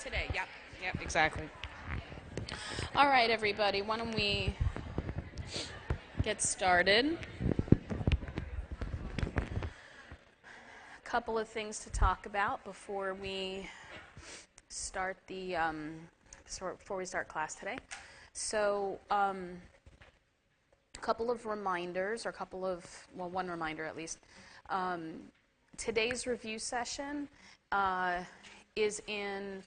today. Yep, exactly. All right, everybody, why don't we get started? A couple of things to talk about before we start before we start class today. So, a couple of reminders, or one reminder at least. Today's review session is in,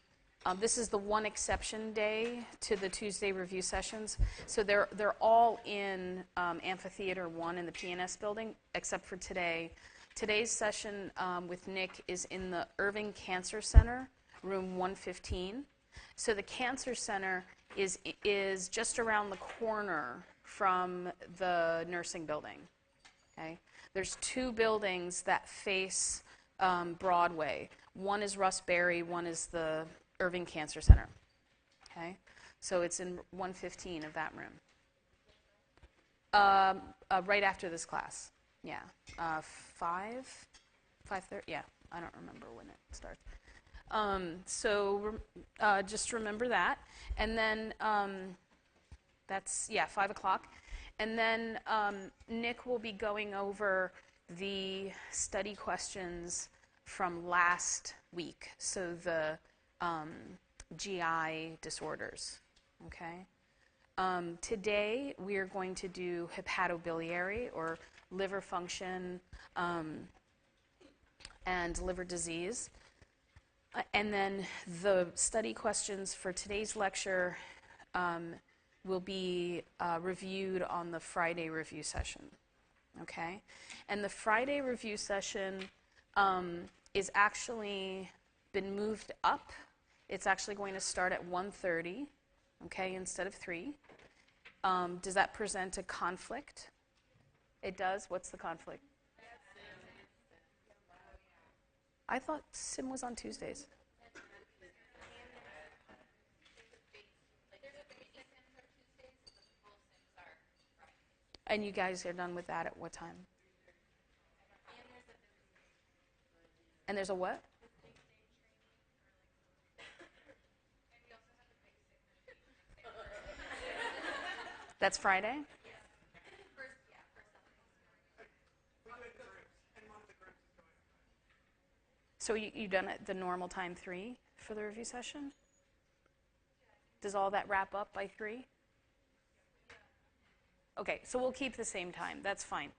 this is the one exception day to the Tuesday review sessions. So they're all in Amphitheater 1 in the PNS building, except for today. Today's session with Nick is in the Irving Cancer Center, room 115. So the Cancer Center is just around the corner from the nursing building. Okay? There's two buildings that face Broadway. One is Russ Berry, one is the Irving Cancer Center. Okay? So it's in 115 of that room. Right after this class. Yeah. 5:30? Yeah. I don't remember when it starts. So just remember that. And then that's, 5 o'clock. And then Nick will be going over the study questions from last week, so the GI disorders, okay? Today we are going to do hepatobiliary, or liver function and liver disease. And then the study questions for today's lecture will be reviewed on the Friday review session, okay? And the Friday review session is actually been moved up. It's actually going to start at 1:30, okay, instead of 3. Does that present a conflict? It does? What's the conflict? I thought SIM was on Tuesdays. And you guys are done with that at what time? And there's a what? That's Friday? So you done it the normal time 3 for the review session? Does all that wrap up by 3? Okay, so we'll keep the same time. That's fine.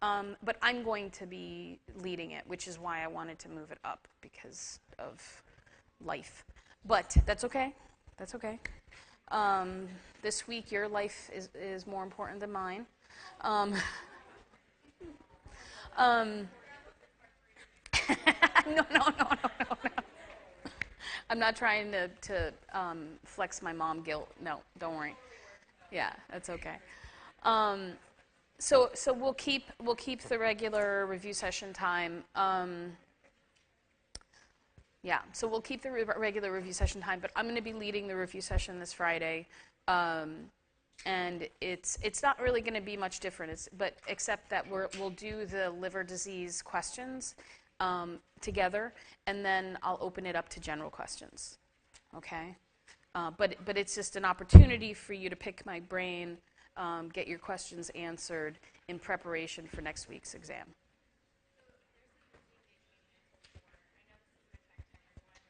But I'm going to be leading it, which is why I wanted to move it up, because of life. But that's okay. That's okay. This week, your life is more important than mine. No. I'm not trying to flex my mom guilt. No, don't worry. Yeah, that's okay. So we'll keep the regular review session time. So we'll keep the regular review session time, but I'm going to be leading the review session this Friday, and it's not really going to be much different. But except that we'll do the liver disease questions together, and then I'll open it up to general questions. Okay, but it's just an opportunity for you to pick my brain. Get your questions answered in preparation for next week's exam.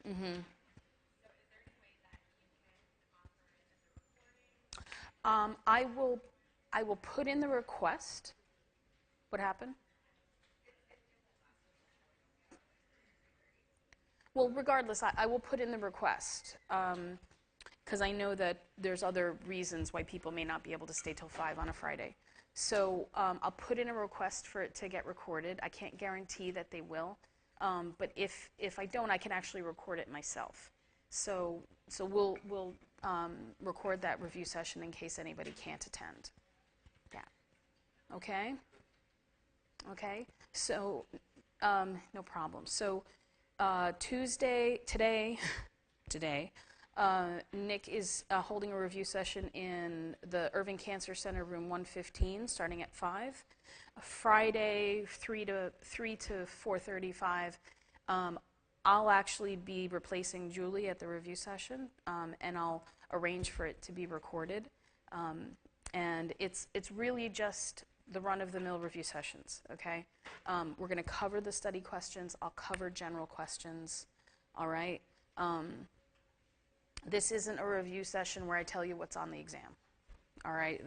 Mm-hmm. I will put in the request. What happened? Well, regardless, I will put in the request. Because I know that there's other reasons why people may not be able to stay till 5 on a Friday. So I'll put in a request for it to get recorded. I can't guarantee that they will, but if I don't, I can actually record it myself. So we'll record that review session in case anybody can't attend. Yeah. Okay? Okay? So, no problem. So today, Nick is holding a review session in the Irving Cancer Center, room 115, starting at 5. Friday, 3 to 4:35. I'll actually be replacing Julie at the review session, and I'll arrange for it to be recorded. And it's really just the run-of-the-mill review sessions, okay? We're going to cover the study questions. I'll cover general questions, all right? This isn't a review session where I tell you what's on the exam, all right?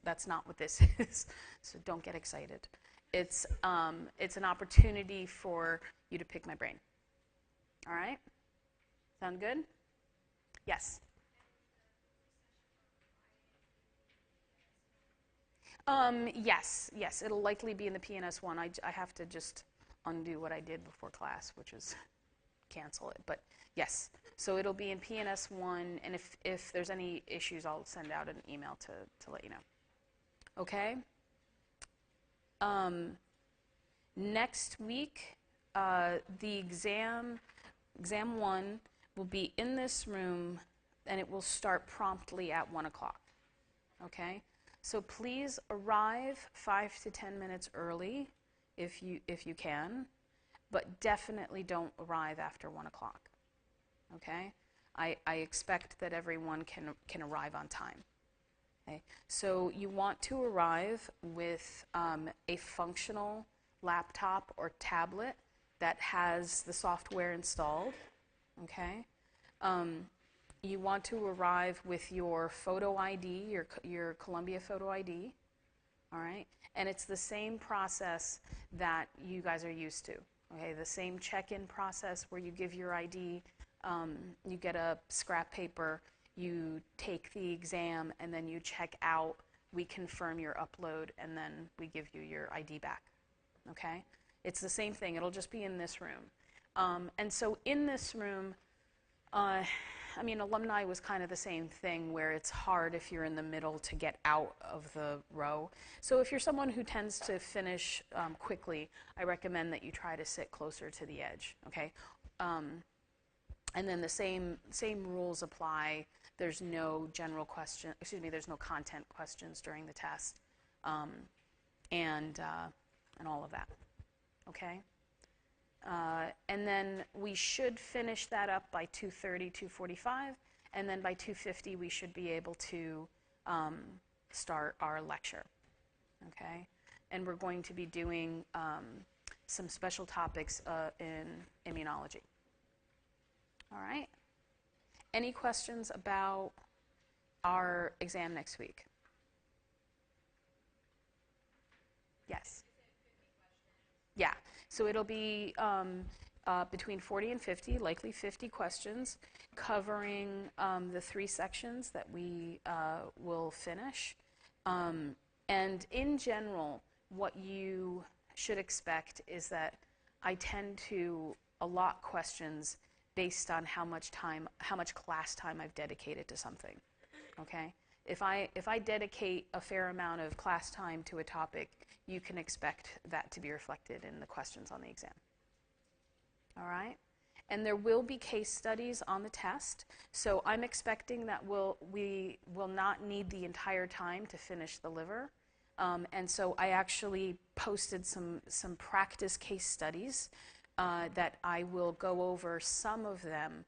That's not what this is, so don't get excited. It's an opportunity for you to pick my brain, all right? Sound good? Yes? Yes, it'll likely be in the PNS one. I have to just undo what I did before class, which is cancel it, but yes. So it'll be in PNS one, and if there's any issues, I'll send out an email to let you know. Okay? Next week, the exam one will be in this room, and it will start promptly at 1 o'clock. Okay? So please arrive 5 to 10 minutes early if you can, but definitely don't arrive after 1 o'clock. Okay? I expect that everyone can arrive on time. Okay? So you want to arrive with a functional laptop or tablet that has the software installed. Okay? You want to arrive with your photo ID, your Columbia photo ID, all right? And it's the same process that you guys are used to, okay? The same check-in process where you give your ID, you get a scrap paper, you take the exam, and then you check out, we confirm your upload, and then we give you your ID back, okay? It's the same thing. It'll just be in this room. And so in this room, alumni was kind of the same thing where it's hard if you're in the middle to get out of the row. So if you're someone who tends to finish quickly, I recommend that you try to sit closer to the edge, okay? And then the same rules apply. There's no there's no content questions during the test, and all of that, okay? And then we should finish that up by 2:30, 2:45, and then by 2:50 we should be able to start our lecture, okay? And we're going to be doing some special topics in immunology. All right? Any questions about our exam next week? Yes. Yeah, so it'll be between 40 and 50, likely 50 questions, covering the 3 sections that we will finish. And in general, what you should expect is that I tend to allot questions based on how much class time I've dedicated to something, okay? If I dedicate a fair amount of class time to a topic, you can expect that to be reflected in the questions on the exam. All right? And there will be case studies on the test, so I'm expecting that we will not need the entire time to finish the liver. And so I actually posted some practice case studies that I will go over some of them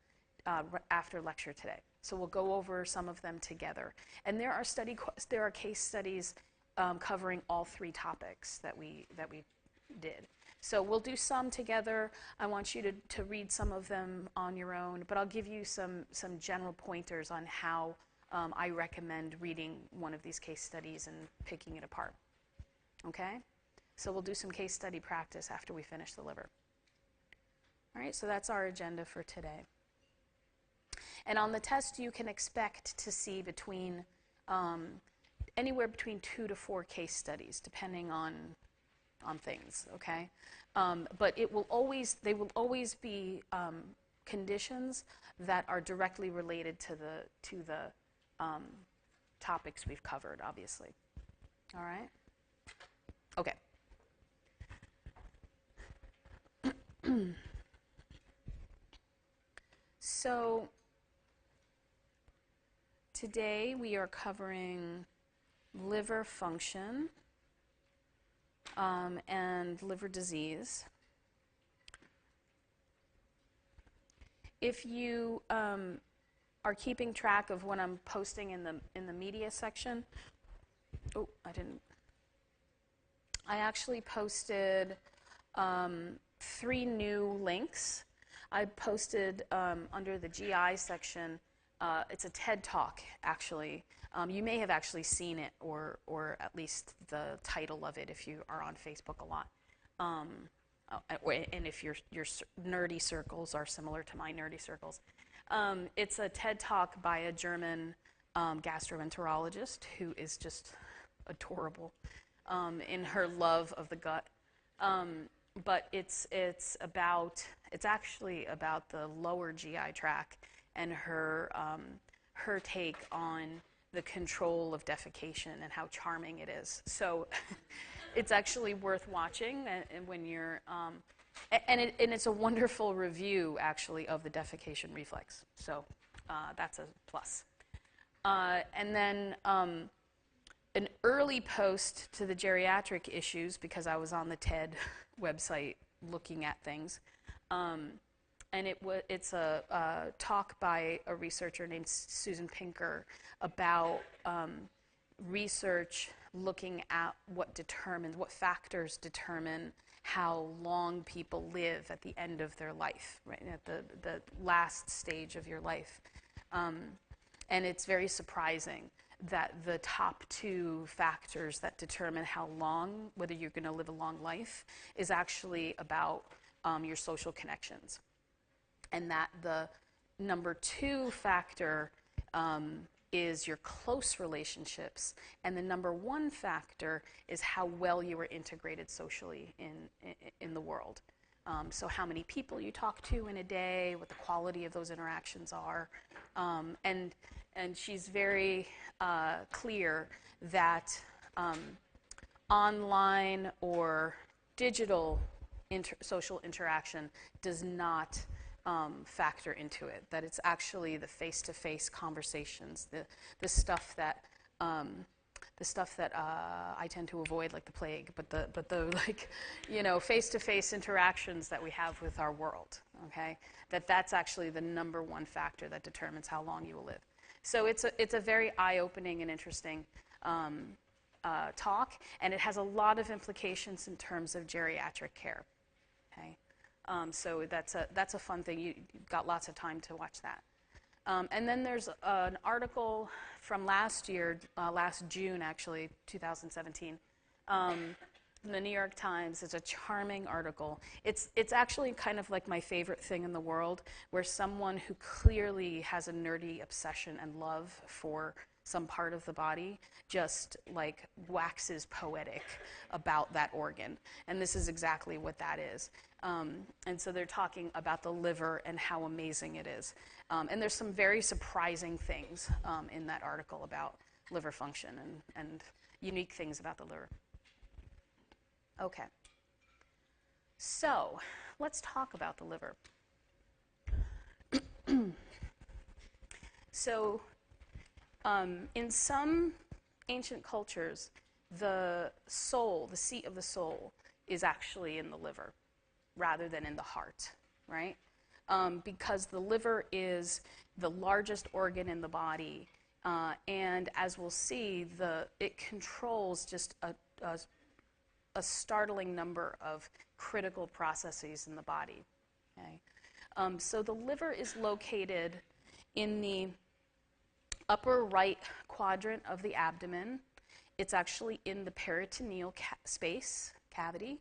after lecture today. So we'll go over some of them together. And there are case studies covering all 3 topics that we did. So we'll do some together. I want you to read some of them on your own, but I'll give you some general pointers on how I recommend reading one of these case studies and picking it apart. Okay? So we'll do some case study practice after we finish the liver. All right, so that's our agenda for today. And on the test, you can expect to see anywhere between 2 to 4 case studies, depending on things, okay? But they will always be conditions that are directly related to the topics we've covered, obviously. All right? Okay. So today we are covering liver function and liver disease. If you are keeping track of what I'm posting in the media section, I actually posted 3 new links. I posted under the GI section. It's a TED Talk, actually. You may have actually seen it, or at least the title of it if you are on Facebook a lot. And if your nerdy circles are similar to my nerdy circles. It's a TED Talk by a German gastroenterologist who is just adorable in her love of the gut. But it's actually about the lower GI tract and her take on the control of defecation and how charming it is. So it's actually worth watching, and when you're and it's a wonderful review actually of the defecation reflex. So that's a plus. And then an early post to the geriatric issues, because I was on the TED website looking at things. And it's a talk by a researcher named Susan Pinker about research looking at what factors determine how long people live at the end of their life, right, at the last stage of your life. And it's very surprising that the top 2 factors that determine how long, whether you're going to live a long life, is actually about your social connections. And that the number 2 factor is your close relationships, and the number 1 factor is how well you are integrated socially in the world. So how many people you talk to in a day, what the quality of those interactions are, and she's very clear that online or digital social interaction does not factor into it. That it's actually the face-to-face conversations, the stuff that I tend to avoid like the plague, but the like, face-to-face interactions that we have with our world. Okay, that's actually the number 1 factor that determines how long you will live. So it's a very eye-opening and interesting talk, and it has a lot of implications in terms of geriatric care. Okay. So that's a fun thing. You've got lots of time to watch that. And then there's an article from last year, last June actually, 2017, in the New York Times. It's a charming article. It's actually kind of like my favorite thing in the world, where someone who clearly has a nerdy obsession and love for some part of the body just like waxes poetic about that organ. And this is exactly what that is. And so they're talking about the liver and how amazing it is. And there's some very surprising things in that article about liver function and unique things about the liver. Okay. So let's talk about the liver. So in some ancient cultures, the soul, the seat of the soul, is actually in the liver rather than in the heart, right? Because the liver is the largest organ in the body, and as we'll see, it controls just a startling number of critical processes in the body. Okay? So the liver is located in the upper right quadrant of the abdomen. It's actually in the peritoneal cavity.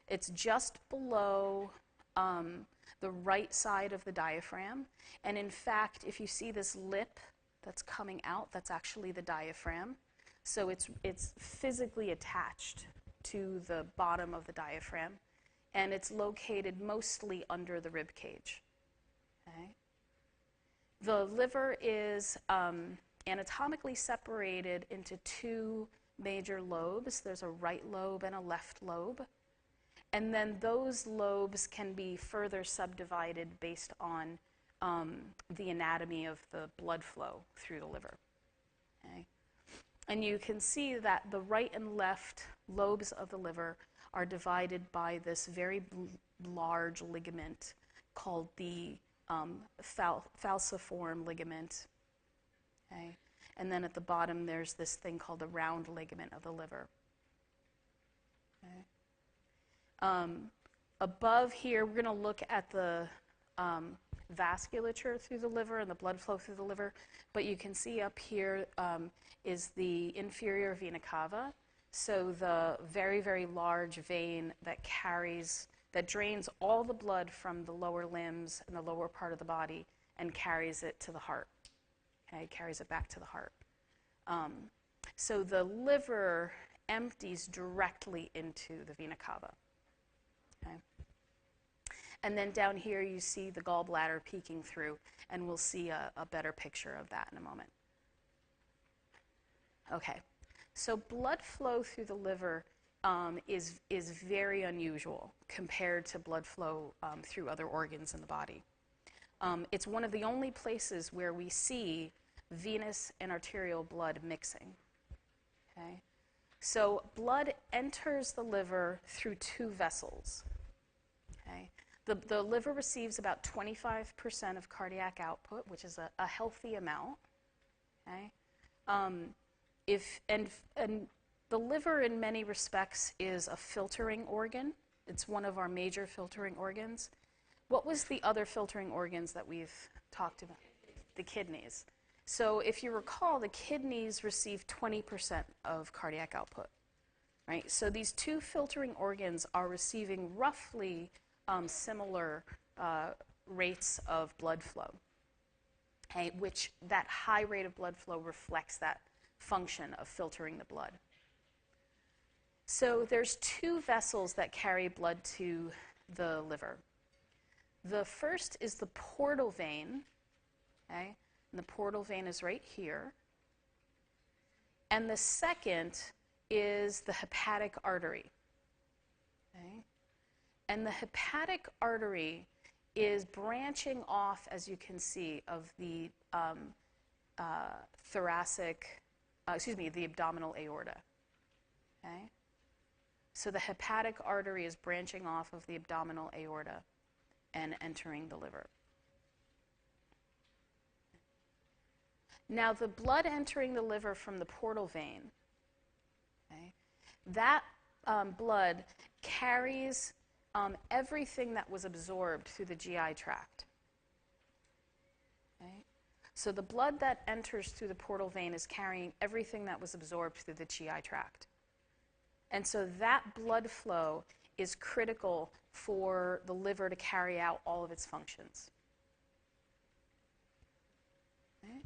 It's just below the right side of the diaphragm. And in fact, if you see this lip that's coming out, that's actually the diaphragm. So it's physically attached to the bottom of the diaphragm, and it's located mostly under the rib cage. Okay? The liver is anatomically separated into 2 major lobes. There's a right lobe and a left lobe. And then those lobes can be further subdivided based on the anatomy of the blood flow through the liver. Okay? And you can see that the right and left lobes of the liver are divided by this very large ligament called the falciform ligament. Okay? And then at the bottom, there's this thing called the round ligament of the liver. Okay? Above here, we're going to look at the vasculature through the liver and the blood flow through the liver. But you can see up here is the inferior vena cava. So the very, very large vein that drains all the blood from the lower limbs and the lower part of the body and carries it to the heart. Okay, carries it back to the heart. So the liver empties directly into the vena cava. Okay. And then down here you see the gallbladder peeking through, and we'll see a better picture of that in a moment. Okay, so blood flow through the liver is very unusual compared to blood flow through other organs in the body. It's one of the only places where we see venous and arterial blood mixing. Okay? So blood enters the liver through two vessels. Okay? The liver receives about 25% of cardiac output, which is a healthy amount. Okay? And the liver, in many respects, is a filtering organ. It's one of our major filtering organs. What was the other filtering organs that we've talked about? The kidneys. So if you recall, the kidneys receive 20% of cardiac output. Right? So these two filtering organs are receiving roughly similar rates of blood flow, okay, which that high rate of blood flow reflects that function of filtering the blood. So there's two vessels that carry blood to the liver. The first is the portal vein, okay, and the portal vein is right here. And the second is the hepatic artery. Okay? And the hepatic artery is branching off, as you can see, of the the abdominal aorta. Okay? So the hepatic artery is branching off of the abdominal aorta and entering the liver. Now, the blood entering the liver from the portal vein, okay, that blood carries everything that was absorbed through the GI tract. Okay? So the blood that enters through the portal vein is carrying everything that was absorbed through the GI tract. And so that blood flow is critical for the liver to carry out all of its functions. Okay?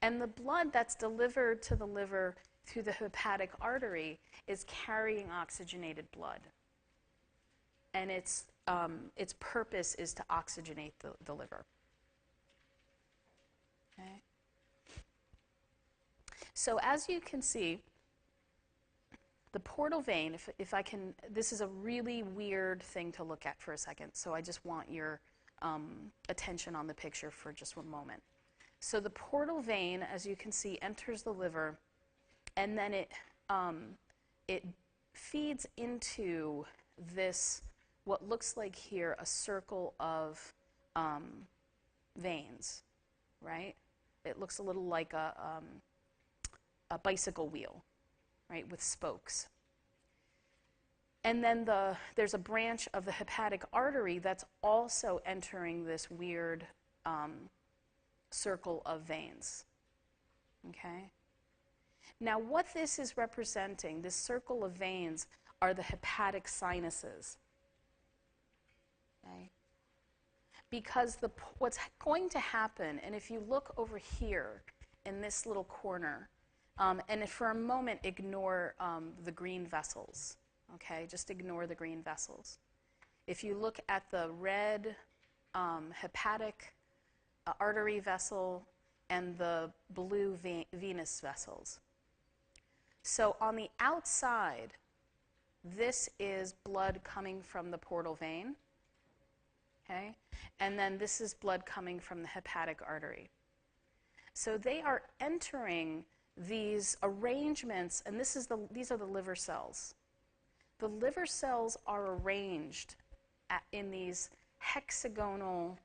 And the blood that's delivered to the liver through the hepatic artery is carrying oxygenated blood. And its purpose is to oxygenate the liver. Okay? So as you can see, the portal vein, if I can, this is a really weird thing to look at for a second, so I just want your attention on the picture for just one moment. So the portal vein, as you can see, enters the liver, and then it feeds into this, what looks like here, a circle of veins, right? It looks a little like a bicycle wheel, right, with spokes. And then there's a branch of the hepatic artery that's also entering this weird circle of veins. Okay? Now, what this is representing, this circle of veins, are the hepatic sinuses. Okay? Because what's going to happen, and if you look over here in this little corner, and if for a moment ignore the green vessels, okay? Just ignore the green vessels. If you look at the red hepatic artery vessel and the blue venous vessels. So on the outside, this is blood coming from the portal vein, okay? And then this is blood coming from the hepatic artery. So they are entering these arrangements, and these are the liver cells. The liver cells are arranged in these hexagonal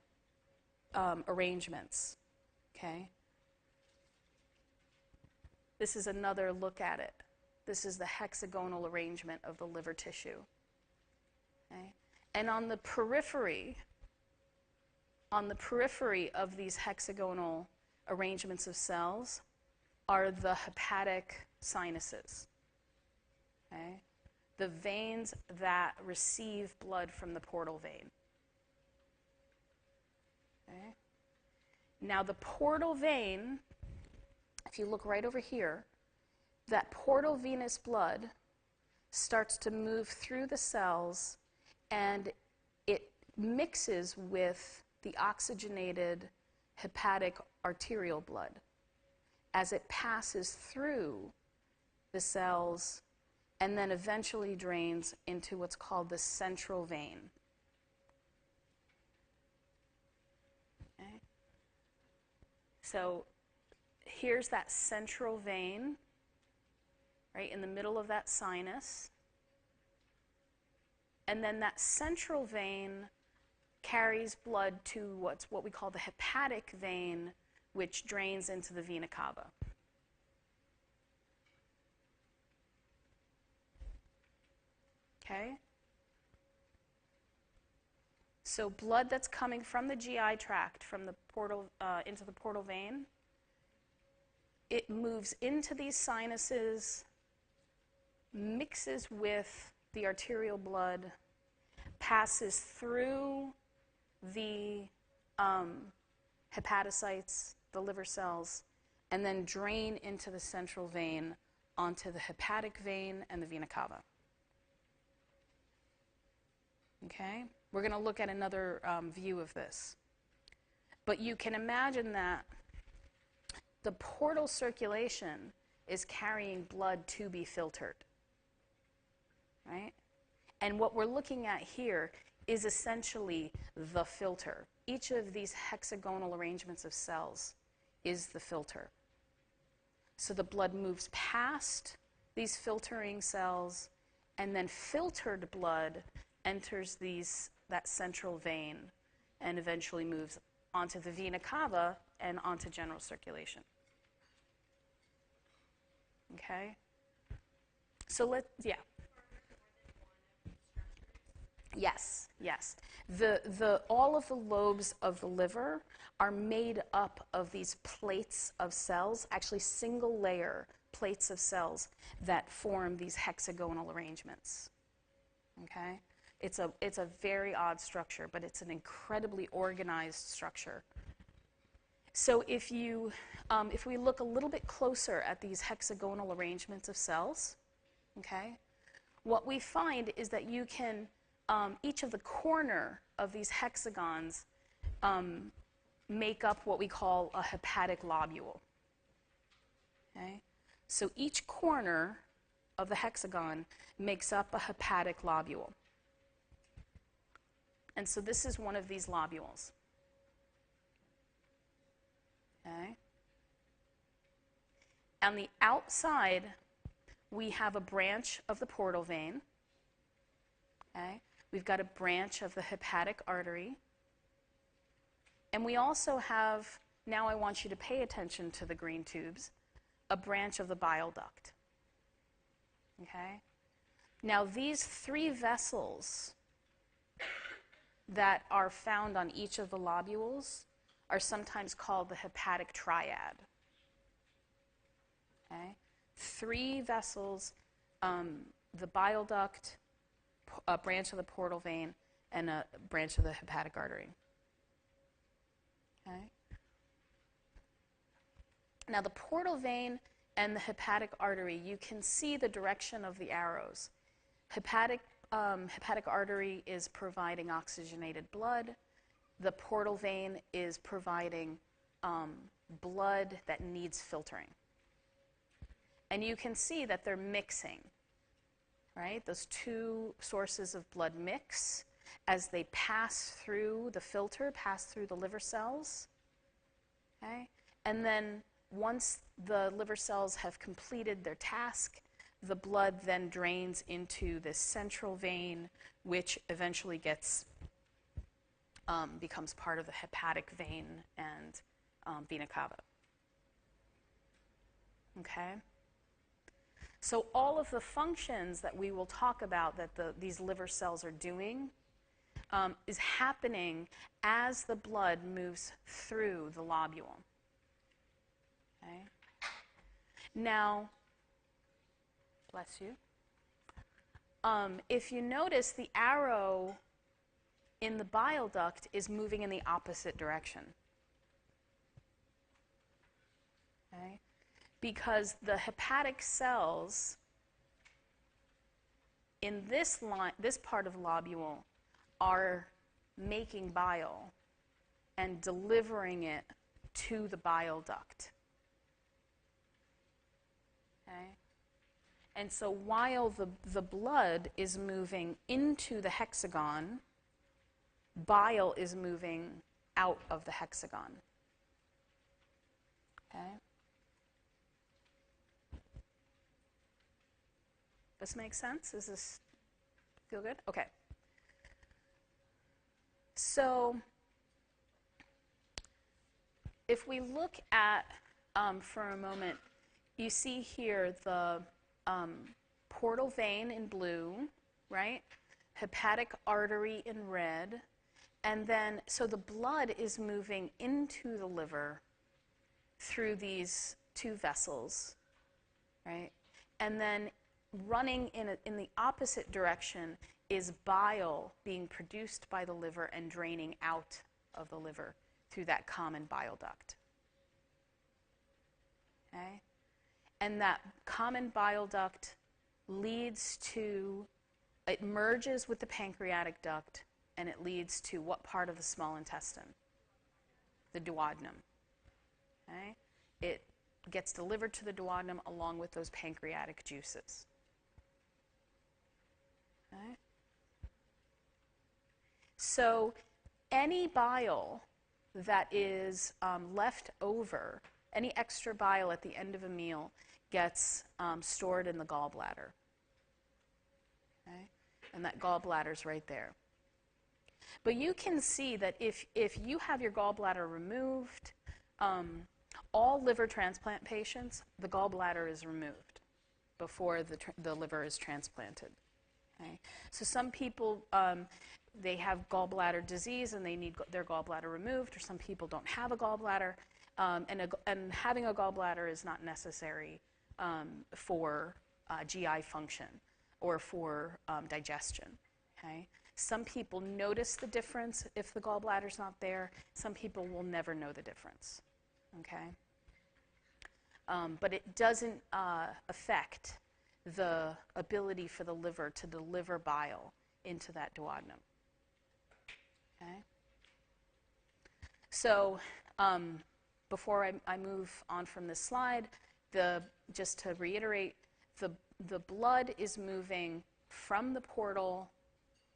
arrangements, okay? This is another look at it. This is the hexagonal arrangement of the liver tissue, okay? And on the periphery of these hexagonal arrangements of cells are the hepatic sinuses, okay? The veins that receive blood from the portal vein. Okay? Now the portal vein, if you look right over here, that portal venous blood starts to move through the cells and it mixes with the oxygenated hepatic arterial blood as it passes through the cells and then eventually drains into what's called the central vein. Okay? So here's that central vein, right in the middle of that sinus. And then that central vein carries blood to what we call the hepatic vein, which drains into the vena cava. Okay? So blood that's coming from the GI tract, from the portal into the portal vein, it moves into these sinuses, mixes with the arterial blood, passes through the hepatocytes, the liver cells, and then drain into the central vein onto the hepatic vein and the vena cava. Okay? We're going to look at another view of this. But you can imagine that the portal circulation is carrying blood to be filtered. Right? And what we're looking at here is essentially the filter. Each of these hexagonal arrangements of cells is the filter. So the blood moves past these filtering cells, and then filtered blood enters that central vein and eventually moves onto the vena cava and onto general circulation. Okay? So yeah. Yes, yes. All of the lobes of the liver are made up of these plates of cells, actually single layer plates of cells that form these hexagonal arrangements. Okay? It's a very odd structure, but it's an incredibly organized structure. So if we look a little bit closer at these hexagonal arrangements of cells, okay, what we find is that you can each of the corner of these hexagons make up what we call a hepatic lobule. Okay? So each corner of the hexagon makes up a hepatic lobule. And so this is one of these lobules. Okay? On the outside, we have a branch of the portal vein. Okay? We've got a branch of the hepatic artery. And we also have, now I want you to pay attention to the green tubes, a branch of the bile duct. Okay? Now these three vessels that are found on each of the lobules are sometimes called the hepatic triad. Okay? Three vessels, the bile duct, a branch of the portal vein, and a branch of the hepatic artery. Okay? Now the portal vein and the hepatic artery, you can see the direction of the arrows. Hepatic artery is providing oxygenated blood. The portal vein is providing blood that needs filtering. And you can see that they're mixing, right? Those two sources of blood mix as they pass through the filter, pass through the liver cells. Okay? And then once the liver cells have completed their task, the blood then drains into this central vein, which eventually gets becomes part of the hepatic vein and vena cava. Okay? So all of the functions that we will talk about that these liver cells are doing is happening as the blood moves through the lobule. Okay? Now, bless you. If you notice, the arrow in the bile duct is moving in the opposite direction. Okay? Because the hepatic cells in this part of the lobule are making bile and delivering it to the bile duct. Okay? And so while the blood is moving into the hexagon, bile is moving out of the hexagon. Okay? This makes sense? Does this feel good? Okay. So if we look at, for a moment, you see here the portal vein in blue, right? Hepatic artery in red. And then, so the blood is moving into the liver through these two vessels, right? And then running in the opposite direction is bile being produced by the liver and draining out of the liver through that common bile duct. Okay? And that common bile duct leads to, it merges with the pancreatic duct, and it leads to what part of the small intestine? The duodenum. Okay? It gets delivered to the duodenum along with those pancreatic juices. Okay? So any bile that is left over, any extra bile at the end of a meal, gets stored in the gallbladder. Okay? And that gallbladder's right there. But you can see that if you have your gallbladder removed, all liver transplant patients, the gallbladder is removed before the liver is transplanted. Okay? So some people, they have gallbladder disease and they need their gallbladder removed, or some people don't have a gallbladder, and having a gallbladder is not necessary for GI function or for digestion. Okay? Some people notice the difference if the gallbladder's not there. Some people will never know the difference. Okay? But it doesn't affect the ability for the liver to deliver bile into that duodenum. Okay? So before I move on from this slide, just to reiterate, the blood is moving from the portal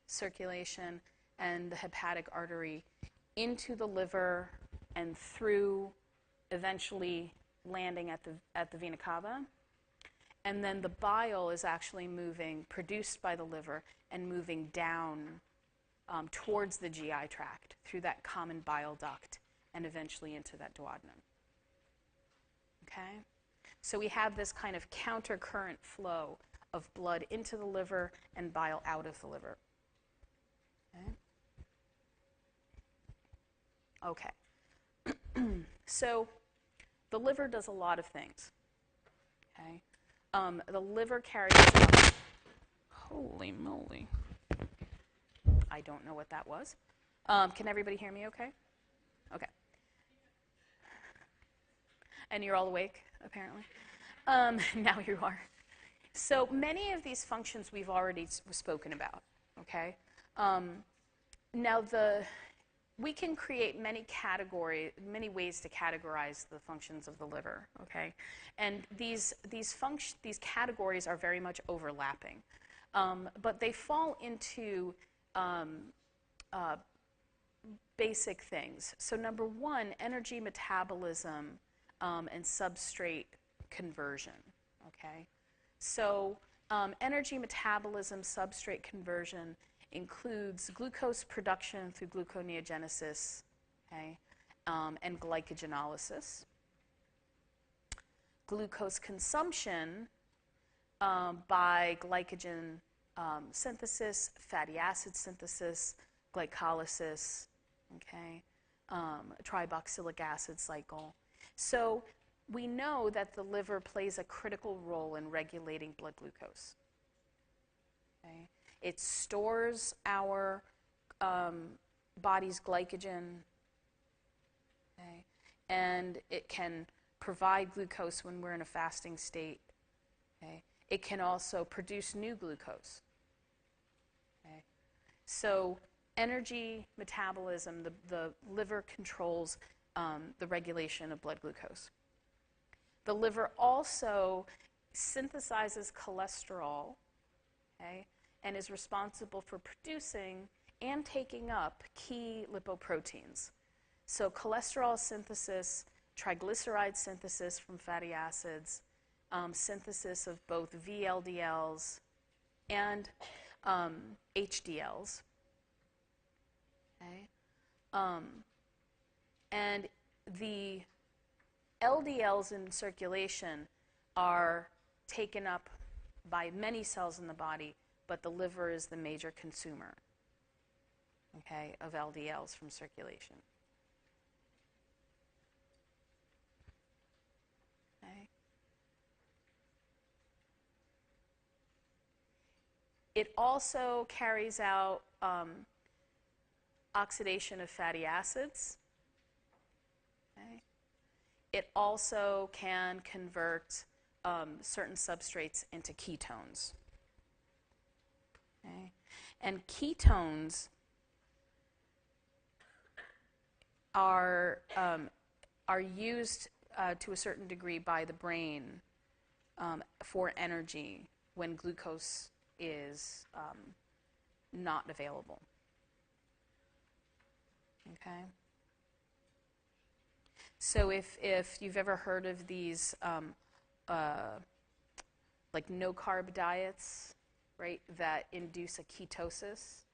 circulation and the hepatic artery into the liver and through, eventually landing at the vena cava. And then the bile is actually moving, produced by the liver, and moving down towards the GI tract through that common bile duct and eventually into that duodenum. Okay? So we have this kind of counter-current flow of blood into the liver and bile out of the liver. Okay. So the liver does a lot of things. Okay. The liver carries out, holy moly. I don't know what that was. Can everybody hear me okay? Okay. And you're all awake, apparently? Now you are. So many of these functions we've already spoken about, okay? Now we can create many ways to categorize the functions of the liver, okay? And these categories are very much overlapping. But they fall into basic things. So number one, energy metabolism and substrate conversion, okay? So energy metabolism, substrate conversion includes glucose production through gluconeogenesis, okay, and glycogenolysis. Glucose consumption by glycogen synthesis, fatty acid synthesis, glycolysis, okay, triboxylic acid cycle. So we know that the liver plays a critical role in regulating blood glucose. Okay? It stores our body's glycogen, okay? And it can provide glucose when we're in a fasting state. Okay? It can also produce new glucose. Okay? So energy metabolism, the liver controls the regulation of blood glucose. The liver also synthesizes cholesterol, okay, and is responsible for producing and taking up key lipoproteins. So cholesterol synthesis, triglyceride synthesis from fatty acids, synthesis of both VLDLs and HDLs. Okay? And the LDLs in circulation are taken up by many cells in the body, but the liver is the major consumer, okay, of LDLs from circulation. Okay. It also carries out oxidation of fatty acids. Okay. It also can convert certain substrates into ketones. Okay. And ketones are used to a certain degree by the brain for energy when glucose is not available. Okay. So if you've ever heard of these like no-carb diets, right, that induce a ketosis,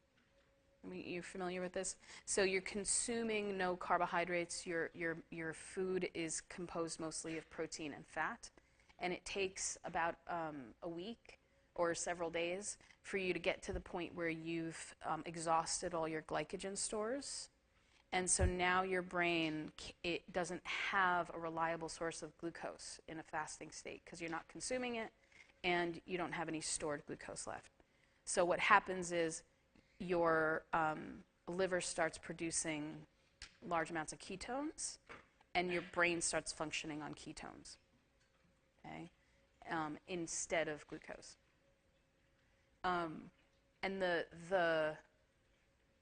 I mean, you're familiar with this? So you're consuming no carbohydrates. Your food is composed mostly of protein and fat, and it takes about a week or several days for you to get to the point where you've exhausted all your glycogen stores. And so now your brain, it doesn't have a reliable source of glucose in a fasting state because you're not consuming it and you don't have any stored glucose left. So what happens is your liver starts producing large amounts of ketones and your brain starts functioning on ketones, okay, instead of glucose. And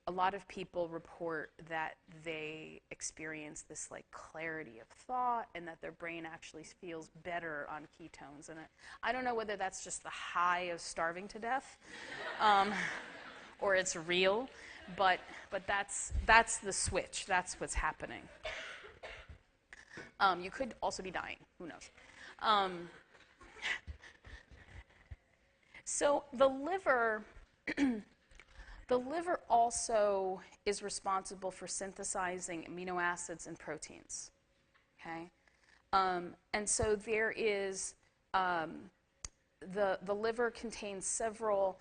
a lot of people report that they experience this like clarity of thought and that their brain actually feels better on ketones. And I don't know whether that's just the high of starving to death or it's real, but that's the switch. That's what's happening. You could also be dying. Who knows? So the liver... The liver also is responsible for synthesizing amino acids and proteins, okay? And so there is, the liver contains several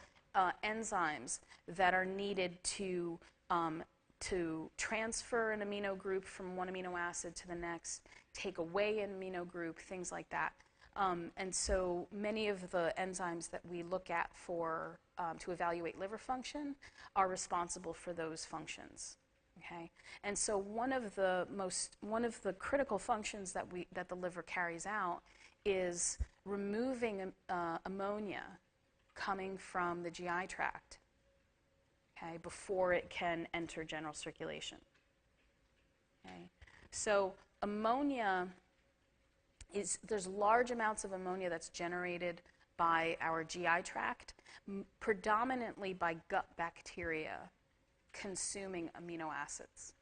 enzymes that are needed to transfer an amino group from one amino acid to the next, take away an amino group, things like that. And so many of the enzymes that we look at for to evaluate liver function are responsible for those functions. Okay, and so one of the critical functions that the liver carries out is removing ammonia coming from the GI tract. Okay, before it can enter general circulation. Okay, so ammonia there's large amounts of ammonia that's generated by our GI tract, predominantly by gut bacteria consuming amino acids.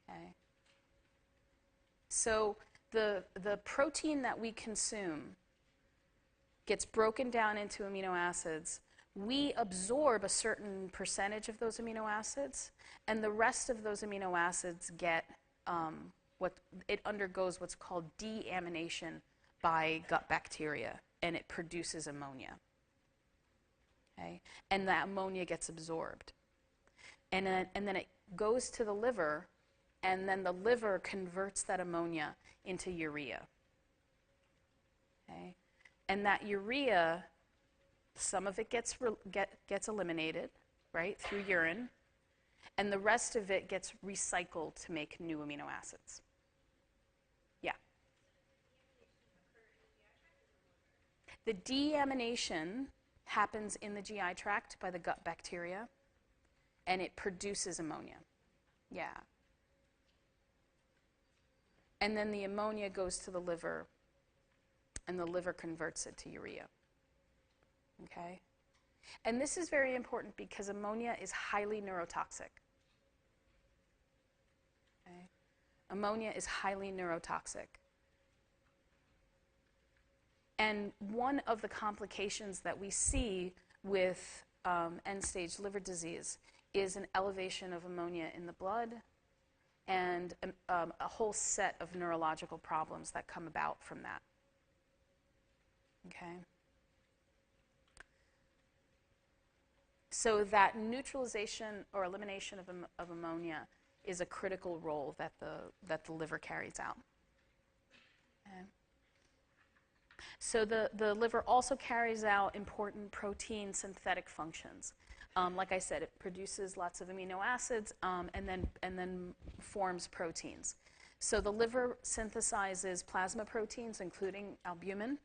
Okay. So the protein that we consume gets broken down into amino acids. We absorb a certain percentage of those amino acids, and the rest of those amino acids get it undergoes what's called deamination by gut bacteria, and it produces ammonia. Okay? And that ammonia gets absorbed. And then it goes to the liver, and then the liver converts that ammonia into urea. Okay? And that urea, some of it gets eliminated, right, through urine, and the rest of it gets recycled to make new amino acids. Yeah. The deamination happens in the GI tract by the gut bacteria, and it produces ammonia. Yeah. And then the ammonia goes to the liver, and the liver converts it to urea. Okay? And this is very important because ammonia is highly neurotoxic. Okay? Ammonia is highly neurotoxic. And one of the complications that we see with end-stage liver disease is an elevation of ammonia in the blood and a whole set of neurological problems that come about from that. Okay? So that neutralization or elimination of ammonia is a critical role that the liver carries out. Okay? So the liver also carries out important protein synthetic functions. Like I said, it produces lots of amino acids and then forms proteins. So the liver synthesizes plasma proteins, including albumin,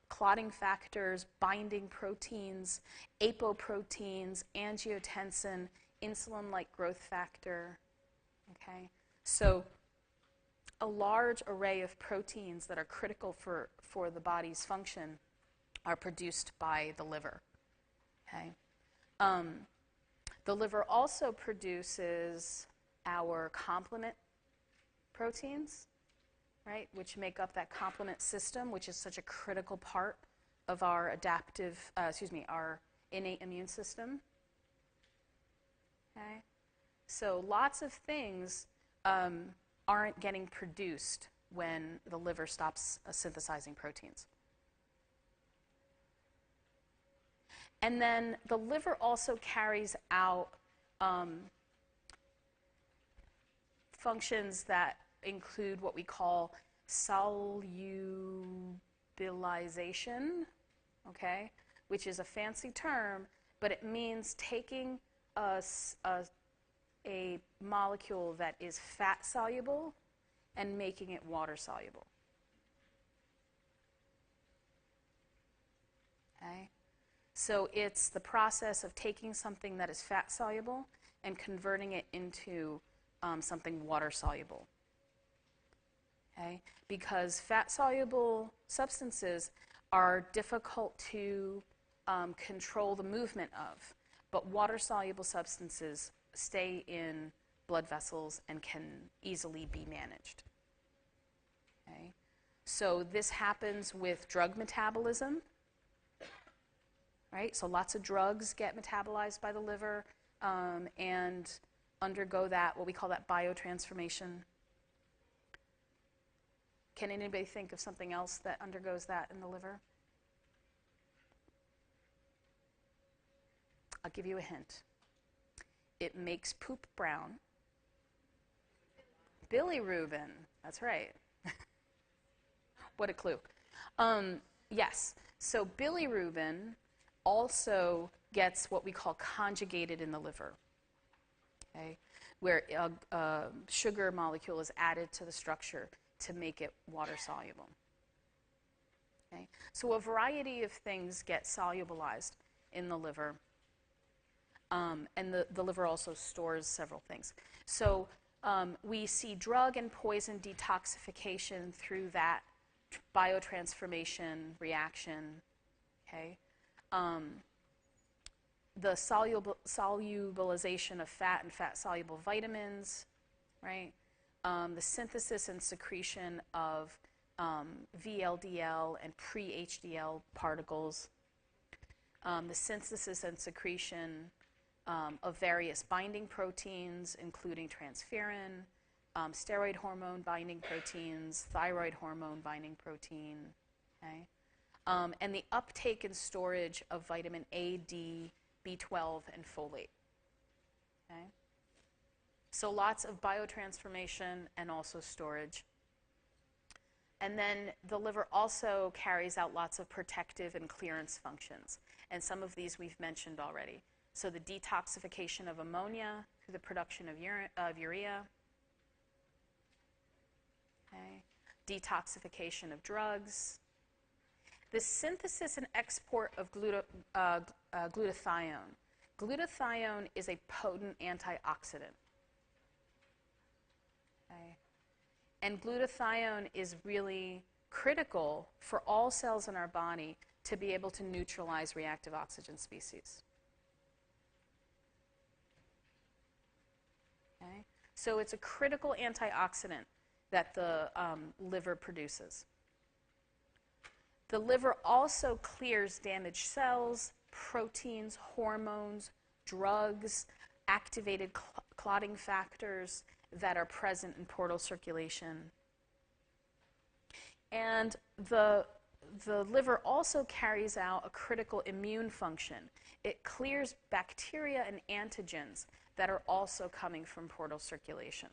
clotting factors, binding proteins, apoproteins, angiotensin, insulin-like growth factor. Okay, so a large array of proteins that are critical for the body's function are produced by the liver. Okay, the liver also produces our complement proteins, right, which make up that complement system, which is such a critical part of our our innate immune system. Okay, so lots of things aren't getting produced when the liver stops synthesizing proteins. And then the liver also carries out functions that include what we call solubilization, okay, which is a fancy term, but it means taking a molecule that is fat soluble and making it water soluble. Okay? So it's the process of taking something that is fat soluble and converting it into something water soluble. Okay? Because fat soluble substances are difficult to control the movement of, but water soluble substances stay in blood vessels and can easily be managed. Okay? So this happens with drug metabolism. Right? So lots of drugs get metabolized by the liver and undergo that, what we call that biotransformation. Can anybody think of something else that undergoes that in the liver? I'll give you a hint. It makes poop brown. Bilirubin, that's right. What a clue. Yes, so bilirubin also gets what we call conjugated in the liver, okay, where a sugar molecule is added to the structure to make it water soluble. Okay? So a variety of things get solubilized in the liver, and the liver also stores several things. So we see drug and poison detoxification through that biotransformation reaction. Okay? The solubilization of fat and fat-soluble vitamins, right? The synthesis and secretion of VLDL and pre-HDL particles, the synthesis and secretion of various binding proteins, including transferrin, steroid hormone binding proteins, thyroid hormone binding protein, okay? And the uptake and storage of vitamin A, D, B12, and folate. Okay? So lots of biotransformation and also storage. And then the liver also carries out lots of protective and clearance functions. And some of these we've mentioned already. So the detoxification of ammonia through the production of urea. Okay. Detoxification of drugs. The synthesis and export of glutathione. Glutathione is a potent antioxidant. Okay. And glutathione is really critical for all cells in our body to be able to neutralize reactive oxygen species. Okay. So it's a critical antioxidant that the liver produces. The liver also clears damaged cells, proteins, hormones, drugs, activated clotting factors that are present in portal circulation. And the liver also carries out a critical immune function. It clears bacteria and antigens that are also coming from portal circulation.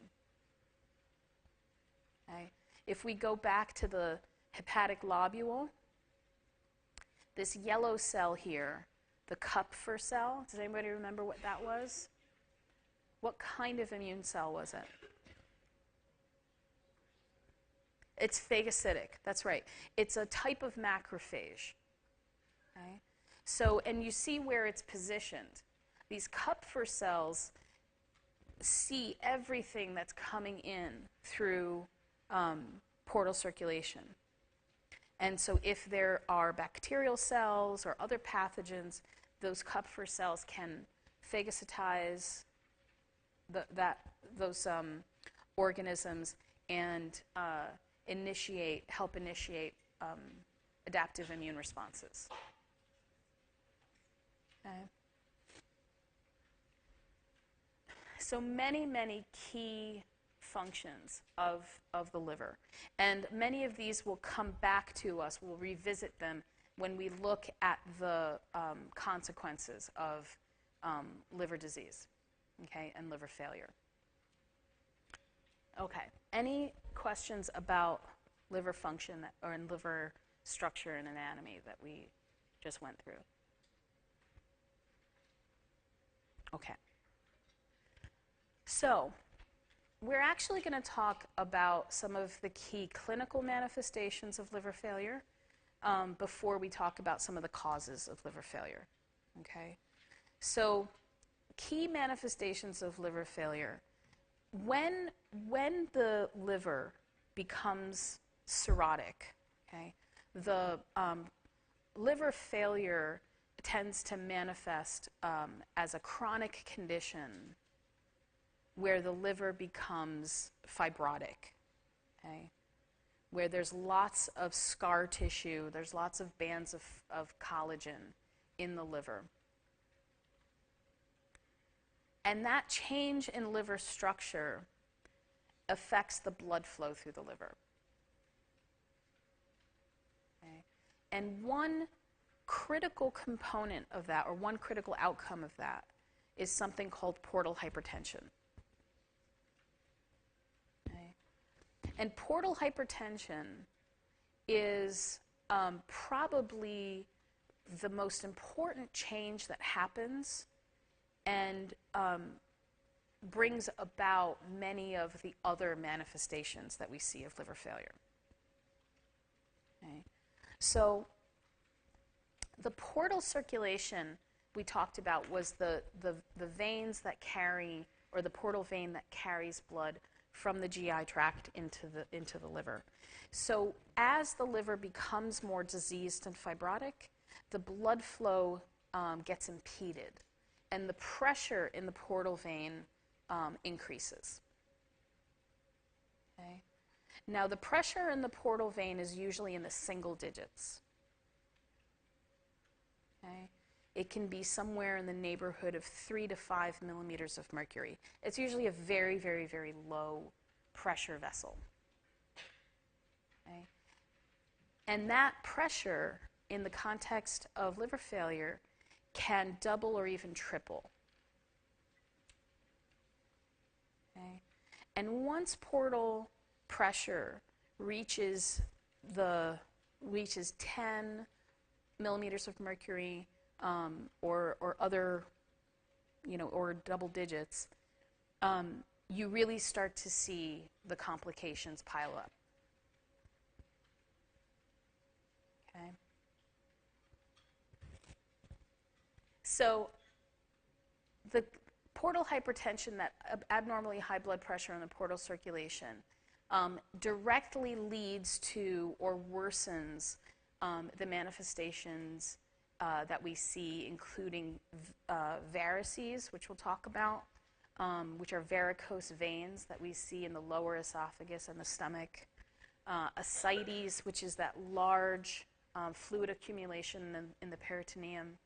Okay. If we go back to the hepatic lobule, this yellow cell here, the Kupffer cell, does anybody remember what that was? What kind of immune cell was it? It's phagocytic, that's right. It's a type of macrophage. Okay? So, and you see where it's positioned. These Kupffer cells see everything that's coming in through portal circulation. And so if there are bacterial cells or other pathogens, those Kupffer cells can phagocytize those organisms and help initiate adaptive immune responses. Okay. So many key functions of the liver. And many of these will come back to us. We'll revisit them when we look at the consequences of liver disease, okay, and liver failure. Okay, any questions about liver function or in liver structure and anatomy that we just went through? Okay. So, we're actually going to talk about some of the key clinical manifestations of liver failure before we talk about some of the causes of liver failure. Okay? So, key manifestations of liver failure. When the liver becomes cirrhotic, okay, the liver failure tends to manifest as a chronic condition where the liver becomes fibrotic, okay, where there's lots of scar tissue, there's lots of bands of collagen in the liver. And that change in liver structure affects the blood flow through the liver. Okay? And one critical component of that, or one critical outcome of that, is something called portal hypertension. Okay? And portal hypertension is probably the most important change that happens and brings about many of the other manifestations that we see of liver failure. Okay. So the portal circulation we talked about was the veins that carry, or the portal vein that carries blood from the GI tract into the liver. So as the liver becomes more diseased and fibrotic, the blood flow gets impeded, and the pressure in the portal vein increases. Okay? Now, the pressure in the portal vein is usually in the single digits. Okay? It can be somewhere in the neighborhood of 3 to 5 millimeters of mercury. It's usually a very, very, very low pressure vessel. Okay? And that pressure, in the context of liver failure, can double or even triple. Okay? And once portal pressure reaches 10 millimeters of mercury, or other, or double digits, you really start to see the complications pile up. Okay. So the portal hypertension, that abnormally high blood pressure in the portal circulation, directly leads to or worsens the manifestations that we see, including varices, which we'll talk about, which are varicose veins that we see in the lower esophagus and the stomach. Ascites, which is that large fluid accumulation in the peritoneum.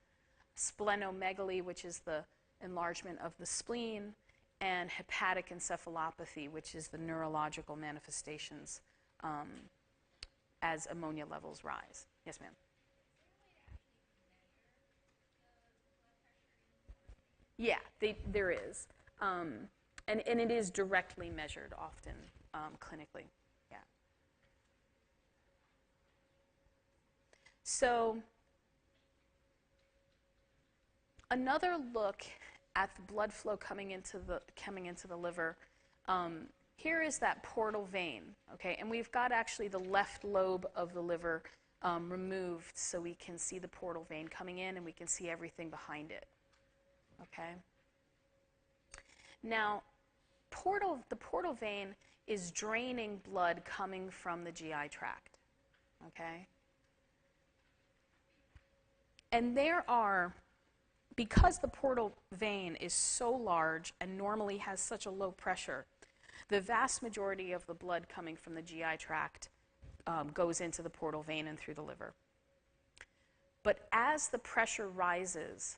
Splenomegaly, which is the enlargement of the spleen. And hepatic encephalopathy, which is the neurological manifestations as ammonia levels rise. Yes, ma'am? Yeah, there is. And it is directly measured often clinically. Yeah. So another look at the blood flow coming into the liver. Here is that portal vein, okay? And we've got actually the left lobe of the liver removed so we can see the portal vein coming in and we can see everything behind it, okay? Now, the portal vein is draining blood coming from the GI tract, okay? And because the portal vein is so large and normally has such a low pressure, the vast majority of the blood coming from the GI tract goes into the portal vein and through the liver. But as the pressure rises,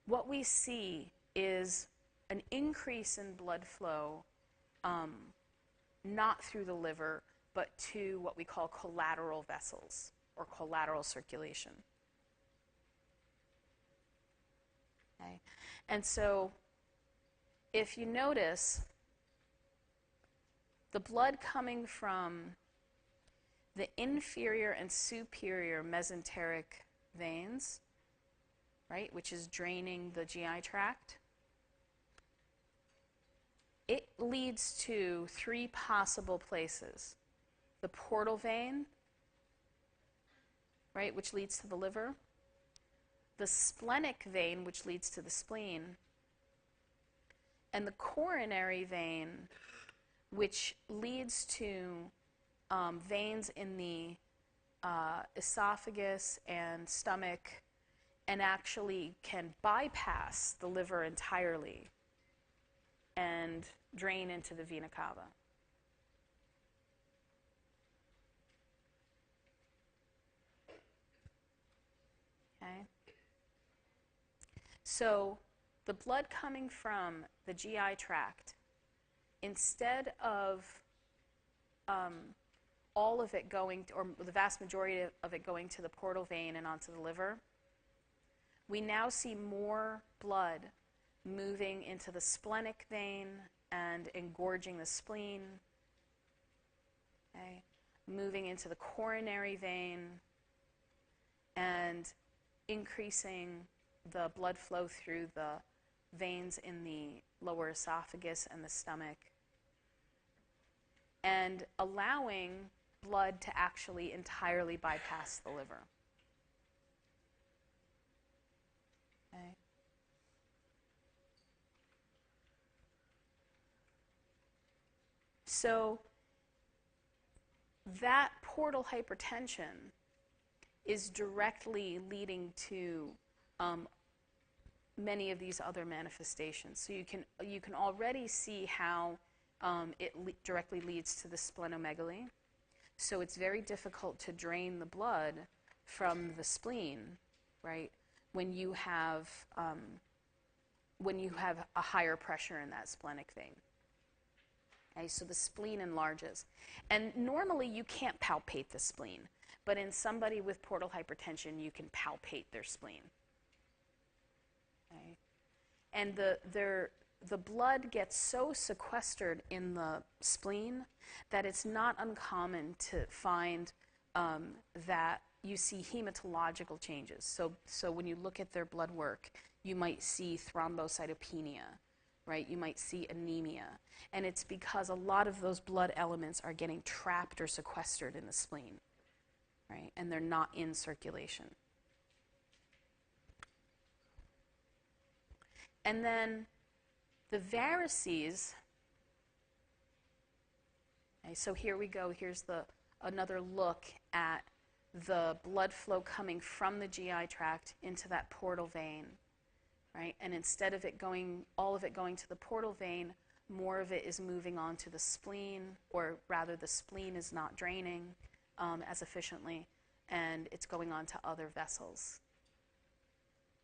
what we see is an increase in blood flow, not through the liver, but to what we call collateral vessels or collateral circulation. Okay. And so if you notice, the blood coming from the inferior and superior mesenteric veins, right, which is draining the GI tract, it leads to 3 possible places. The portal vein, right, which leads to the liver, the splenic vein, which leads to the spleen, and the coronary vein, which leads to veins in the esophagus and stomach, and actually can bypass the liver entirely and drain into the vena cava. Okay? So the blood coming from the GI tract, instead of all of it going, or the vast majority of it going to the portal vein and onto the liver, we now see more blood moving into the splenic vein and engorging the spleen, okay? Moving into the coronary vein and increasing the blood flow through the veins in the lower esophagus and the stomach, and allowing blood to actually entirely bypass the liver. Okay. So that portal hypertension is directly leading to many of these other manifestations. So you can already see how directly leads to the splenomegaly. So it's very difficult to drain the blood from the spleen, right, when you have a higher pressure in that splenic vein. Okay, so the spleen enlarges. And normally you can't palpate the spleen, but in somebody with portal hypertension, you can palpate their spleen. Okay? And the blood gets so sequestered in the spleen that it's not uncommon to find that you see hematological changes. So when you look at their blood work, you might see thrombocytopenia, right? You might see anemia. And it's because a lot of those blood elements are getting trapped or sequestered in the spleen, right? And they're not in circulation. And then the varices, okay, so here we go. Here's another look at the blood flow coming from the GI tract into that portal vein, right? And instead of all of it going to the portal vein, more of it is moving on to the spleen, or rather the spleen is not draining as efficiently, and it's going on to other vessels.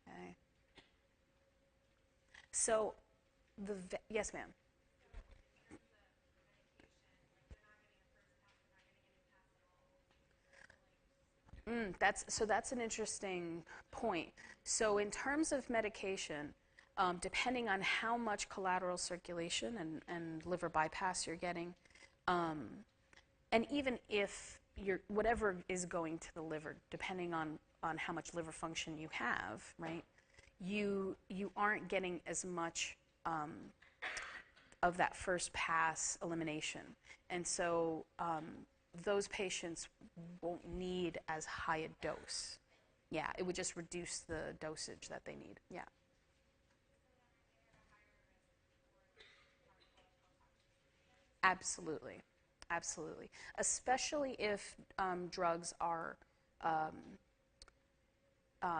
Okay. So, yes, ma'am. That's an interesting point. So in terms of medication, depending on how much collateral circulation and liver bypass you're getting, and even if whatever is going to the liver, depending on how much liver function you have, right, you aren't getting as much of that first pass elimination. And so those patients won't need as high a dose. Yeah, it would just reduce the dosage that they need. Yeah. Absolutely. Absolutely. Especially if drugs are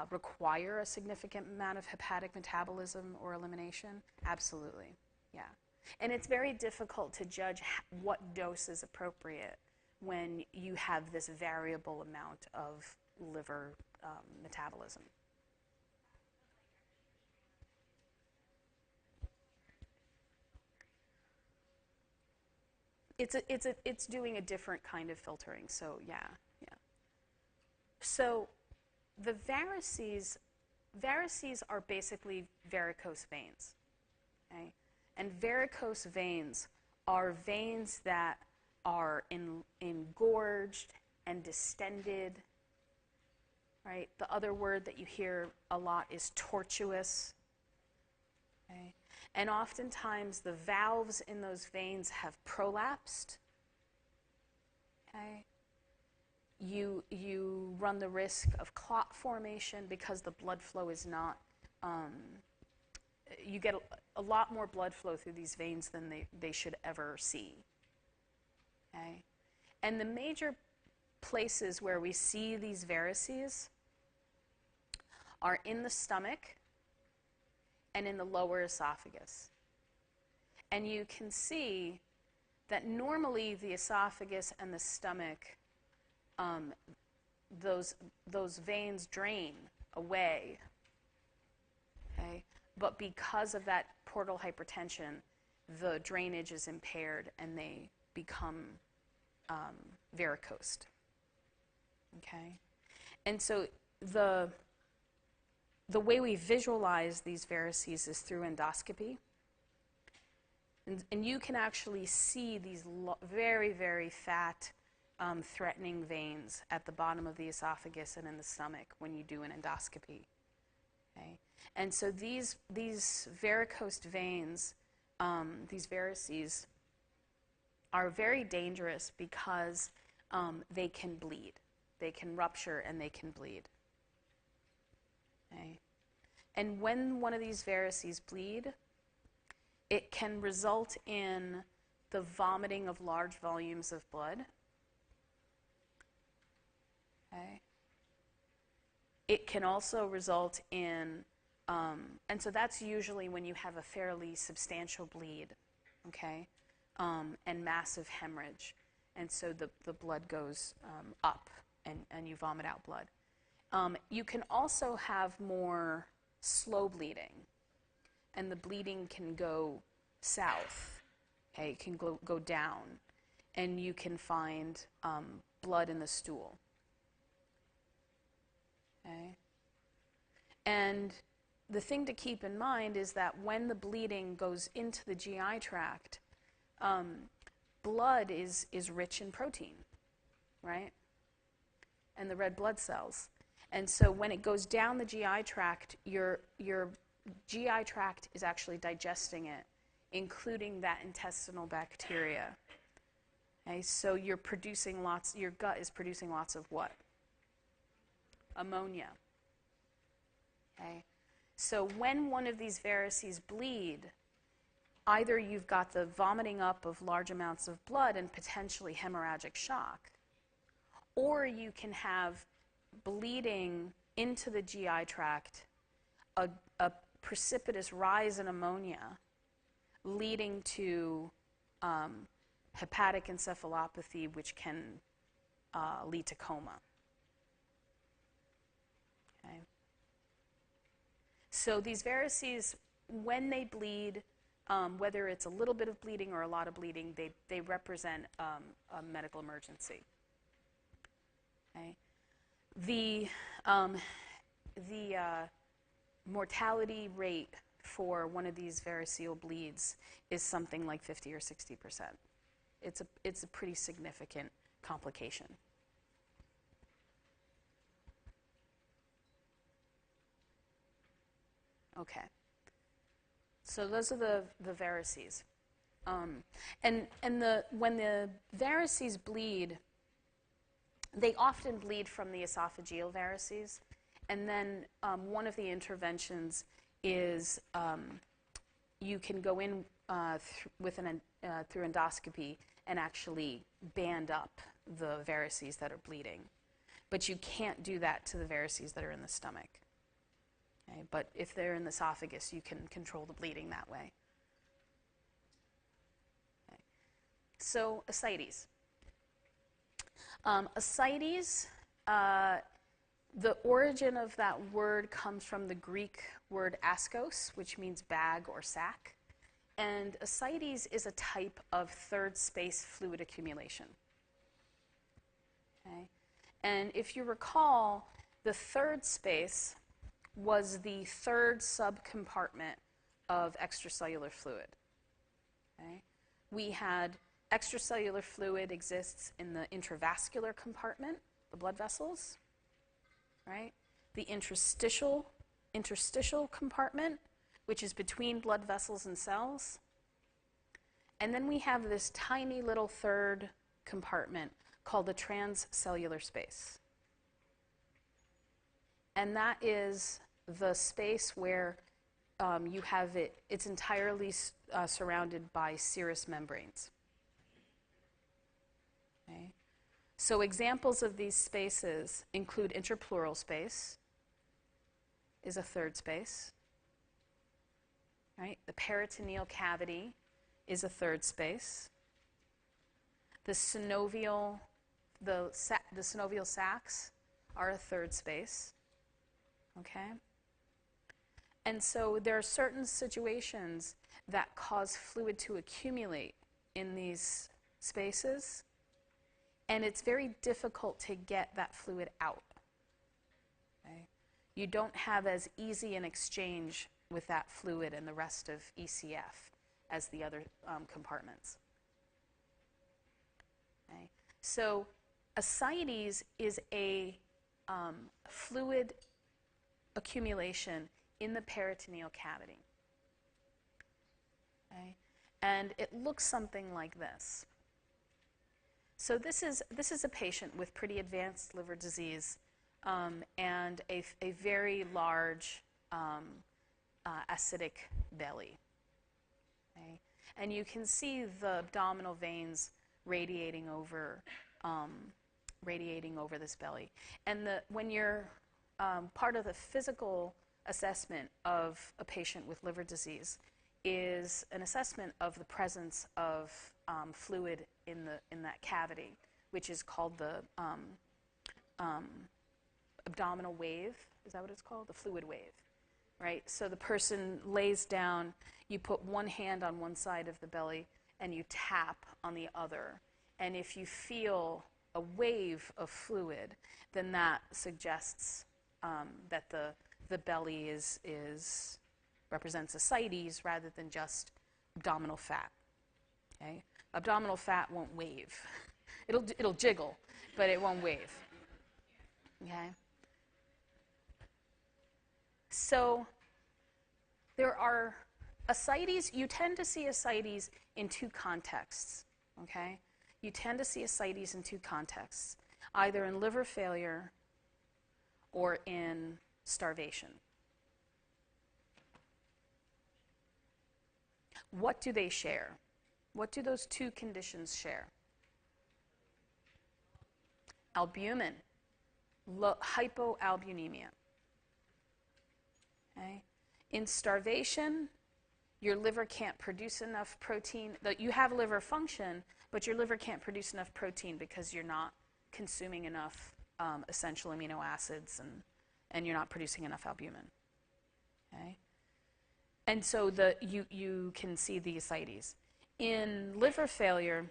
require a significant amount of hepatic metabolism or elimination. Absolutely. Yeah. And it's very difficult to judge what dose is appropriate when you have this variable amount of liver metabolism. It's doing a different kind of filtering. So yeah, yeah. So the varices are basically varicose veins. Okay? And varicose veins are veins that are engorged and distended, right? The other word that you hear a lot is tortuous. Okay? And oftentimes the valves in those veins have prolapsed. Okay? You run the risk of clot formation because the blood flow is not, you get a lot more blood flow through these veins than they should ever see. Okay? And the major places where we see these varices are in the stomach and in the lower esophagus. And you can see that normally the esophagus and the stomach, those veins drain away, okay? But because of that portal hypertension, the drainage is impaired and they become varicosed, okay? And so the way we visualize these varices is through endoscopy. And you can actually see these very, very fat, threatening veins at the bottom of the esophagus and in the stomach when you do an endoscopy. Okay? And so these varicose veins, these varices, are very dangerous because they can bleed. They can rupture and they can bleed. Okay? And when one of these varices bleed, it can result in the vomiting of large volumes of blood. Okay. It can also result in, and so that's usually when you have a fairly substantial bleed, okay? and massive hemorrhage. And so the blood goes up and you vomit out blood. You can also have more slow bleeding, and the bleeding can go south. Okay, it can go down, and you can find blood in the stool. Okay? And the thing to keep in mind is that when the bleeding goes into the GI tract, blood is rich in protein, right? And the red blood cells. And so when it goes down the GI tract, your GI tract is actually digesting it, including that intestinal bacteria. Okay, so your gut is producing lots of what? Ammonia. Okay? So when one of these varices bleed, either you've got the vomiting up of large amounts of blood and potentially hemorrhagic shock, or you can have bleeding into the GI tract, a precipitous rise in ammonia, leading to hepatic encephalopathy, which can lead to coma. Okay. So these varices, when they bleed, whether it's a little bit of bleeding or a lot of bleeding, they represent a medical emergency. Okay. The mortality rate for one of these variceal bleeds is something like 50 or 60%. It's a pretty significant complication. Okay. So those are the varices. When the varices bleed, they often bleed from the esophageal varices. And then one of the interventions is you can go in through endoscopy and actually band up the varices that are bleeding. But you can't do that to the varices that are in the stomach. Okay? But if they're in the esophagus, you can control the bleeding that way. Okay. So ascites. Ascites, the origin of that word comes from the Greek word askos, which means bag or sac. And ascites is a type of third space fluid accumulation. Okay? And if you recall, the third space was the third subcompartment of extracellular fluid. Okay? We had extracellular fluid exists in the intravascular compartment, the blood vessels, right? The interstitial compartment, which is between blood vessels and cells. And then we have this tiny little third compartment called the transcellular space. And that is the space where you have it's entirely surrounded by serous membranes. Okay. So examples of these spaces include interpleural space, is a third space. Right? The peritoneal cavity is a third space. The synovial sacs are a third space. Okay? And so there are certain situations that cause fluid to accumulate in these spaces, and it's very difficult to get that fluid out. Okay? You don't have as easy an exchange with that fluid and the rest of ECF as the other compartments. Okay? So ascites is a fluid accumulation in the peritoneal cavity. Okay? And it looks something like this. So this is a patient with pretty advanced liver disease and a very large acidic belly. Okay? And you can see the abdominal veins radiating over this belly. And when you're part of the physical assessment of a patient with liver disease is an assessment of the presence of fluid in that cavity, which is called the abdominal wave. Is that what it's called? The fluid wave, right? So the person lays down, you put one hand on one side of the belly, and you tap on the other. And if you feel a wave of fluid, then that suggests that the belly represents ascites rather than just abdominal fat. Okay? Abdominal fat won't wave. It'll jiggle, but it won't wave. Okay? So there are ascites. You tend to see ascites in two contexts. Okay? You tend to see ascites in two contexts, either in liver failure or in starvation. What do they share? What do those two conditions share? Albumin, hypoalbuminemia. Okay? In starvation, your liver can't produce enough protein. You have liver function, but your liver can't produce enough protein because you're not consuming enough essential amino acids and you're not producing enough albumin. Okay? And so you can see the ascites. In liver failure,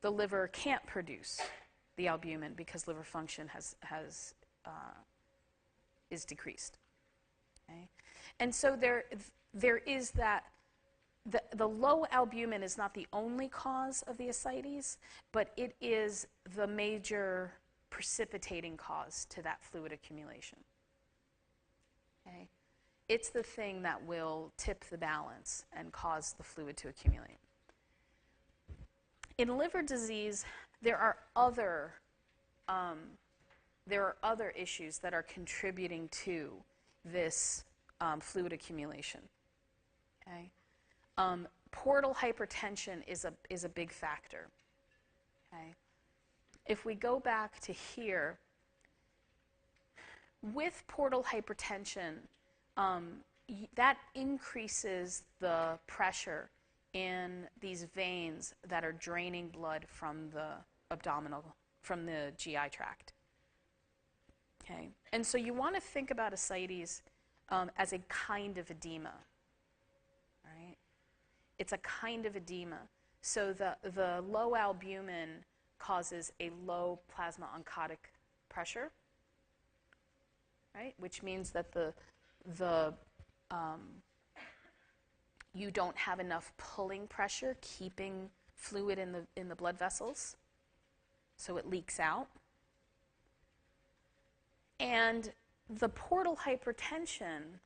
the liver can't produce the albumin because liver function is decreased. Okay? And so there is that. The low albumin is not the only cause of the ascites, but it is the major precipitating cause to that fluid accumulation. Okay? It's the thing that will tip the balance and cause the fluid to accumulate. In liver disease, there are other issues that are contributing to this fluid accumulation. Okay? Portal hypertension is a big factor. Okay? If we go back to here, with portal hypertension, that increases the pressure in these veins that are draining blood from the GI tract. Okay? And so you want to think about ascites as a kind of edema. Right? It's a kind of edema. So the low albumin causes a low plasma oncotic pressure, right? Which means that you don't have enough pulling pressure keeping fluid in the blood vessels, so it leaks out. And the portal hypertension,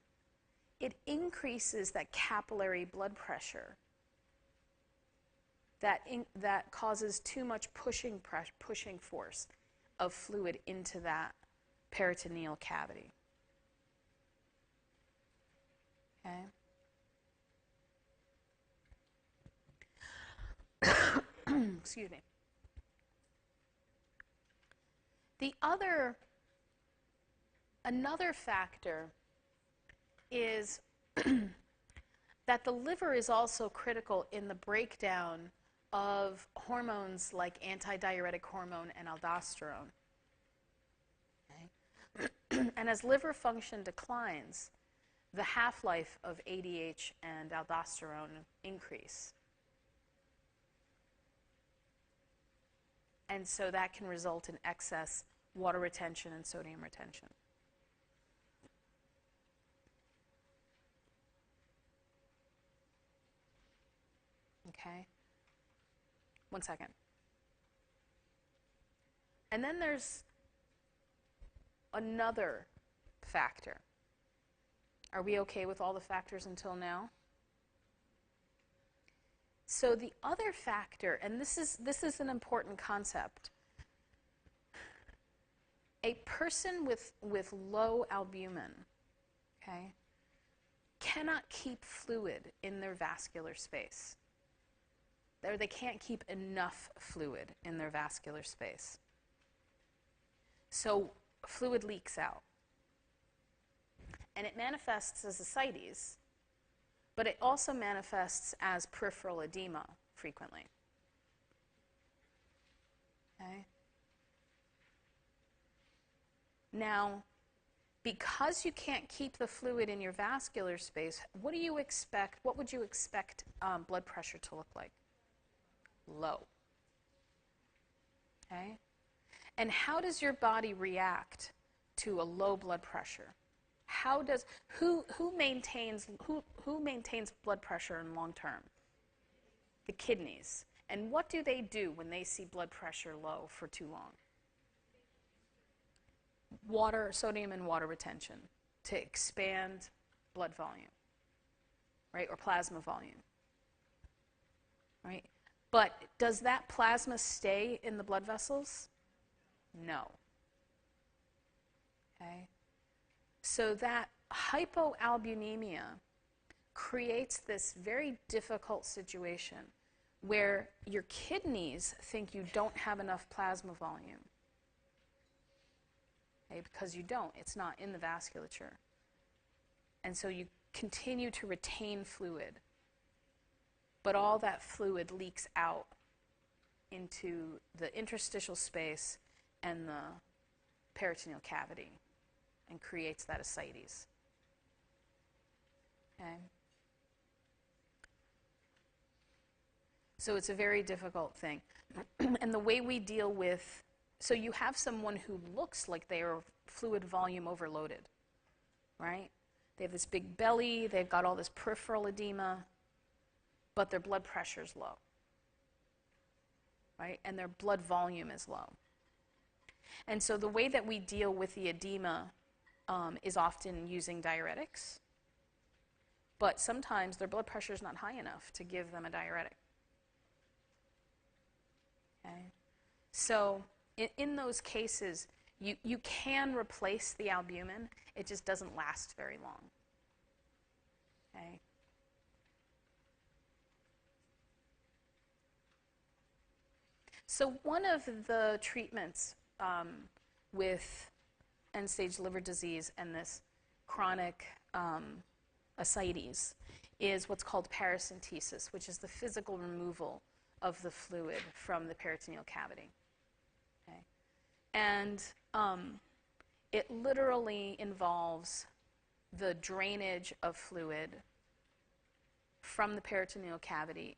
it increases that capillary blood pressure that causes too much pushing force of fluid into that peritoneal cavity. Okay? Excuse me. Another factor is that the liver is also critical in the breakdown of hormones like antidiuretic hormone and aldosterone. Okay? And as liver function declines, the half-life of ADH and aldosterone increase. And so that can result in excess water retention and sodium retention. Okay? 1 second. And then there's another factor. Are we okay with all the factors until now? So the other factor, and this is an important concept. A person with low albumin, okay, cannot keep fluid in their vascular space. They can't keep enough fluid in their vascular space. So fluid leaks out. And it manifests as ascites, but it also manifests as peripheral edema frequently. Okay? Now, because you can't keep the fluid in your vascular space, what would you expect blood pressure to look like? Low. Okay? And how does your body react to a low blood pressure? Who maintains blood pressure in long term? The kidneys. And what do they do when they see blood pressure low for too long? Water, sodium and water retention to expand blood volume, right? Or plasma volume, right? But does that plasma stay in the blood vessels? No. Okay? So that hypoalbuminemia creates this very difficult situation where your kidneys think you don't have enough plasma volume. Okay? Because you don't. It's not in the vasculature. And so you continue to retain fluid. But all that fluid leaks out into the interstitial space and the peritoneal cavity and creates that ascites. Okay? So it's a very difficult thing. And the way we deal with, so you have someone who looks like they are fluid volume overloaded, right? They have this big belly, they've got all this peripheral edema, but their blood pressure is low, right? And their blood volume is low. And so the way that we deal with the edema is often using diuretics, but sometimes their blood pressure is not high enough to give them a diuretic. Okay? So in those cases, you can replace the albumin, it just doesn't last very long. Okay? So one of the treatments with end-stage liver disease and this chronic ascites is what's called paracentesis, which is the physical removal of the fluid from the peritoneal cavity. Okay? And it literally involves the drainage of fluid from the peritoneal cavity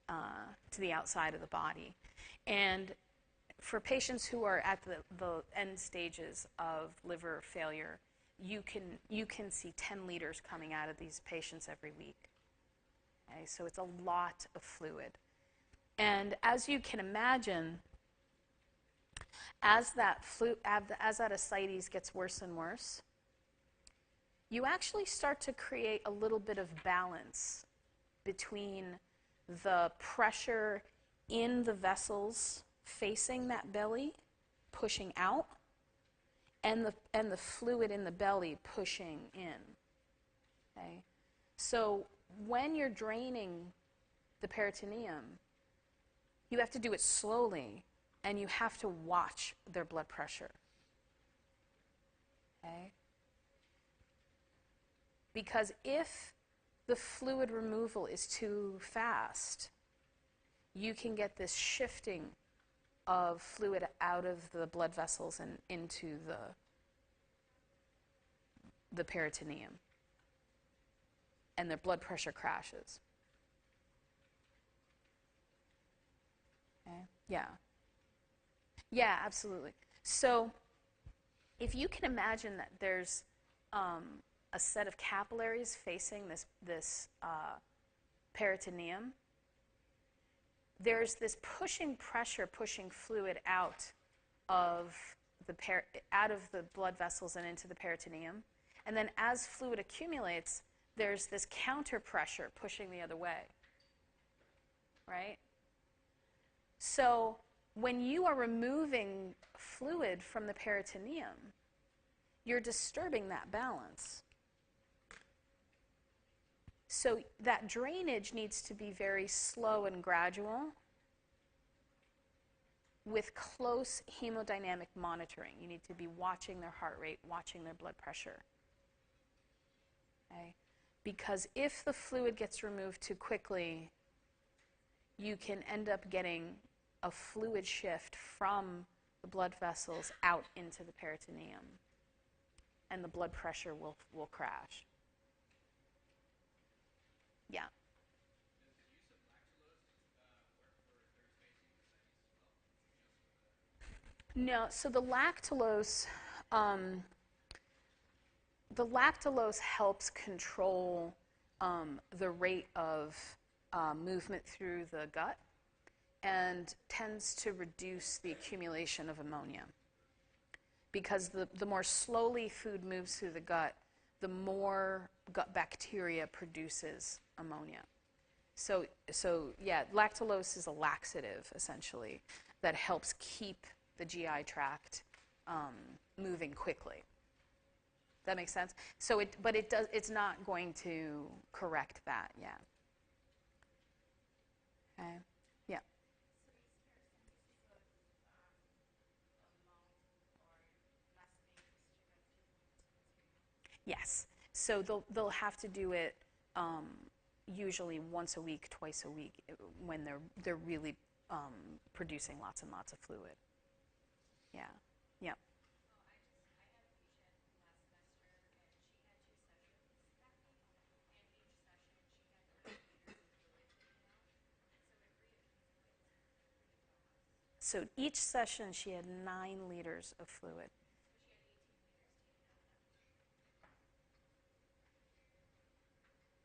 to the outside of the body. And for patients who are at the end stages of liver failure, you can see 10 liters coming out of these patients every week. Okay? So it's a lot of fluid. And as you can imagine, as that ascites gets worse and worse, you actually start to create a little bit of balance between the pressure in the vessels facing that belly, pushing out, and the fluid in the belly pushing in. Okay? So when you're draining the peritoneum, you have to do it slowly, and you have to watch their blood pressure. Okay? Because if the fluid removal is too fast, you can get this shifting of fluid out of the blood vessels and into the peritoneum. And their blood pressure crashes. Okay? Yeah. Yeah, absolutely. So if you can imagine that there's a set of capillaries facing this peritoneum, there's this pressure pushing fluid out of the blood vessels and into the peritoneum. And then as fluid accumulates, there's this counter pressure pushing the other way. Right? So when you are removing fluid from the peritoneum, you're disturbing that balance. So that drainage needs to be very slow and gradual with close hemodynamic monitoring. You need to be watching their heart rate, watching their blood pressure. Okay? Because if the fluid gets removed too quickly, you can end up getting a fluid shift from the blood vessels out into the peritoneum, and the blood pressure will crash. Yeah. No, so um, the lactulose helps control the rate of movement through the gut and tends to reduce the accumulation of ammonia. Because the more slowly food moves through the gut, the more gut bacteria produces ammonia. So yeah, lactulose is a laxative, essentially, that helps keep the GI tract moving quickly. That makes sense? But it's not going to correct that, yeah. Okay, yeah. Yes. So they'll have to do it usually once a week, twice a week, when they're really producing lots and lots of fluid. Yeah. Yeah. So each session she had 9 liters of fluid.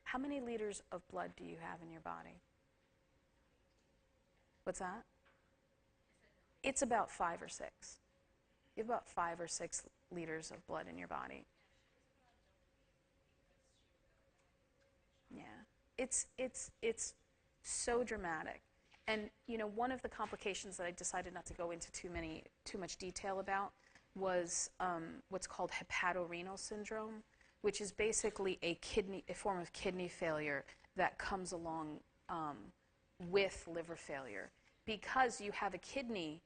How many liters of blood do you have in your body? What's that? It's about 5 or 6. You have about 5 or 6 liters of blood in your body. Yeah. It's so dramatic. And one of the complications that I decided not to go into too much detail about was what's called hepatorenal syndrome, which is basically a form of kidney failure that comes along with liver failure, because you have a kidney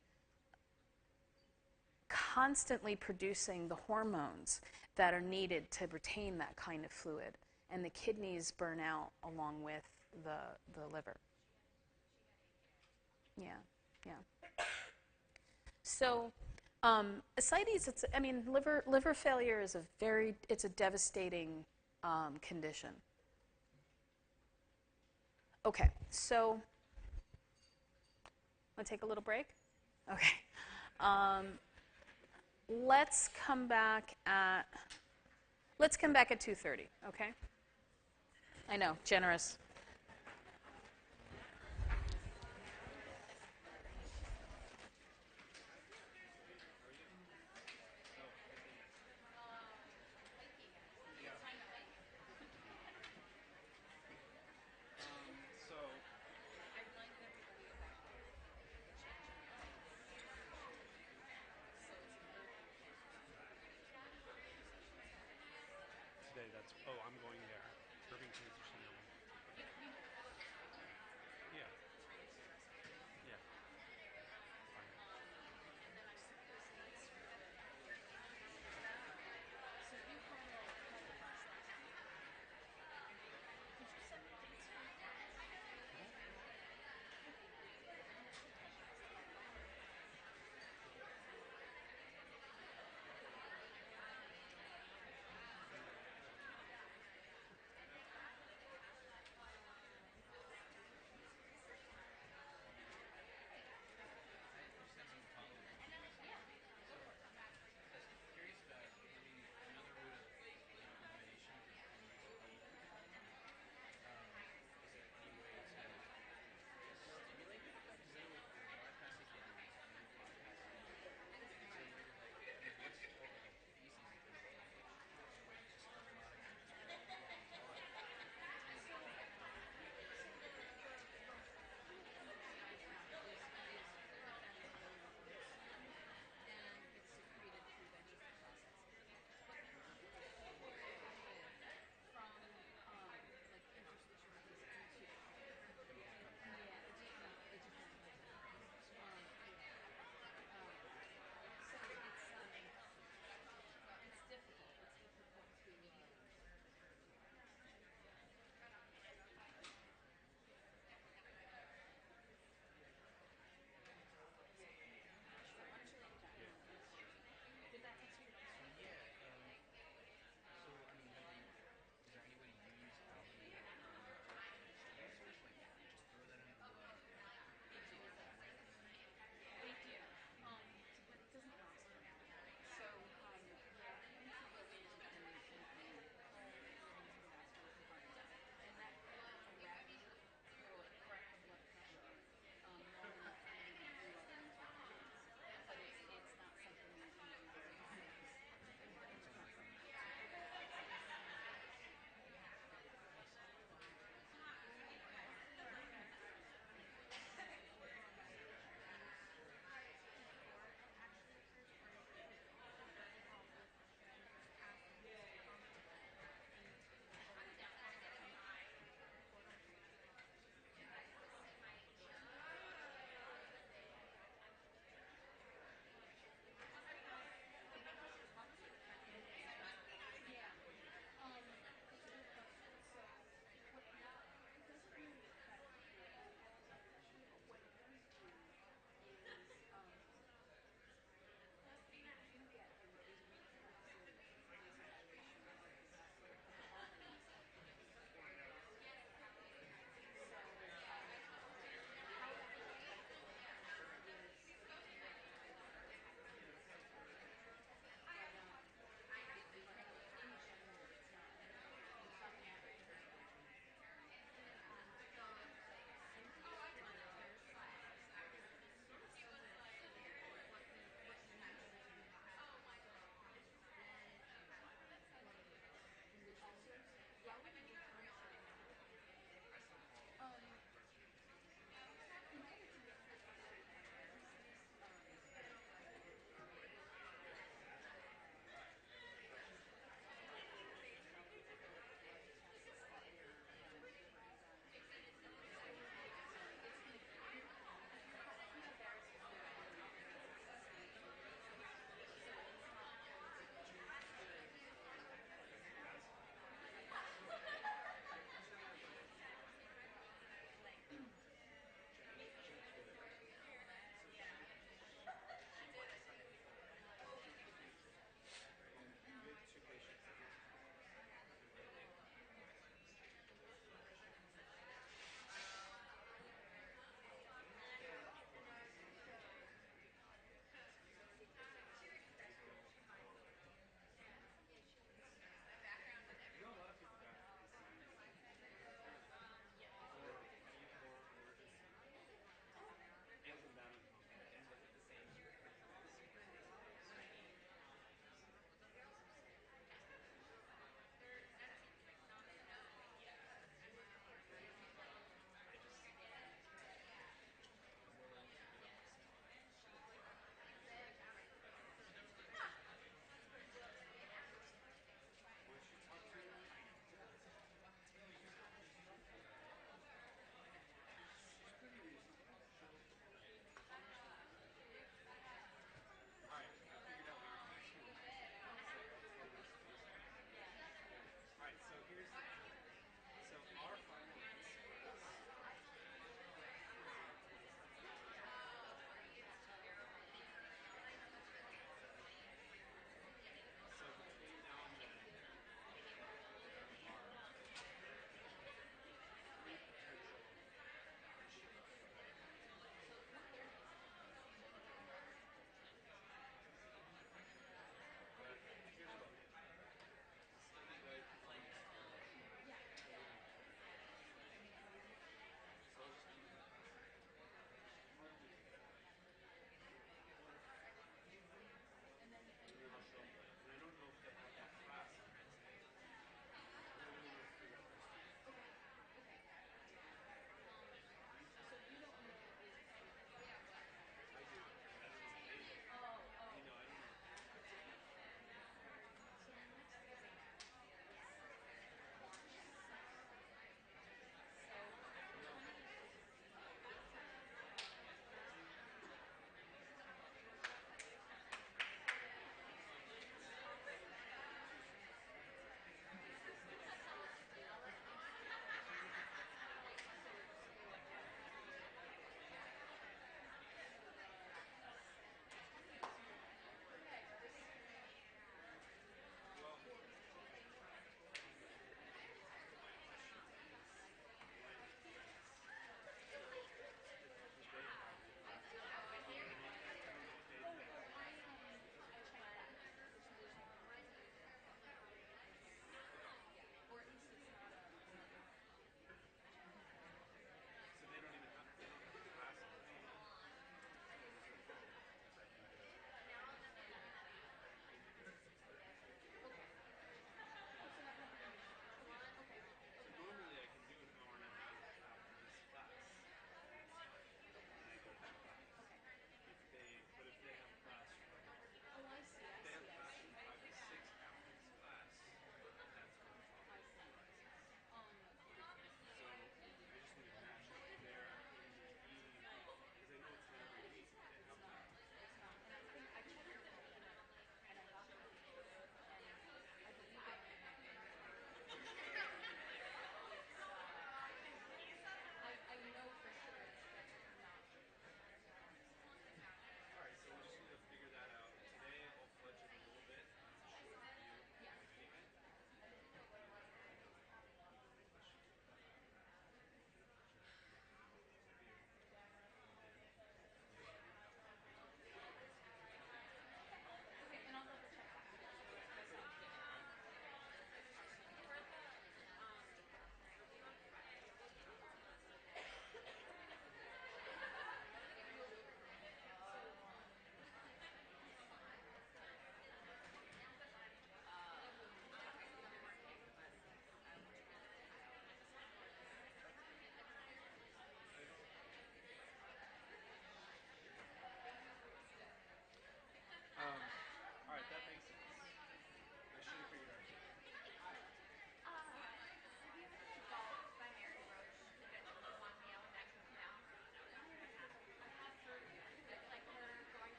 constantly producing the hormones that are needed to retain that kind of fluid, and the kidneys burn out along with the liver. Yeah, yeah. So, ascites, liver failure is it's a devastating condition. Okay, so, want to take a little break? Okay. Um, let's come back at 2:30. Okay. I know, generous. Today, that's, oh, I'm going there. Irving transition.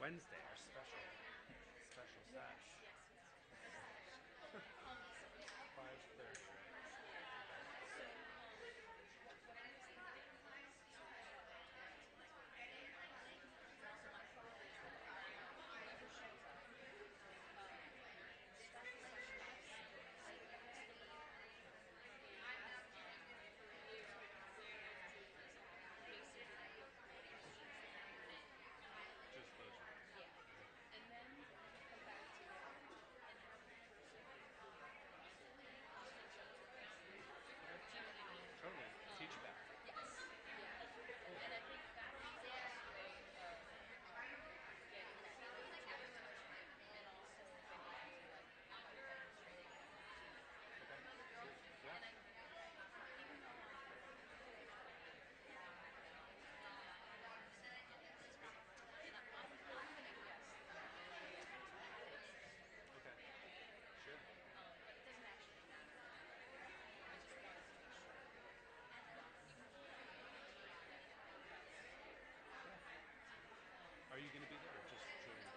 Wednesday, our special sesh. 5:30, right? Just those ones. Totally. Teach that. Okay. Yeah. Okay. Sure. Are you going to be there or just Julie?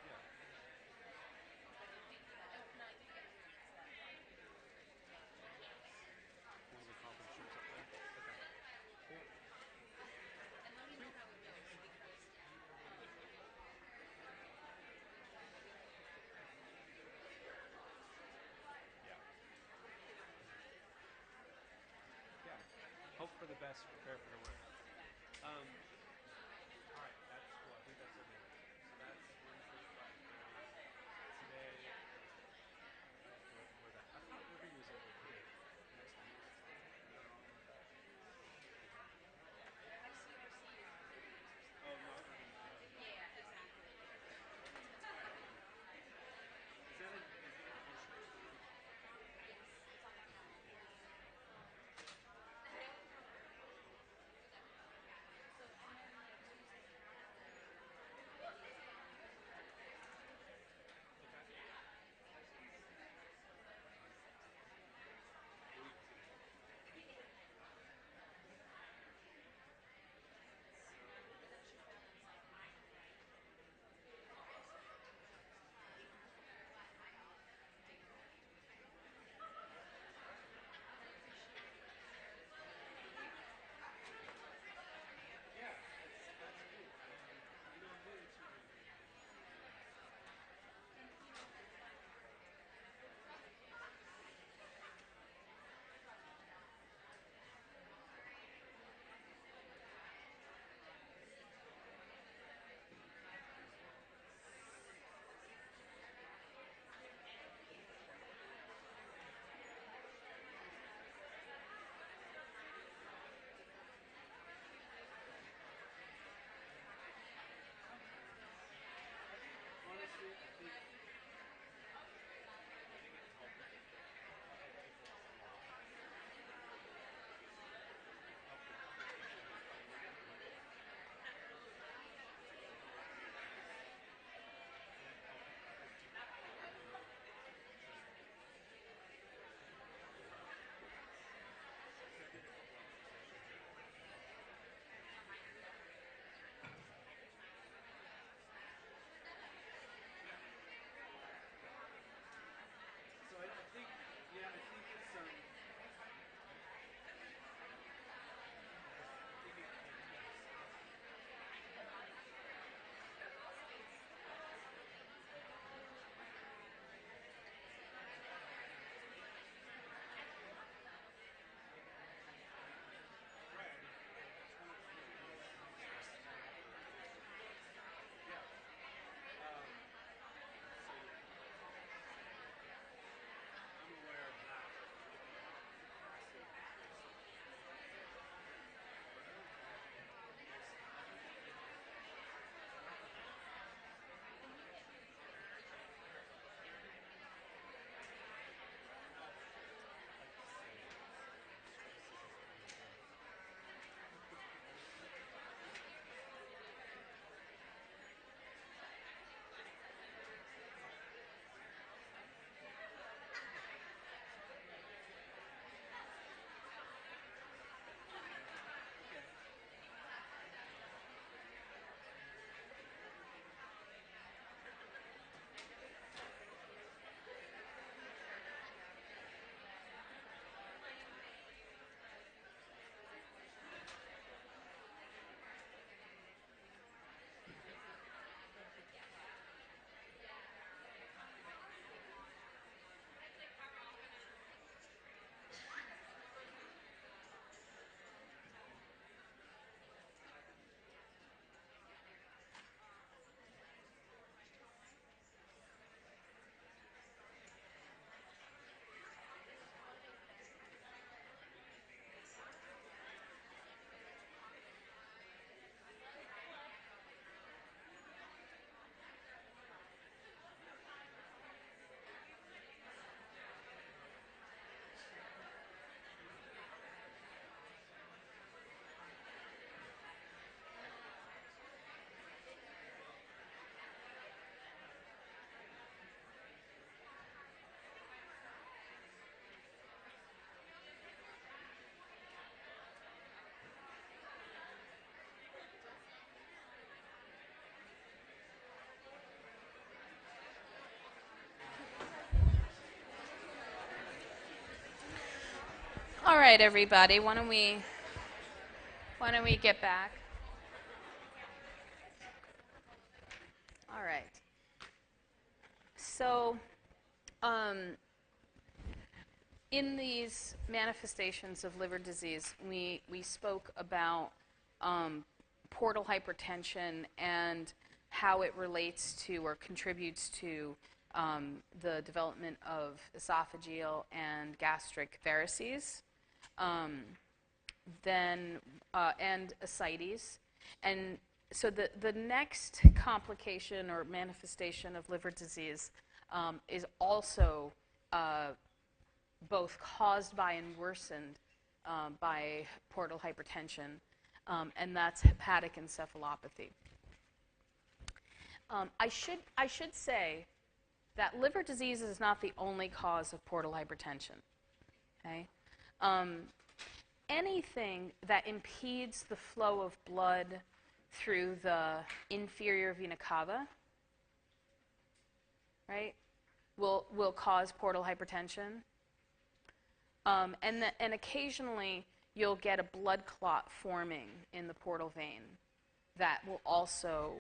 Yeah. One of the conference rooms up there. Okay. Cool. Sweet. Yeah. Yeah. Hope for the best, prepare for the worst. Um, all right, that's cool. I think that's everything. So that's Wednesday, 5:30. Today, where that? I thought Irving was over here next week. Am I wrong about that? Oh, no, Irving. Is it an issue? All right, everybody, why don't we get back? All right. So, in these manifestations of liver disease, we spoke about portal hypertension and how it relates to or contributes to the development of esophageal and gastric varices, and ascites. And so the next complication or manifestation of liver disease is also both caused by and worsened by portal hypertension, and that's hepatic encephalopathy. I should say that liver disease is not the only cause of portal hypertension. Okay? Anything that impedes the flow of blood through the inferior vena cava, right, will cause portal hypertension. And occasionally you'll get a blood clot forming in the portal vein that will also,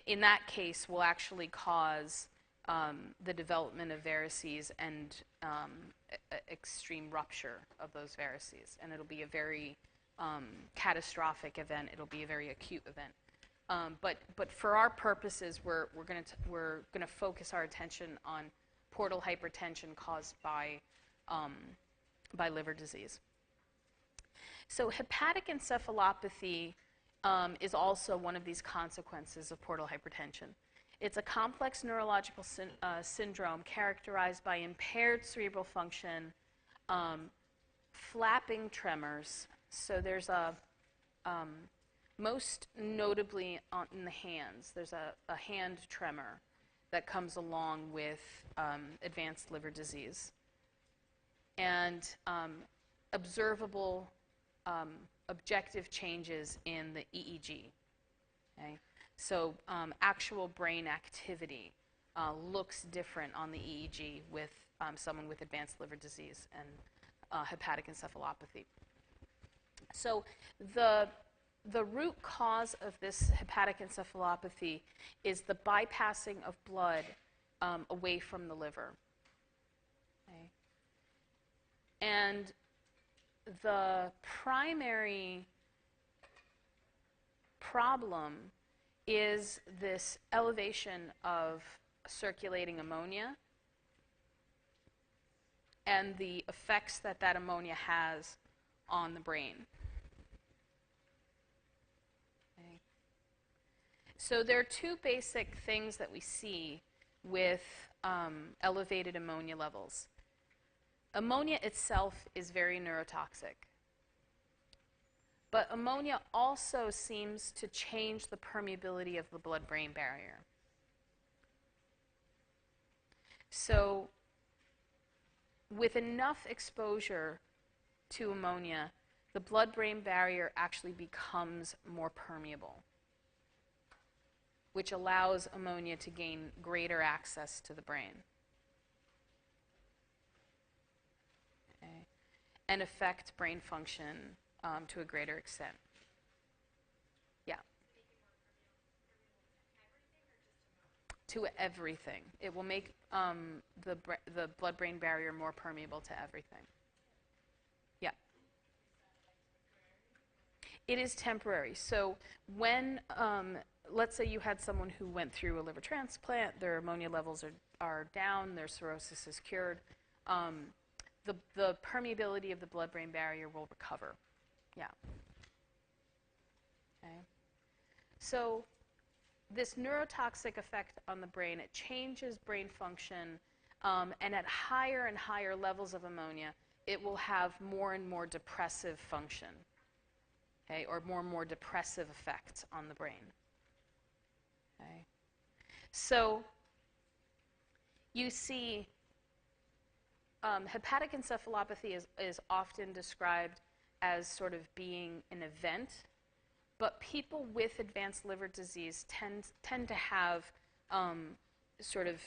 in that case, will actually cause the development of varices and extreme rupture of those varices. And it'll be a very catastrophic event. It'll be a very acute event. But for our purposes, we're going to focus our attention on portal hypertension caused by liver disease. So hepatic encephalopathy is also one of these consequences of portal hypertension. It's a complex neurological syndrome characterized by impaired cerebral function, flapping tremors. So there's most notably in the hands, there's a hand tremor that comes along with advanced liver disease. And observable objective changes in the EEG. Okay? So actual brain activity looks different on the EEG with someone with advanced liver disease and hepatic encephalopathy. So the root cause of this hepatic encephalopathy is the bypassing of blood away from the liver. Okay? And the primary problem is this elevation of circulating ammonia and the effects that that ammonia has on the brain. Okay. So there are two basic things that we see with elevated ammonia levels. Ammonia itself is very neurotoxic. But ammonia also seems to change the permeability of the blood-brain barrier. So with enough exposure to ammonia, the blood-brain barrier actually becomes more permeable, which allows ammonia to gain greater access to the brain. Okay. And affect brain function to a greater extent. Yeah. To everything. It will make the blood-brain barrier more permeable to everything. Yeah. It is temporary. So when, let's say you had someone who went through a liver transplant, their ammonia levels are down, their cirrhosis is cured, the permeability of the blood-brain barrier will recover. Yeah. Okay. So this neurotoxic effect on the brain, it changes brain function, and at higher and higher levels of ammonia, it will have more and more depressive function, okay, or more and more depressive effects on the brain. Okay. So you see hepatic encephalopathy is often described as sort of being an event, but people with advanced liver disease tend to have sort of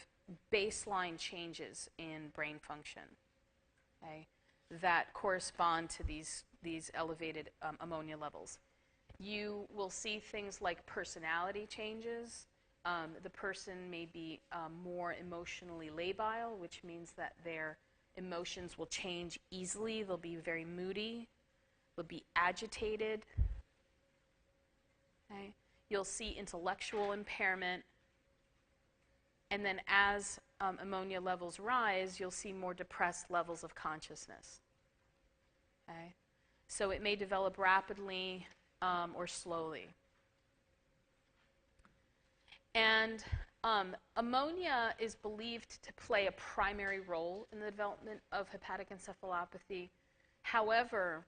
baseline changes in brain function. Okay? that correspond to these elevated ammonia levels. You will see things like personality changes. The person may be more emotionally labile, which means that their emotions will change easily. They'll be very moody. They'll be agitated. Okay? You'll see intellectual impairment. And then as ammonia levels rise, you'll see more depressed levels of consciousness. Okay? So it may develop rapidly or slowly. And ammonia is believed to play a primary role in the development of hepatic encephalopathy. However,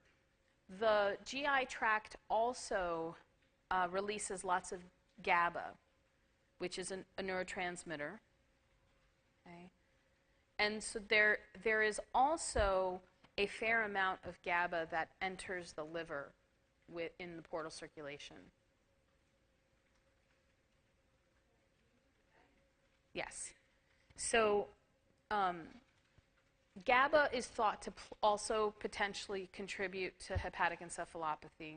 the GI tract also releases lots of GABA, which is a neurotransmitter. Okay? And so there is also a fair amount of GABA that enters the liver in the portal circulation. Yes. So GABA is thought to also potentially contribute to hepatic encephalopathy.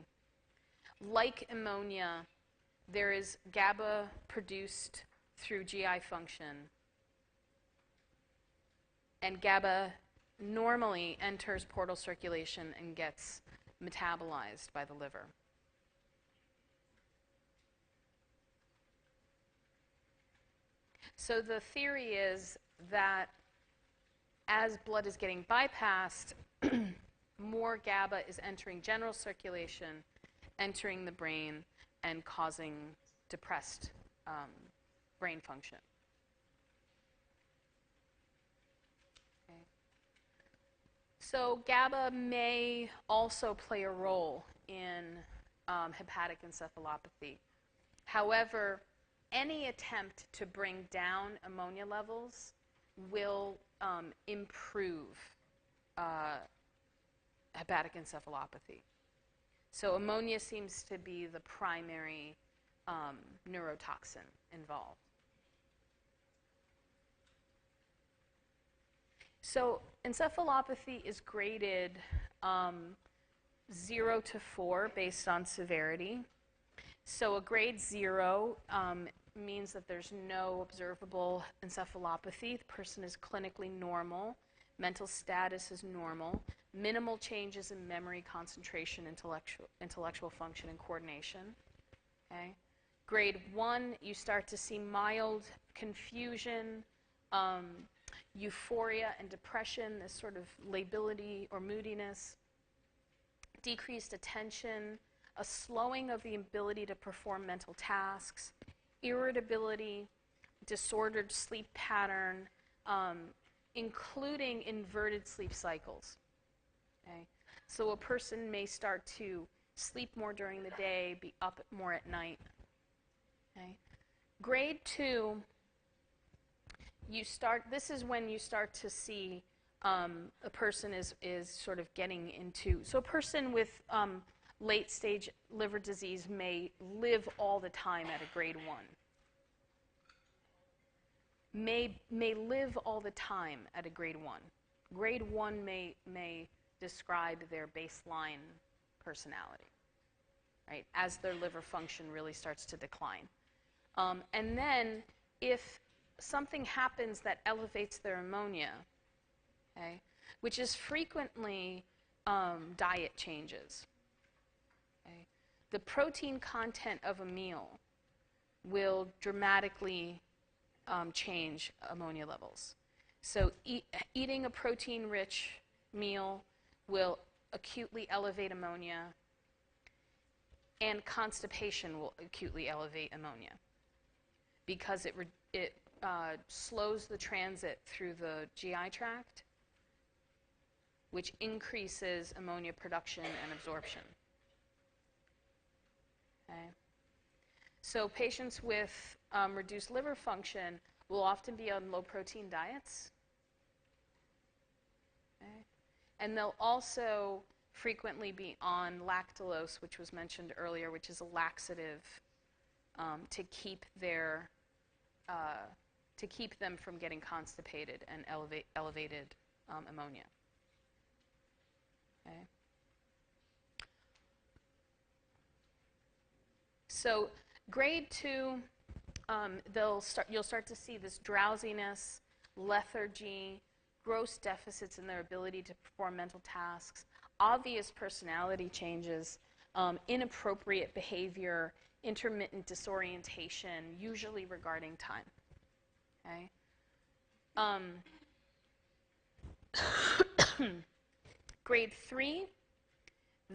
Like ammonia, there is GABA produced through GI function, and GABA normally enters portal circulation and gets metabolized by the liver. So the theory is that as blood is getting bypassed, more GABA is entering general circulation, entering the brain, and causing depressed brain function. Okay. So GABA may also play a role in hepatic encephalopathy. However, any attempt to bring down ammonia levels will improve hepatic encephalopathy. So ammonia seems to be the primary neurotoxin involved. So encephalopathy is graded 0 to 4 based on severity. So a grade 0 means that there's no observable encephalopathy. The person is clinically normal. Mental status is normal. Minimal changes in memory, concentration, intellectual function, and coordination. Okay? Grade 1, you start to see mild confusion, euphoria and depression, this sort of lability or moodiness, decreased attention, a slowing of the ability to perform mental tasks, irritability, disordered sleep pattern, including inverted sleep cycles. Okay? So a person may start to sleep more during the day, be up more at night. Okay? Grade 2, this is when you start to see a person is sort of getting into, so a person with late stage liver disease may live all the time at a grade 1. May live all the time at a grade 1. Grade 1 may describe their baseline personality, right, as their liver function really starts to decline. And then if something happens that elevates their ammonia, okay, which is frequently diet changes, okay, the protein content of a meal will dramatically change ammonia levels. So eating a protein-rich meal will acutely elevate ammonia, and constipation will acutely elevate ammonia because it slows the transit through the GI tract, which increases ammonia production and absorption. Okay. So patients with reduced liver function will often be on low-protein diets. Okay. And they'll also frequently be on lactulose, which was mentioned earlier, which is a laxative to keep them from getting constipated and elevated ammonia. Okay. So grade 2, you'll start to see this drowsiness, lethargy, gross deficits in their ability to perform mental tasks, obvious personality changes, inappropriate behavior, intermittent disorientation, usually regarding time. Okay? Grade 3,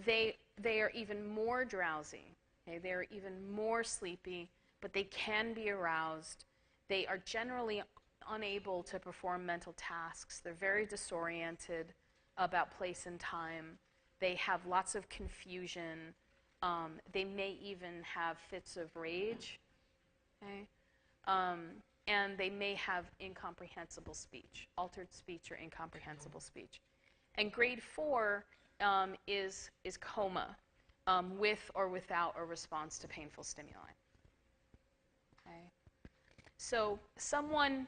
they are even more drowsy. Okay? They are even more sleepy, but they can be aroused. They are generally unable to perform mental tasks. They're very disoriented about place and time. They have lots of confusion. They may even have fits of rage. Okay? And they may have incomprehensible speech, altered speech or incomprehensible speech. And grade 4 is coma, with or without a response to painful stimuli. Okay? So someone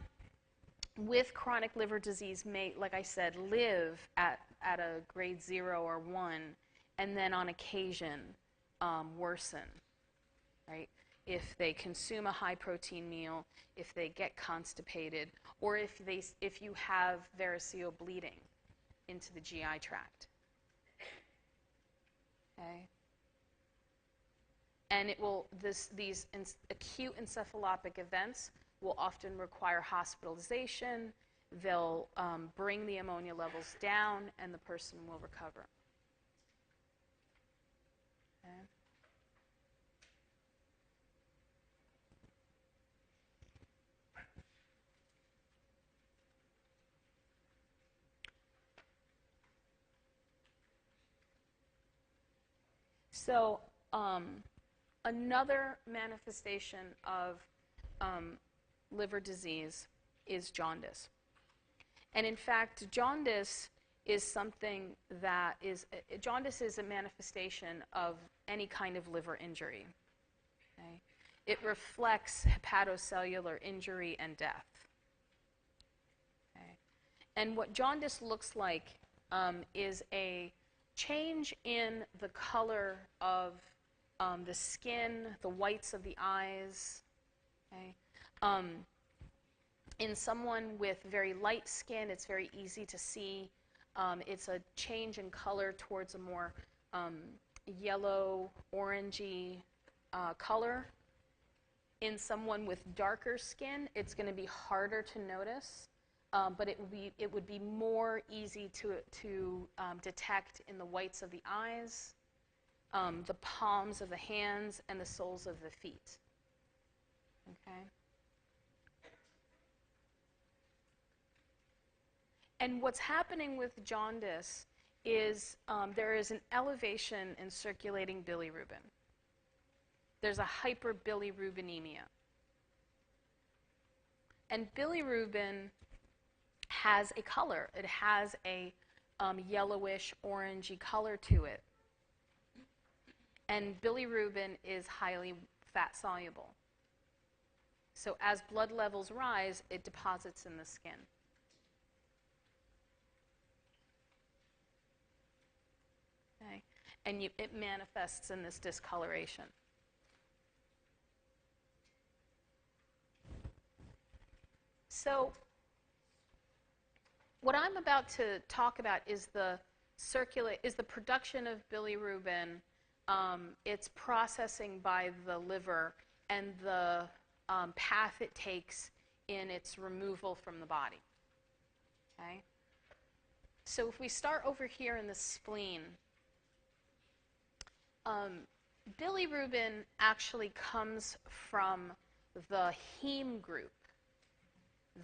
with chronic liver disease may, like I said, live at a grade 0 or 1, and then on occasion worsen, right? If they consume a high-protein meal, if they get constipated, or if you have variceal bleeding into the GI tract. Okay? And these acute encephalopathic events will often require hospitalization. They'll bring the ammonia levels down, and the person will recover. Okay. So another manifestation of liver disease is jaundice. And in fact, jaundice is a manifestation of any kind of liver injury. Okay? It reflects hepatocellular injury and death. Okay? And what jaundice looks like is a change in the color of the skin, the whites of the eyes. Okay? In someone with very light skin, it's very easy to see. It's a change in color towards a more yellow, orangey color. In someone with darker skin, it's going to be harder to notice, but it would be more easy to detect in the whites of the eyes, the palms of the hands, and the soles of the feet. Okay. And what's happening with jaundice is there is an elevation in circulating bilirubin. There's a hyperbilirubinemia. And bilirubin has a color. It has a yellowish, orangey color to it. And bilirubin is highly fat-soluble. So as blood levels rise, it deposits in the skin. Okay. And it manifests in this discoloration. So what I'm about to talk about is the production of bilirubin, its processing by the liver, and the path it takes in its removal from the body. Okay? So if we start over here in the spleen, bilirubin actually comes from the heme group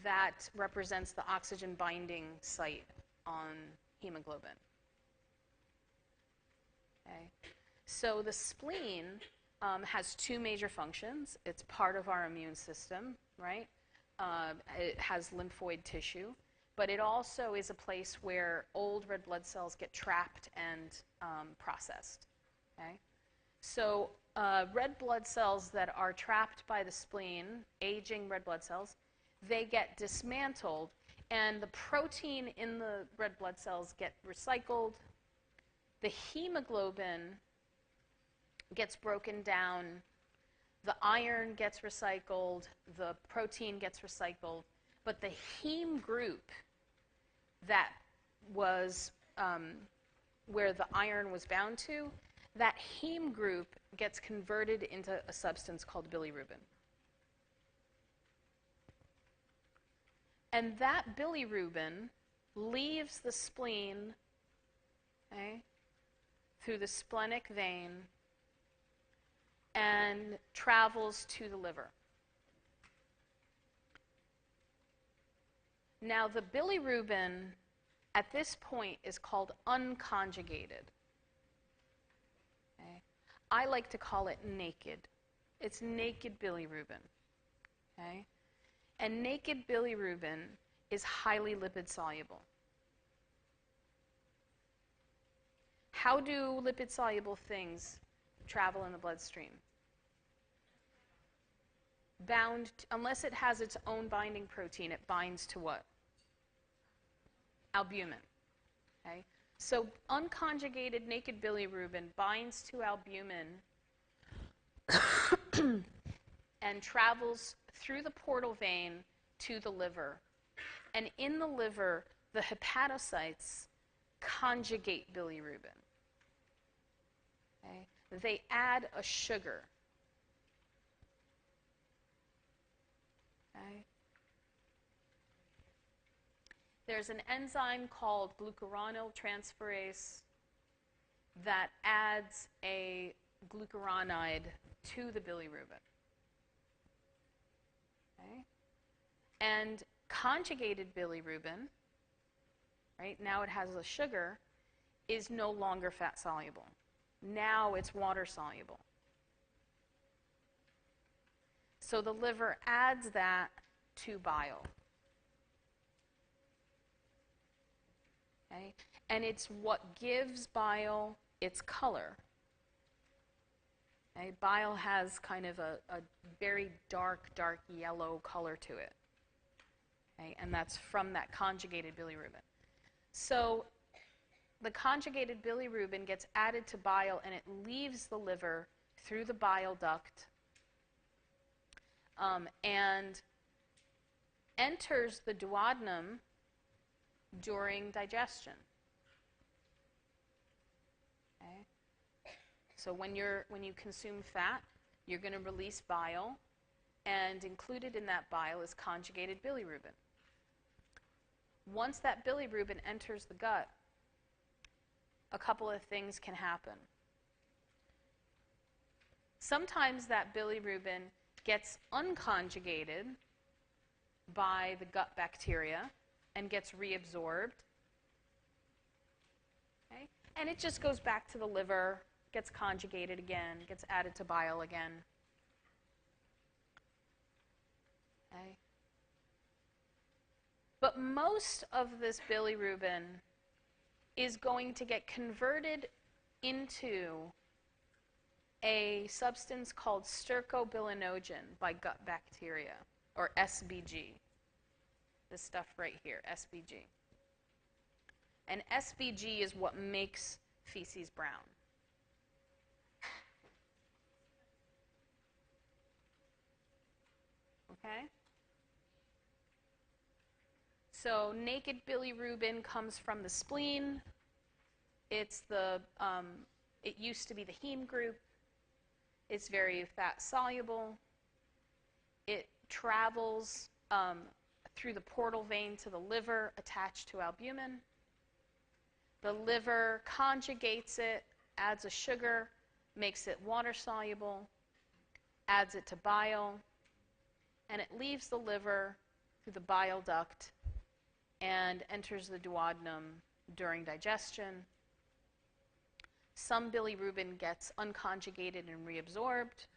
that represents the oxygen binding site on hemoglobin. Okay. So the spleen has two major functions. It's part of our immune system, right? It has lymphoid tissue, but it also is a place where old red blood cells get trapped and processed. Okay? So red blood cells that are trapped by the spleen, aging red blood cells, they get dismantled, and the protein in the red blood cells get recycled, the hemoglobin gets broken down, the iron gets recycled, the protein gets recycled, but the heme group that was where the iron was bound to, that heme group gets converted into a substance called bilirubin. And that bilirubin leaves the spleen, okay, through the splenic vein and travels to the liver. Now, the bilirubin at this point is called unconjugated. Okay? I like to call it naked. It's naked bilirubin. Okay? And naked bilirubin is highly lipid soluble. How do lipid soluble things travel in the bloodstream? Bound, unless it has its own binding protein, it binds to what? Albumin. Okay? So unconjugated naked bilirubin binds to albumin and travels through the portal vein to the liver. And in the liver, the hepatocytes conjugate bilirubin. Okay? They add a sugar. Okay? There's an enzyme called glucuronyltransferase that adds a glucuronide to the bilirubin. Okay? And conjugated bilirubin, right, now it has a sugar, is no longer fat soluble. Now it's water soluble. So the liver adds that to bile. Okay? And it's what gives bile its color. Okay? Bile has kind of a very dark yellow color to it. Okay? And that's from that conjugated bilirubin. So the conjugated bilirubin gets added to bile and it leaves the liver through the bile duct and enters the duodenum during digestion. Okay? So when you consume fat, you're going to release bile, and included in that bile is conjugated bilirubin. Once that bilirubin enters the gut, a couple of things can happen. Sometimes that bilirubin gets unconjugated by the gut bacteria and gets reabsorbed. Okay? And it just goes back to the liver, gets conjugated again, gets added to bile again. Okay? But most of this bilirubin is going to get converted into a substance called stercobilinogen by gut bacteria, or SBG. This stuff right here, SBG. And SBG is what makes feces brown. Okay? So naked bilirubin comes from the spleen. It's the, it used to be the heme group. It's very fat soluble. It travels through the portal vein to the liver attached to albumin. The liver conjugates it, adds a sugar, makes it water soluble, adds it to bile, and it leaves the liver through the bile duct and enters the duodenum during digestion. Some bilirubin gets unconjugated and reabsorbed,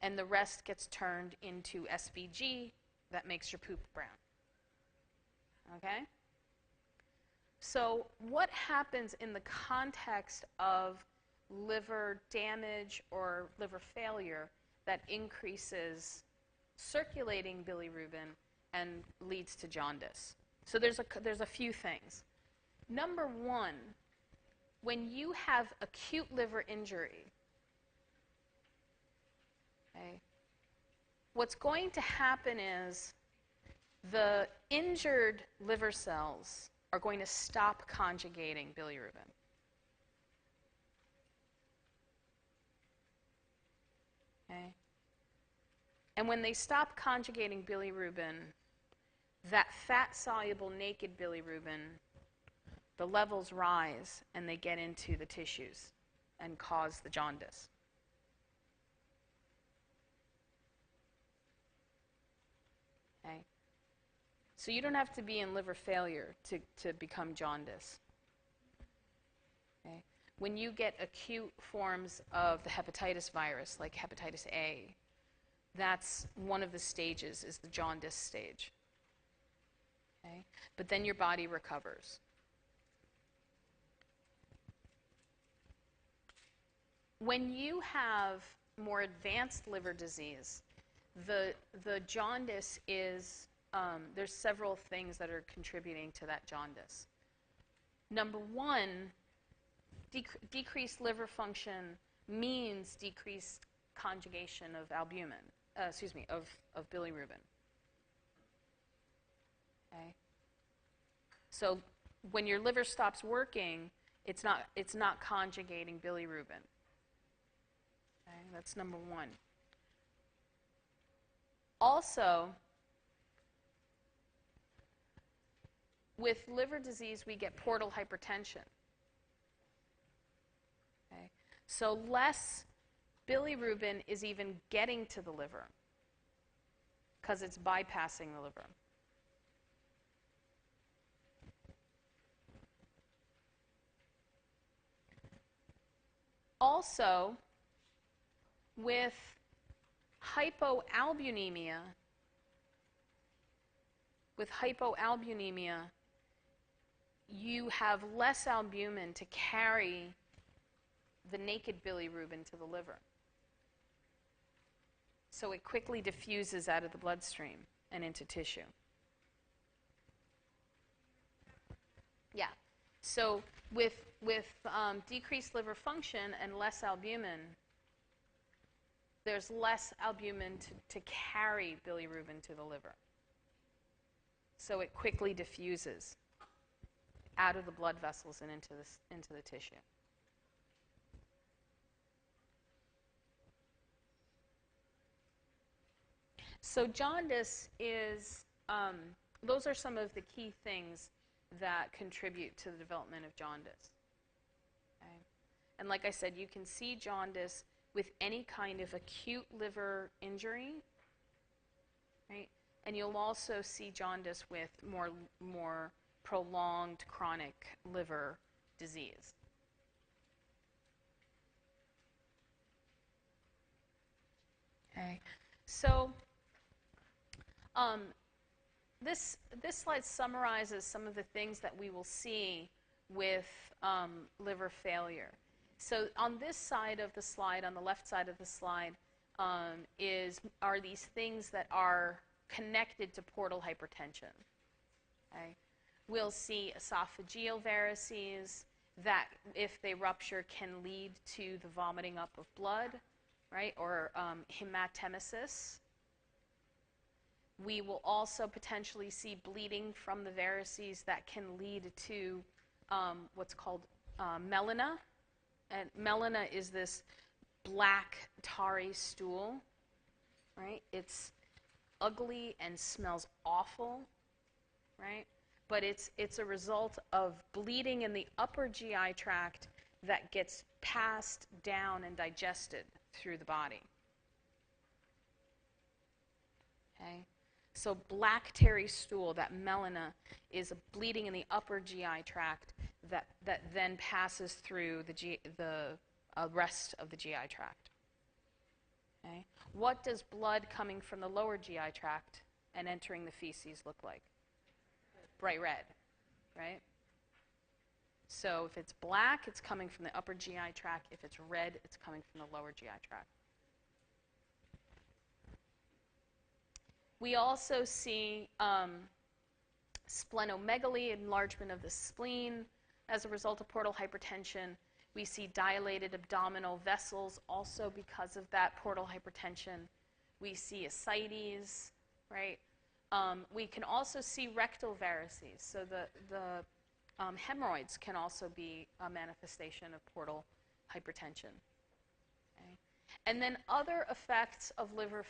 and the rest gets turned into SBG that makes your poop brown. Okay? So what happens in the context of liver damage or liver failure that increases circulating bilirubin and leads to jaundice? So there's a few things. Number one, when you have acute liver injury, okay, what's going to happen is the injured liver cells are going to stop conjugating bilirubin. Okay? And when they stop conjugating bilirubin, that fat-soluble naked bilirubin, the levels rise and they get into the tissues and cause the jaundice. Okay? So you don't have to be in liver failure to become jaundice. Okay? When you get acute forms of the hepatitis virus, like hepatitis A, that's one of the stages, is the jaundice stage. Okay? But then your body recovers. When you have more advanced liver disease, the jaundice is, there's several things that are contributing to that jaundice. Number one, decreased liver function means decreased conjugation of albumin, of bilirubin. Okay? So when your liver stops working, it's not conjugating bilirubin. Okay? That's number one. Also, with liver disease, we get portal hypertension. Okay? So less bilirubin is even getting to the liver because it's bypassing the liver. Also, with hypoalbuminemia, you have less albumin to carry the naked bilirubin to the liver. So it quickly diffuses out of the bloodstream and into tissue. Yeah. So with decreased liver function and less albumin, there's less albumin to carry bilirubin to the liver. So it quickly diffuses out of the blood vessels and into the tissue. So jaundice is, those are some of the key things that contribute to the development of jaundice. Okay? And like I said, you can see jaundice with any kind of acute liver injury, right? And you'll also see jaundice with more prolonged chronic liver disease. Okay, so this slide summarizes some of the things that we will see with liver failure. So on this side of the slide, on the left side of the slide, are these things that are connected to portal hypertension. Okay? We'll see esophageal varices that, if they rupture, can lead to the vomiting up of blood, right, or hematemesis. We will also potentially see bleeding from the varices that can lead to what's called melena. And melena is this black, tarry stool, right? It's ugly and smells awful, right? But it's a result of bleeding in the upper GI tract that gets passed down and digested through the body. Okay? So black tarry stool, that melena, is a bleeding in the upper GI tract that then passes through the rest of the GI tract. Okay? What does blood coming from the lower GI tract and entering the feces look like? Bright red, right? So if it's black, it's coming from the upper GI tract. If it's red, it's coming from the lower GI tract. We also see splenomegaly, enlargement of the spleen. as a result of portal hypertension. We see dilated abdominal vessels also because of that portal hypertension. We see ascites, right? We can also see rectal varices. So the hemorrhoids can also be a manifestation of portal hypertension. Okay? And then other effects of liver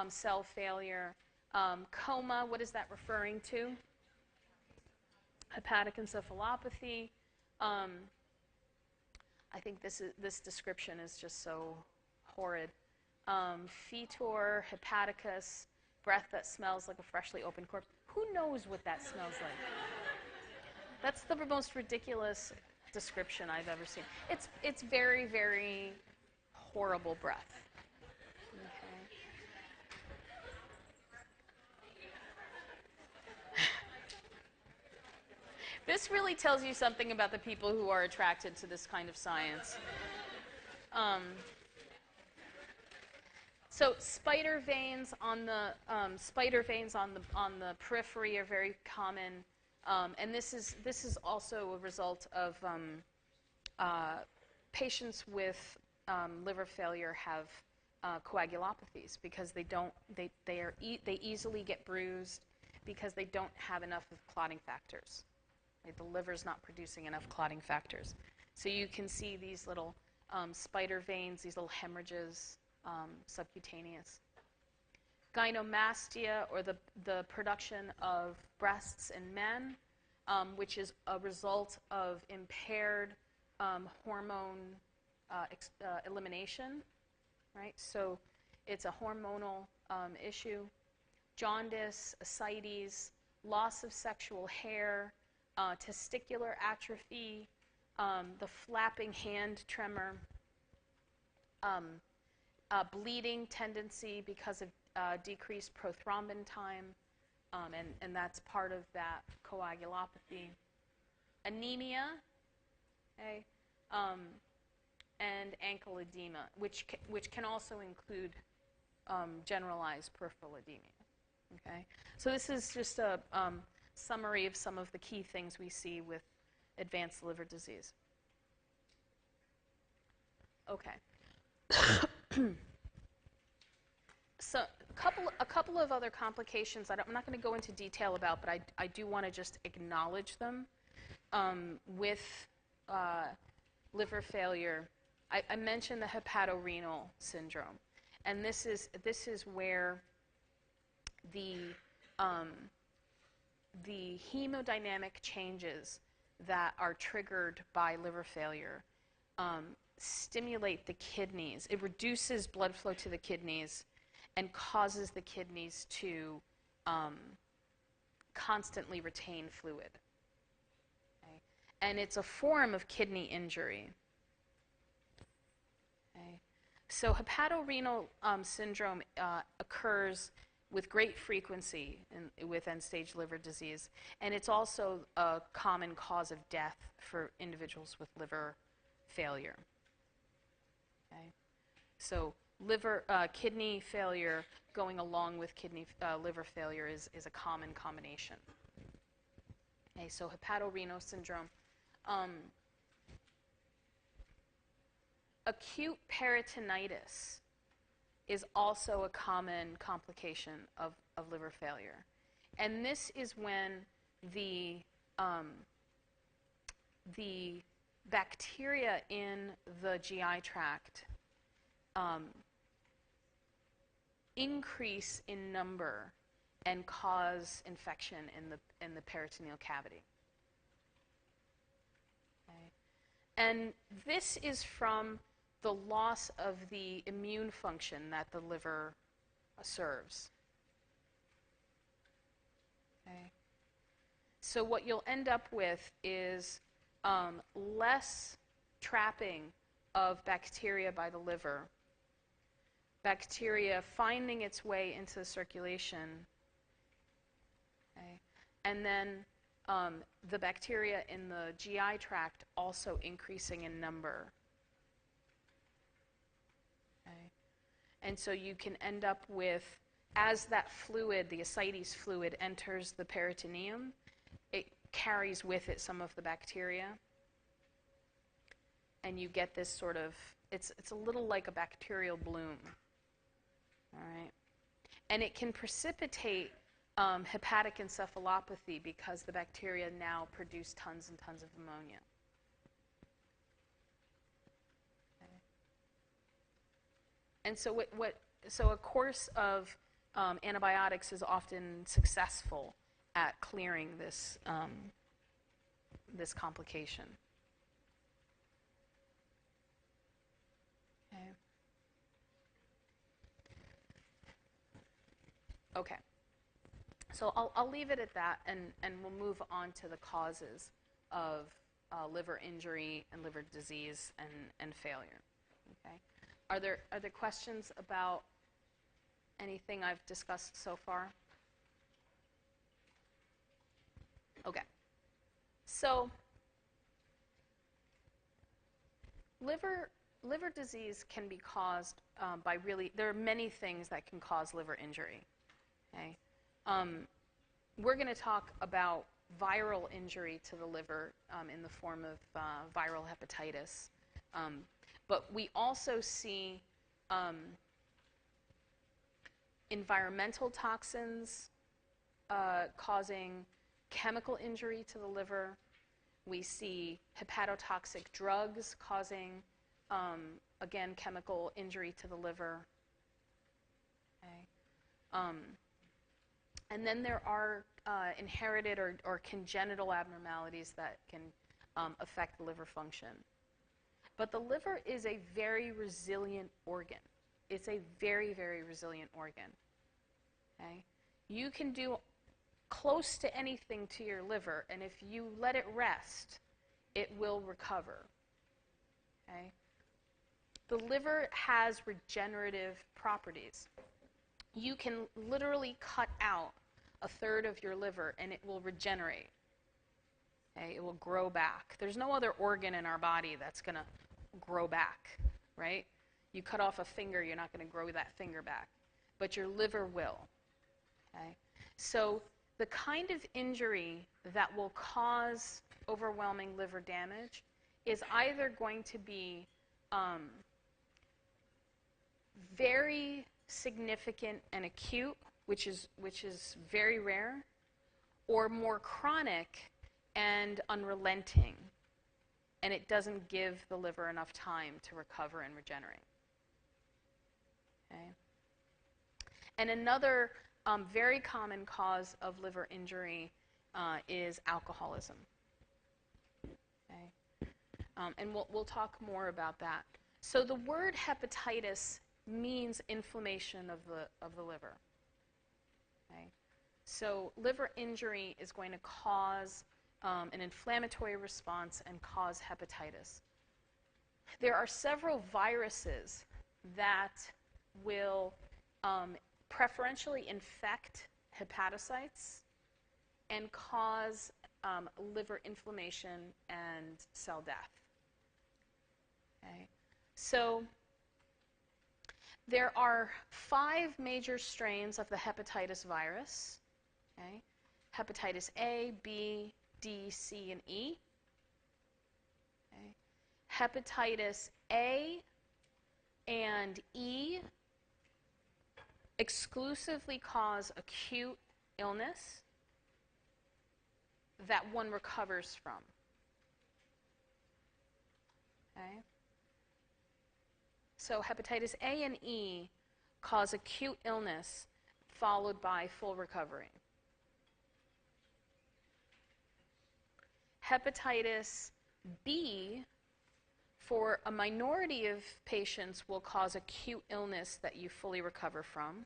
cell failure. Coma, what is that referring to? Hepatic encephalopathy. I think this description is just so horrid. Fetor, hepaticus, breath that smells like a freshly opened corpse. Who knows what that smells like? That's the most ridiculous description I've ever seen. It's very, very horrible breath. This really tells you something about the people who are attracted to this kind of science. So spider veins on the periphery are very common, and this is also a result of patients with liver failure have coagulopathies because they easily get bruised because they don't have enough of clotting factors. Right? The liver's not producing enough clotting factors. So you can see these little spider veins, these little hemorrhages, subcutaneous. Gynomastia, or the production of breasts in men, which is a result of impaired hormone elimination, right? So it's a hormonal issue. Jaundice, ascites, loss of sexual hair, testicular atrophy, the flapping hand tremor, bleeding tendency because of decreased prothrombin time, and that's part of that coagulopathy. Anemia, okay, and ankle edema, which can also include generalized peripheral edema. Okay, so this is just a summary of some of the key things we see with advanced liver disease. Okay. So a couple of other complications I'm not going to go into detail about, but I do want to just acknowledge them with liver failure. I mentioned the hepatorenal syndrome, and this is where the hemodynamic changes that are triggered by liver failure stimulate the kidneys. It reduces blood flow to the kidneys and causes the kidneys to constantly retain fluid. Okay? And it's a form of kidney injury. Okay? So hepatorenal syndrome occurs with great frequency with end-stage liver disease, and it's also a common cause of death for individuals with liver failure. Okay? So kidney failure going along with liver failure is a common combination. Okay, so hepatorenal syndrome. Acute peritonitis is also a common complication of liver failure. And this is when the bacteria in the GI tract increase in number and cause infection in the peritoneal cavity. Okay. And this is from the loss of the immune function that the liver serves. Okay. So what you'll end up with is less trapping of bacteria by the liver, bacteria finding its way into the circulation, okay, and then the bacteria in the GI tract also increasing in number. Okay. And so you can end up with, as that fluid, the ascites fluid, enters the peritoneum, it carries with it some of the bacteria. And you get this sort of, it's a little like a bacterial bloom. All right? And it can precipitate hepatic encephalopathy because the bacteria now produce tons and tons of ammonia. Okay. And so so a course of antibiotics is often successful at clearing this, this complication. Okay. Okay. So I'll leave it at that, and we'll move on to the causes of liver injury and liver disease and failure. Okay. Are there questions about anything I've discussed so far? Okay. So liver disease can be caused by there are many things that can cause liver injury. Okay. We're going to talk about viral injury to the liver in the form of viral hepatitis. But we also see environmental toxins causing chemical injury to the liver. We see hepatotoxic drugs causing, again, chemical injury to the liver. Okay. And then there are inherited or congenital abnormalities that can affect liver function. But the liver is a very resilient organ. It's a very, very resilient organ. Okay? You can do close to anything to your liver, and if you let it rest, it will recover. Okay? The liver has regenerative properties. You can literally cut out a third of your liver and it will regenerate. Okay? It will grow back. There's no other organ in our body that's going to grow back, right? You cut off a finger, you're not going to grow that finger back. But your liver will. Okay? So the kind of injury that will cause overwhelming liver damage is either going to be very significant and acute, which is very rare, or more chronic and unrelenting, and it doesn't give the liver enough time to recover and regenerate. Okay? And another very common cause of liver injury is alcoholism. Okay? And we'll talk more about that. So the word hepatitis means inflammation of the liver. Okay? So liver injury is going to cause an inflammatory response and cause hepatitis. There are several viruses that will preferentially infect hepatocytes and cause liver inflammation and cell death. Okay? So there are 5 major strains of the hepatitis virus. Okay? Hepatitis A, B, D, C, and E. Okay? Hepatitis A and E exclusively cause acute illness that one recovers from. Okay? So hepatitis A and E cause acute illness followed by full recovery. Hepatitis B, for a minority of patients, will cause acute illness that you fully recover from.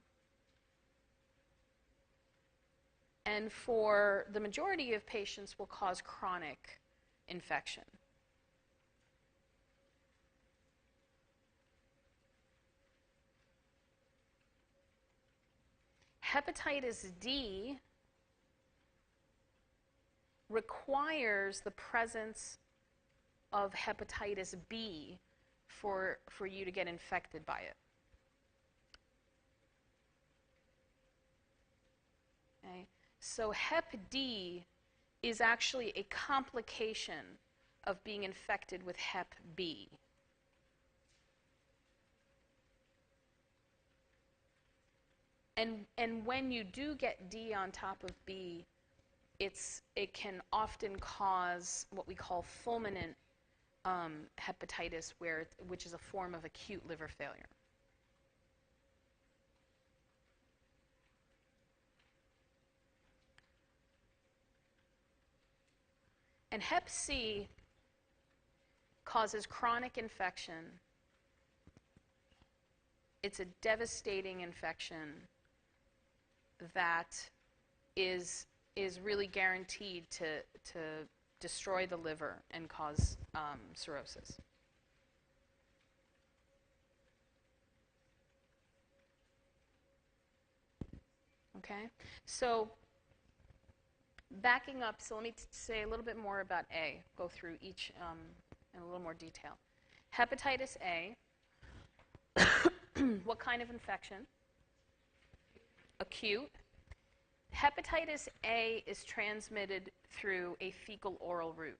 And for the majority of patients, will cause chronic infection. Hepatitis D requires the presence of hepatitis B for you to get infected by it. Okay? So Hep D is actually a complication of being infected with Hep B. And when you do get D on top of B, it can often cause what we call fulminant hepatitis, which is a form of acute liver failure. And Hep C causes chronic infection. It's a devastating infection that is really guaranteed to destroy the liver and cause cirrhosis. Okay, so backing up, so let me say a little bit more about A, go through each in a little more detail. Hepatitis A, what kind of infection? Acute. Hepatitis A is transmitted through a fecal-oral route,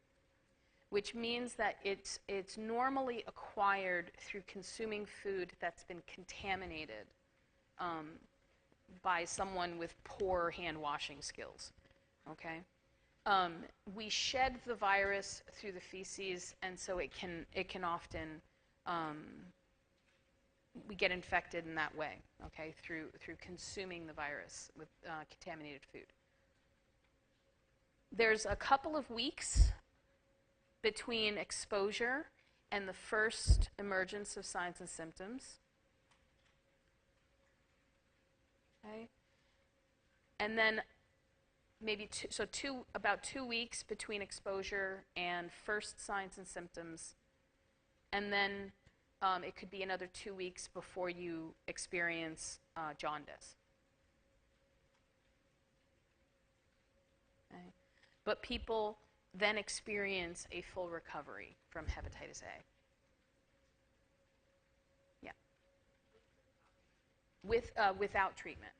which means that it's normally acquired through consuming food that's been contaminated by someone with poor hand-washing skills. Okay, we shed the virus through the feces, and so it can often we get infected in that way. Okay, through consuming the virus with contaminated food. There's a couple of weeks between exposure and the first emergence of signs and symptoms. Okay, and then maybe about 2 weeks between exposure and first signs and symptoms, and then it could be another 2 weeks before you experience jaundice. Okay. But people then experience a full recovery from hepatitis A. Yeah. Without treatment.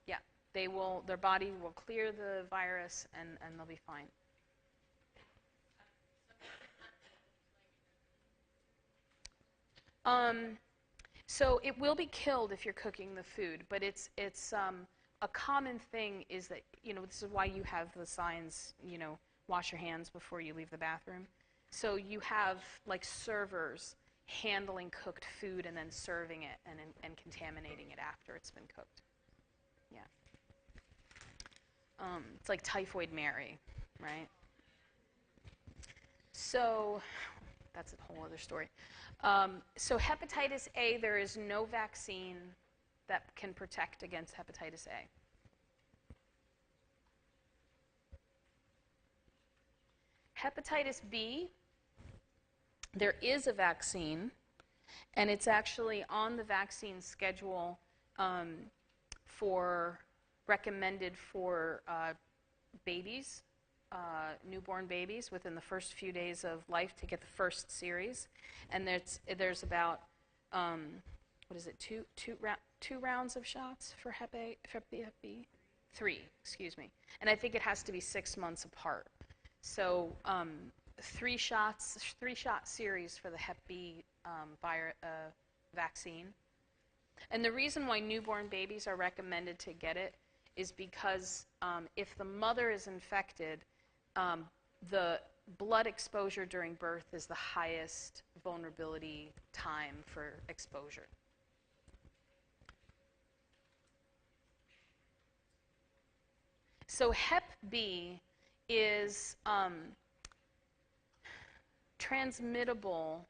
Yeah. Their body will clear the virus and they'll be fine. So it will be killed if you're cooking the food, but it's a common thing is that, this is why you have the signs, wash your hands before you leave the bathroom. So you have like servers handling cooked food and then serving it and contaminating it after it's been cooked. Yeah. It's like Typhoid Mary, right? So that's a whole other story. So hepatitis A, there is no vaccine that can protect against hepatitis A. Hepatitis B, there is a vaccine, and it's actually on the vaccine schedule recommended for babies, newborn babies within the first few days of life to get the first series. And there's about, two rounds of shots for Hep B? 3, excuse me. And I think it has to be 6 months apart. So 3-shot series for the Hep B vaccine. And the reason why newborn babies are recommended to get it is because if the mother is infected, the blood exposure during birth is the highest vulnerability time for exposure. So Hep B is transmittable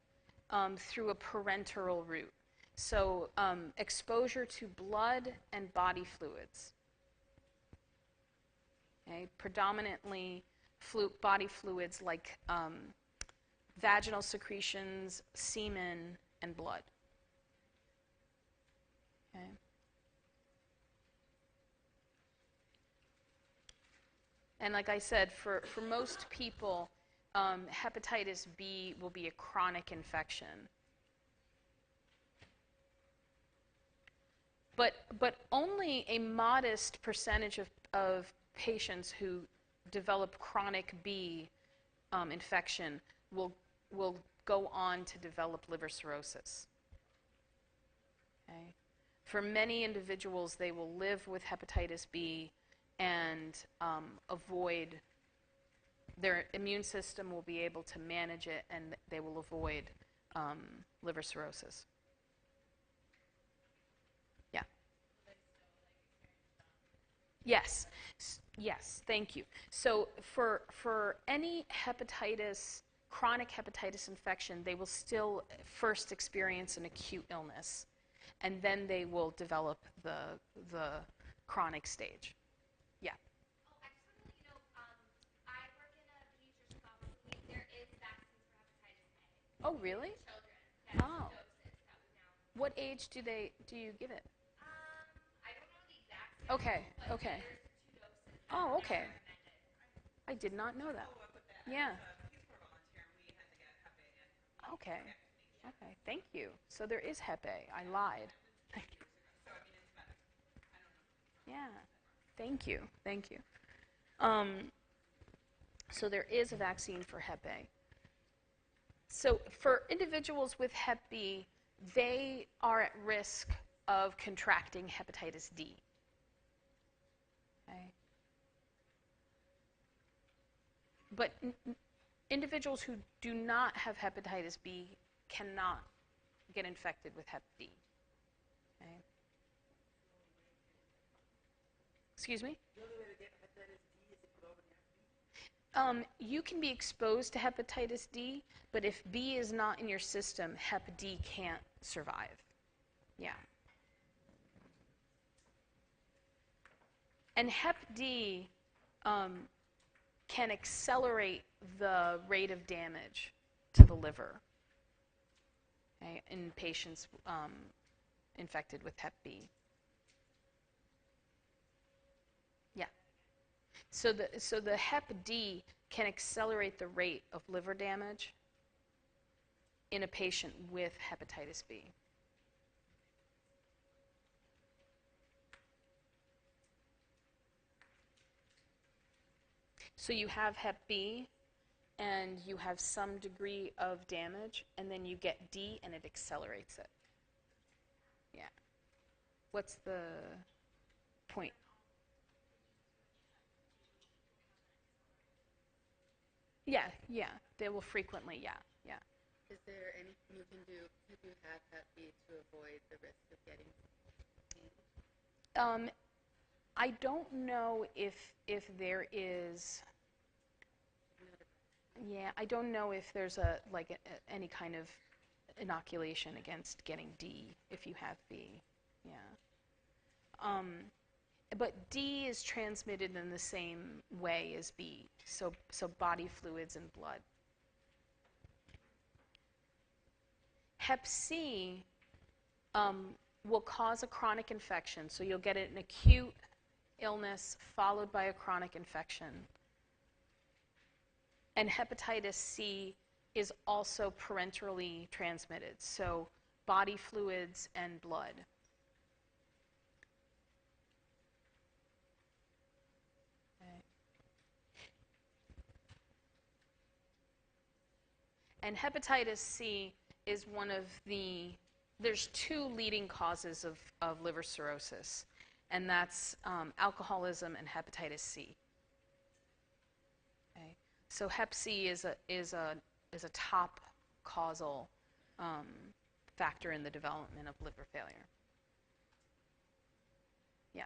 through a parenteral route. So exposure to blood and body fluids. Okay, predominantly body fluids like vaginal secretions, semen, and blood. Okay. And like I said, for most people, hepatitis B will be a chronic infection. But only a modest percentage of patients who develop chronic B infection will go on to develop liver cirrhosis. Okay? For many individuals, they will live with hepatitis B and avoid, their immune system will be able to manage it, and they will avoid liver cirrhosis. Yeah. Yes. Yes, thank you. So for any hepatitis, chronic hepatitis infection, they will still first experience an acute illness, and then they will develop the chronic stage. Yeah. Oh, I just want to let you know, I work in a pediatrician's office, and there is vaccines for hepatitis A. Oh, really? In children. Yes, Oh. doses that we now. What age do you give it? I don't know the exact schedule, Okay, but okay. there's 2 doses. Oh, that okay. are recommended. I did not know that. Yeah. Okay. Okay. Thank you. So there is Hep A. I lied. Yeah. Thank you. Thank you. So there is a vaccine for Hep A. So for individuals with Hep B, they are at risk of contracting hepatitis D. Okay. But individuals who do not have hepatitis B cannot get infected with Hep D. Okay. Excuse me? You can be exposed to hepatitis D, but if B is not in your system, Hep D can't survive. Yeah. And Hep D can accelerate the rate of damage to the liver, okay, in patients infected with Hep B. Yeah. So the Hep D can accelerate the rate of liver damage in a patient with hepatitis B. So you have Hep B, and you have some degree of damage, and then you get D, and it accelerates it. Yeah. What's the point? Yeah, yeah. They will frequently, yeah, yeah. Is there anything you can do if you have Hep B to avoid the risk of getting AIDS? I don't know if there is. Yeah, I don't know if there's any kind of inoculation against getting D if you have B. Yeah. But D is transmitted in the same way as B, so body fluids and blood. Hep C will cause a chronic infection, so you'll get an acute illness followed by a chronic infection. And hepatitis C is also parenterally transmitted, so body fluids and blood. Okay. And hepatitis C is one of there's 2 leading causes of liver cirrhosis, and that's alcoholism and hepatitis C. Okay. So Hep C is a top causal factor in the development of liver failure. Yeah.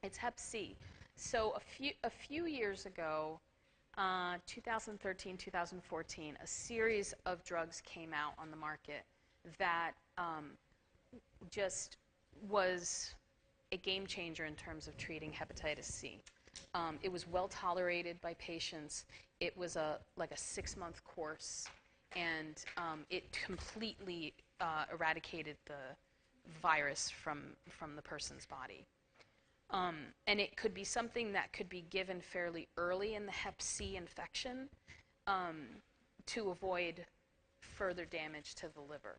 It's Hep C. So a few years ago, 2013, 2014, a series of drugs came out on the market that just was a game changer in terms of treating hepatitis C. It was well tolerated by patients. It was like a 6-month course, and it completely eradicated the virus from the person's body. And it could be something that could be given fairly early in the Hep C infection to avoid further damage to the liver.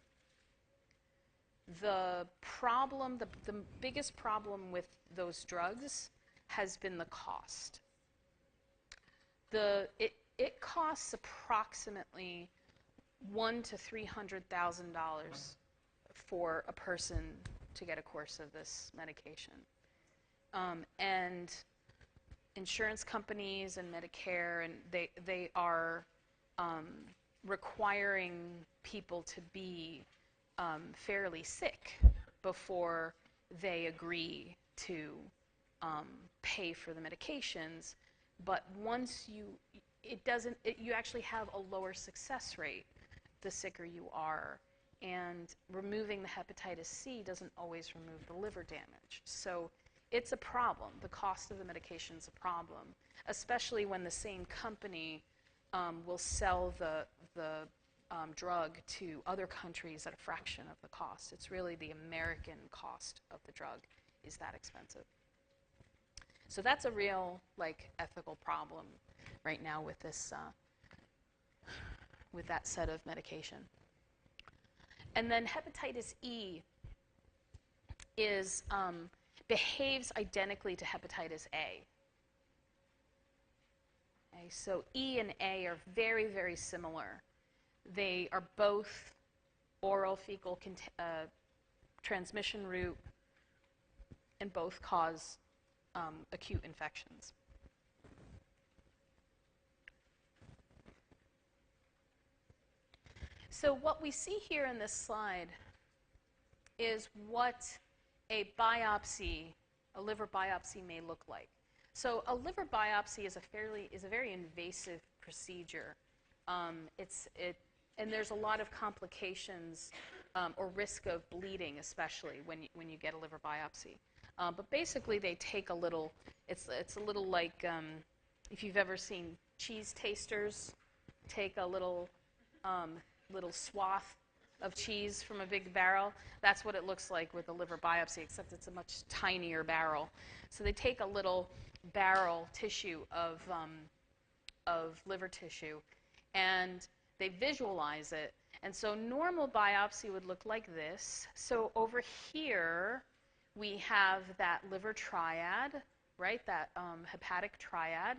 the problem, the biggest problem with those drugs has been the cost. It costs approximately $100,000 to $300,000 for a person to get a course of this medication. And insurance companies and Medicare, and they are requiring people to be fairly sick before they agree to pay for the medications. But once you actually have a lower success rate the sicker you are. And removing the hepatitis C doesn't always remove the liver damage. So it's a problem. The cost of the medication is a problem, especially when the same company will sell the drug to other countries at a fraction of the cost. It's really the American cost of the drug is that expensive. So that's a real ethical problem right now with this with that set of medication. And then hepatitis E behaves identically to hepatitis A. Okay, so E and A are very, very similar. They are both oral fecal transmission route, and both cause acute infections. So what we see here in this slide is what a liver biopsy may look like. So a liver biopsy is a very invasive procedure. And there's a lot of complications or risk of bleeding, especially when you get a liver biopsy. But basically, they take a little. It's a little like if you've ever seen cheese tasters take a little swath of cheese from a big barrel. That's what it looks like with a liver biopsy, except it's a much tinier barrel. So they take a little barrel tissue of liver tissue, and they visualize it. And so normal biopsy would look like this. So over here, we have that liver triad, right? That hepatic triad.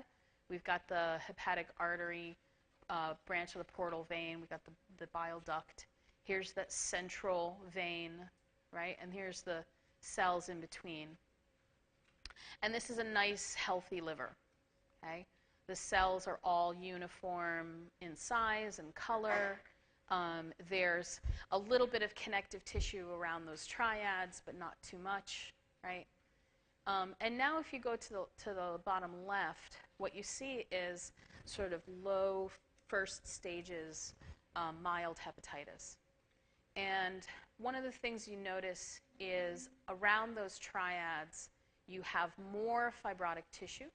We've got the hepatic artery, branch of the portal vein. We've got the bile duct. Here's that central vein, right? And here's the cells in between. And this is a nice, healthy liver, okay? The cells are all uniform in size and color. There's a little bit of connective tissue around those triads, but not too much, right? And now if you go to the bottom left, what you see is sort of low first stages mild hepatitis. And one of the things you notice is around those triads, you have more fibrotic tissue,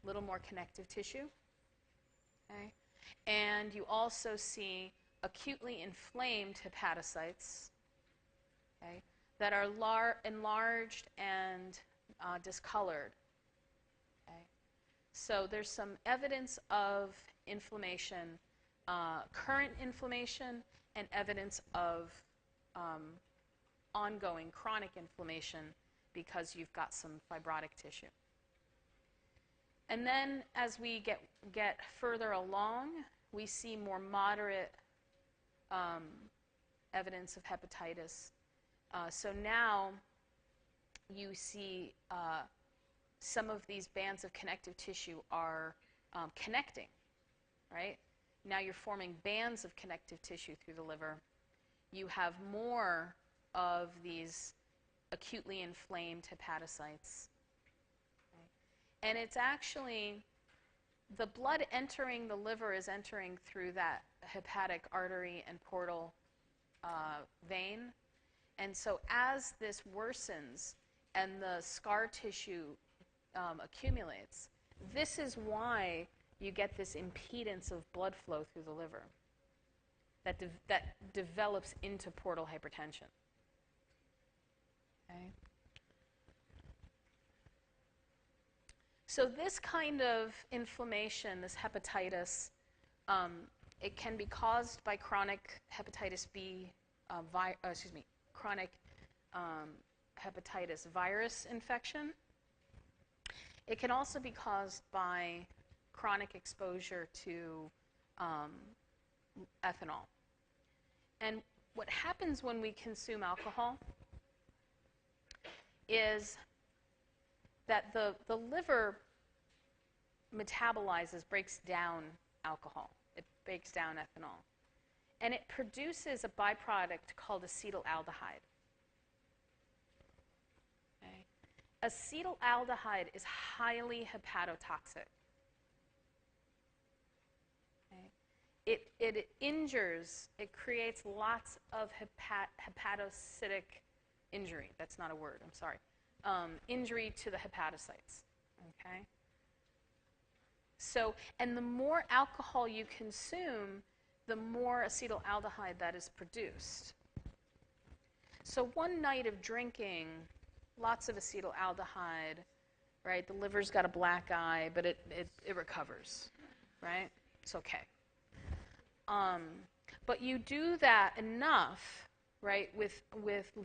a little more connective tissue, okay? And you also see acutely inflamed hepatocytes, okay, that are enlarged and discolored. Okay? So there's some evidence of inflammation, current inflammation, and evidence of ongoing chronic inflammation because you've got some fibrotic tissue. And then as we get further along, we see more moderate evidence of hepatitis. So now you see some of these bands of connective tissue are connecting, right? Now you're forming bands of connective tissue through the liver. You have more of these acutely inflamed hepatocytes. Okay? And it's actually, the blood entering the liver is entering through that hepatic artery and portal vein. And so as this worsens and the scar tissue accumulates, this is why you get this impedance of blood flow through the liver that develops into portal hypertension. Okay? So this kind of inflammation, this hepatitis, it can be caused by chronic hepatitis B, chronic hepatitis virus infection. It can also be caused by chronic exposure to ethanol. And what happens when we consume alcohol is that the liver metabolizes, breaks down alcohol. It breaks down ethanol. And it produces a byproduct called acetaldehyde. Okay. Acetaldehyde is highly hepatotoxic. Okay. It injures, it creates lots of hepatocytic injury. That's not a word, I'm sorry. Injury to the hepatocytes. Okay. So, and the more alcohol you consume, the more acetaldehyde that is produced. So one night of drinking, lots of acetaldehyde, right? The liver's got a black eye, but it recovers, right? It's okay. But you do that enough, right, with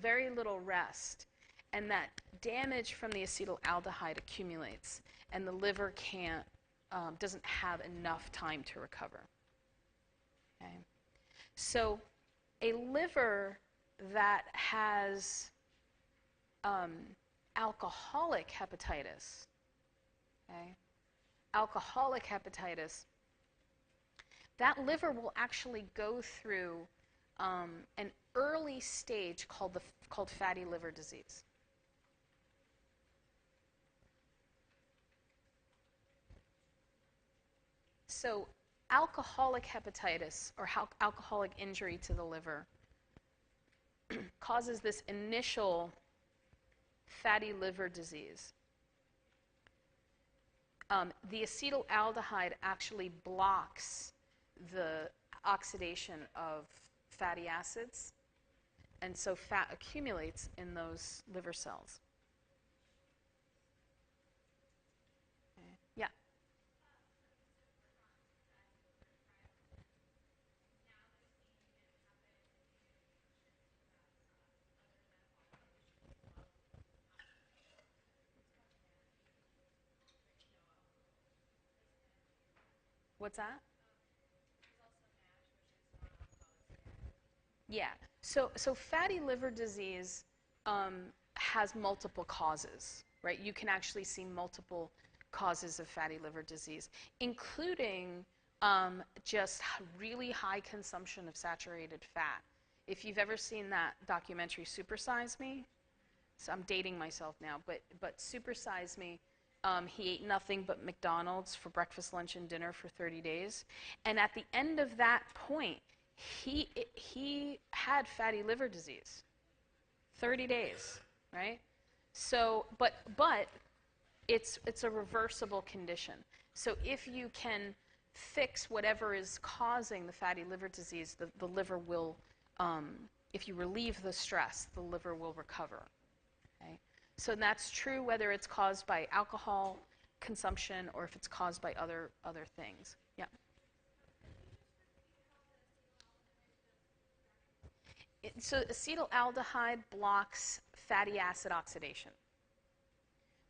very little rest, and that damage from the acetaldehyde accumulates, and the liver doesn't have enough time to recover. Okay. So a liver that has alcoholic hepatitis, okay, that liver will actually go through an early stage called fatty liver disease. So alcoholic hepatitis, or alcoholic injury to the liver, causes this initial fatty liver disease. The acetaldehyde actually blocks the oxidation of fatty acids, and so fat accumulates in those liver cells. Okay. Yeah? What's that? Yeah. So fatty liver disease has multiple causes, right? You can actually see multiple causes of fatty liver disease, including just really high consumption of saturated fat. If you've ever seen that documentary, Super Size Me, so I'm dating myself now, but Super Size Me, he ate nothing but McDonald's for breakfast, lunch, and dinner for 30 days. And at the end of that point, he had fatty liver disease. 30 days, right? So, but it's a reversible condition. So if you can fix whatever is causing the fatty liver disease, the liver will, if you relieve the stress, the liver will recover. Okay? So that's true whether it's caused by alcohol consumption or if it's caused by other things. Yeah. So acetaldehyde blocks fatty acid oxidation,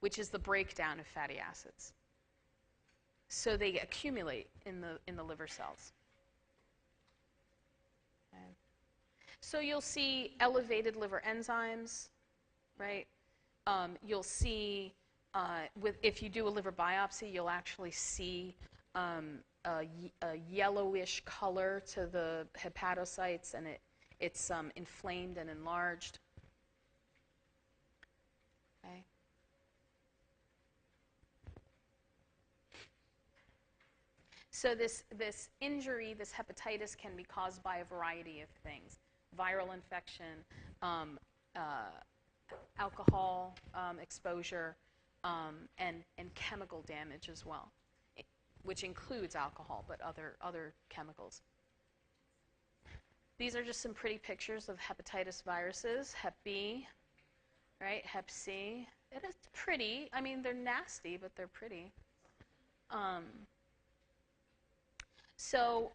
which is the breakdown of fatty acids. So they accumulate in the liver cells. Okay. So you'll see elevated liver enzymes, right? You'll see, if you do a liver biopsy, you'll actually see a yellowish color to the hepatocytes, and it's inflamed and enlarged. Okay. So this injury, this hepatitis, can be caused by a variety of things: viral infection, alcohol exposure, and chemical damage as well, which includes alcohol, but other chemicals. These are just some pretty pictures of hepatitis viruses. Hep B, right? Hep C. It is pretty. I mean, they're nasty, but they're pretty. So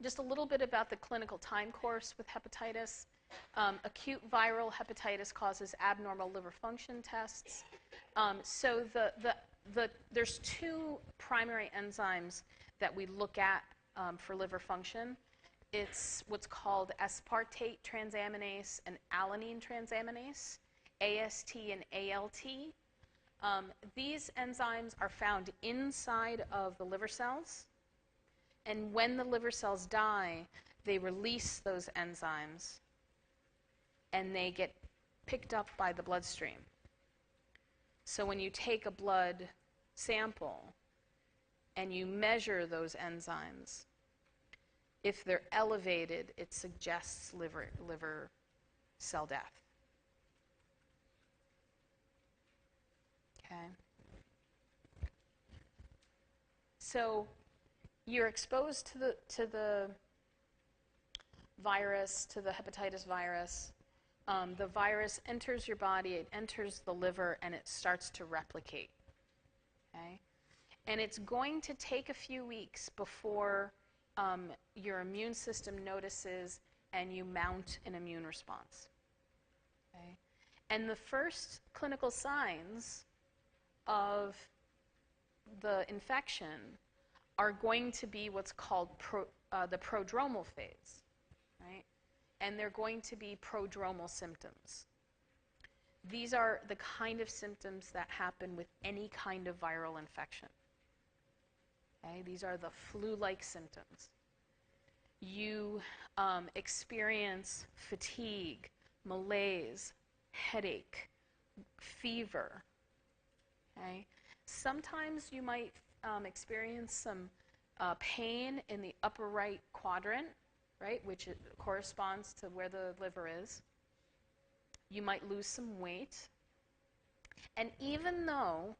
just a little bit about the clinical time course with hepatitis. Acute viral hepatitis causes abnormal liver function tests. So there's two primary enzymes that we look at for liver function. It's what's called aspartate transaminase and alanine transaminase, AST and ALT. These enzymes are found inside of the liver cells, and when the liver cells die, they release those enzymes, and they get picked up by the bloodstream. So when you take a blood sample and you measure those enzymes, if they're elevated, it suggests liver cell death. Okay. So you're exposed to the virus, to the hepatitis virus. The virus enters your body, it enters the liver, and it starts to replicate. Okay? And it's going to take a few weeks before your immune system notices and you mount an immune response. Okay? And the first clinical signs of the infection are going to be what's called the prodromal phase, right? And they're going to be prodromal symptoms. These are the kind of symptoms that happen with any kind of viral infection. Okay? These are the flu-like symptoms. You experience fatigue, malaise, headache, fever. Okay? Sometimes you might experience some pain in the upper right quadrant, right, which corresponds to where the liver is. You might lose some weight. And even though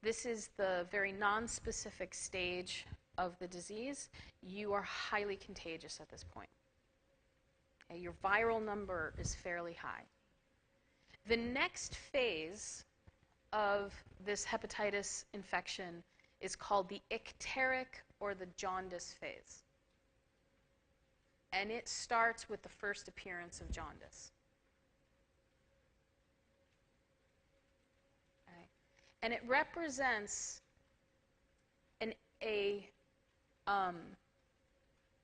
this is the very non-specific stage of the disease, you are highly contagious at this point. Okay, your viral number is fairly high. The next phase of this hepatitis infection is called the icteric or the jaundice phase. And it starts with the first appearance of jaundice. Okay. And it represents a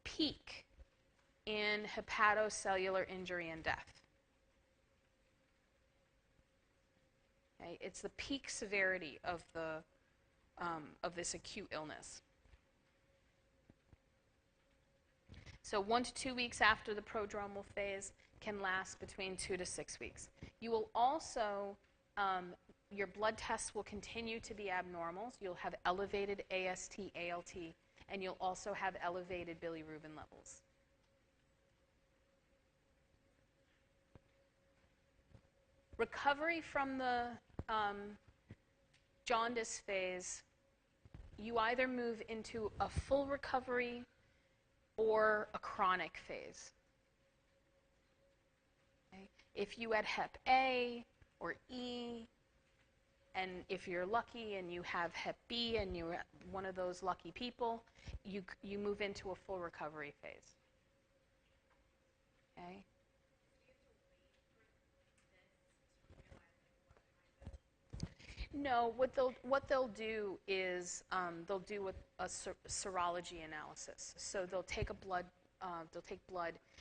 peak in hepatocellular injury and death. Okay. It's the peak severity of this acute illness. So 1 to 2 weeks after the prodromal phase can last between 2 to 6 weeks. You will also, your blood tests will continue to be abnormal. You'll have elevated AST, ALT, and you'll also have elevated bilirubin levels. Recovery from the jaundice phase, you either move into a full recovery or a chronic phase. Okay? If you had Hep A or E, and if you're lucky and you have Hep B and you're one of those lucky people, you move into a full recovery phase. Okay? No, what they'll do is they'll do a serology analysis. So they'll take blood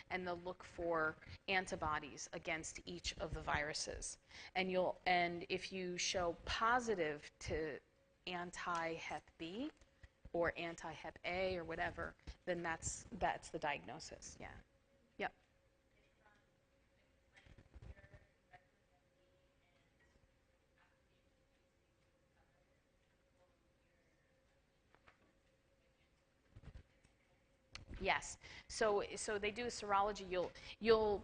and they'll look for antibodies against each of the viruses. And if you show positive to anti-Hep B or anti-Hep A or whatever, then that's the diagnosis. Yeah. Yep. Yes. So they do a serology. You'll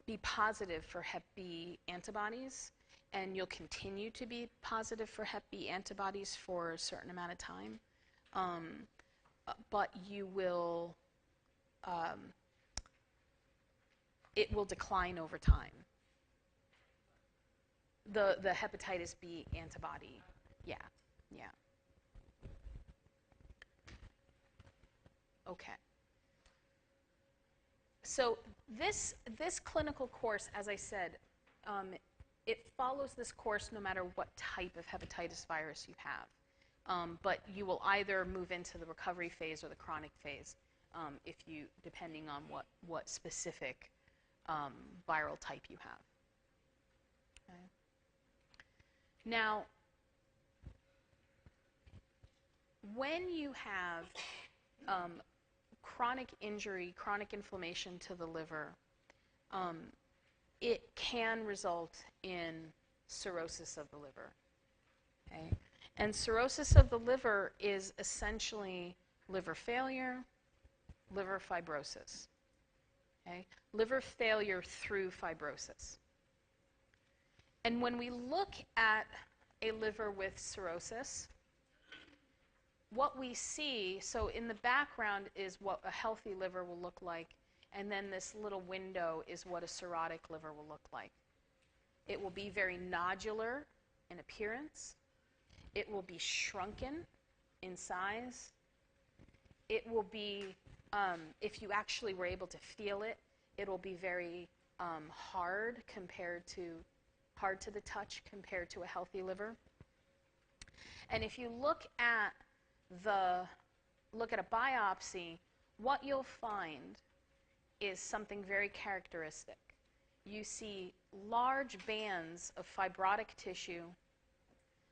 be positive for Hep B antibodies, and you'll continue to be positive for Hep B antibodies for a certain amount of time. But you will, it will decline over time. The hepatitis B antibody. Yeah. Yeah. Okay. So this clinical course, as I said, it follows this course no matter what type of hepatitis virus you have. But you will either move into the recovery phase or the chronic phase, depending on what specific viral type you have. Okay. Now, when you have chronic injury, chronic inflammation to the liver, it can result in cirrhosis of the liver. Okay? And cirrhosis of the liver is essentially liver failure, liver fibrosis. Okay? Liver failure through fibrosis. And when we look at a liver with cirrhosis, what we see, so in the background is what a healthy liver will look like, and then this little window is what a cirrhotic liver will look like. It will be very nodular in appearance. It will be shrunken in size. It will be, if you actually were able to feel it, it will be very hard to the touch compared to a healthy liver. And if you look at a biopsy, what you'll find is something very characteristic. You see large bands of fibrotic tissue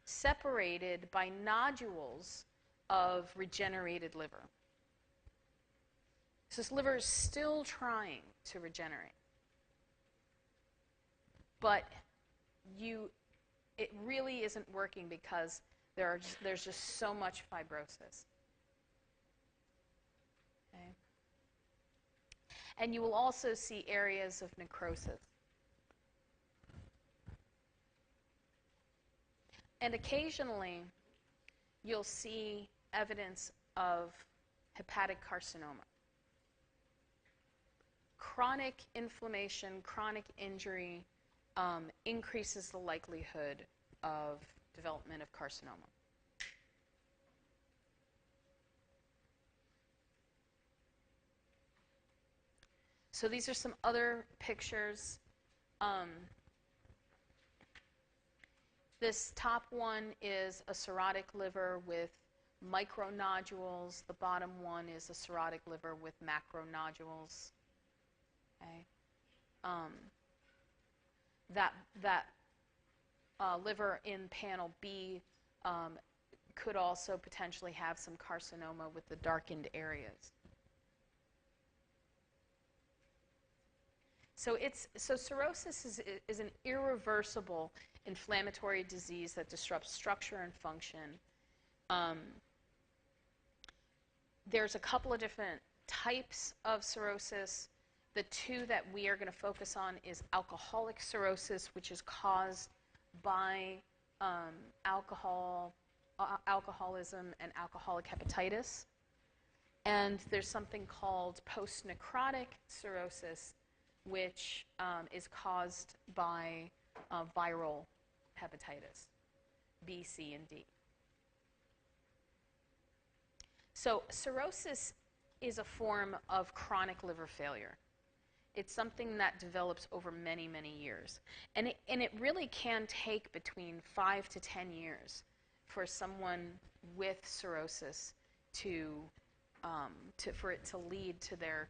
separated by nodules of regenerated liver. So this liver is still trying to regenerate. But it really isn't working because there's just so much fibrosis. Okay. And you will also see areas of necrosis. And occasionally, you'll see evidence of hepatic carcinoma. Chronic inflammation, chronic injury increases the likelihood of development of carcinoma. So these are some other pictures. This top one is a cirrhotic liver with micronodules. The bottom one is a cirrhotic liver with macronodules. Okay. That liver in panel B could also potentially have some carcinoma with the darkened areas. So cirrhosis is an irreversible inflammatory disease that disrupts structure and function. There's a couple of different types of cirrhosis. The two that we are going to focus on is alcoholic cirrhosis, which is caused by alcoholism and alcoholic hepatitis. And there's something called post-necrotic cirrhosis, which is caused by viral hepatitis, B, C, and D. So cirrhosis is a form of chronic liver failure. It's something that develops over many, many years. And it really can take between 5 to 10 years for someone with cirrhosis for it to lead to their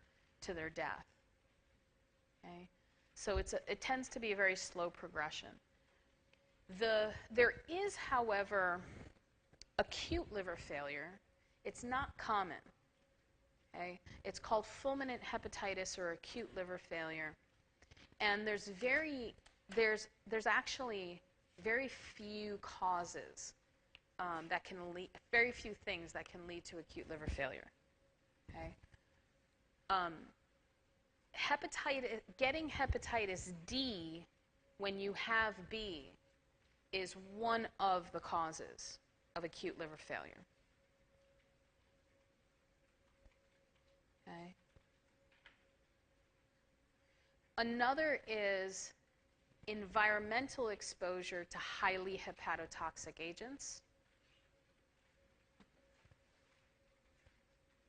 death. Okay? So it tends to be a very slow progression. There is, however, acute liver failure. It's not common. Okay? It's called fulminant hepatitis or acute liver failure. And there's actually very few causes very few things that can lead to acute liver failure. Okay? Getting hepatitis D when you have B is one of the causes of acute liver failure. Okay. Another is environmental exposure to highly hepatotoxic agents.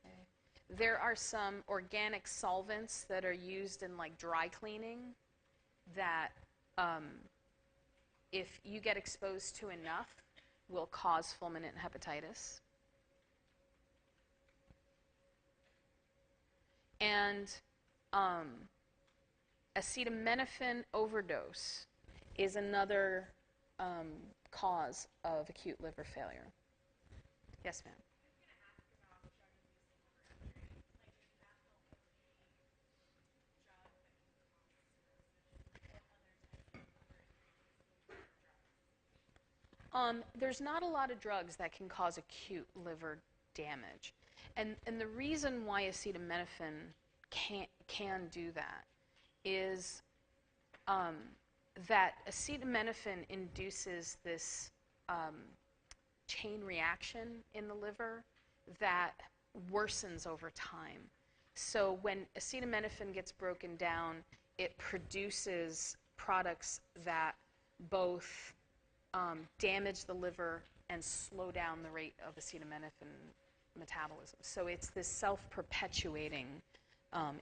Okay. There are some organic solvents that are used in like dry cleaning that if you get exposed to enough will cause fulminant hepatitis. And acetaminophen overdose is another cause of acute liver failure. Yes, ma'am. There's not a lot of drugs that can cause acute liver damage. And the reason why acetaminophen can do that is that acetaminophen induces this chain reaction in the liver that worsens over time. So when acetaminophen gets broken down, it produces products that both damage the liver and slow down the rate of acetaminophen metabolism. So it's this self-perpetuating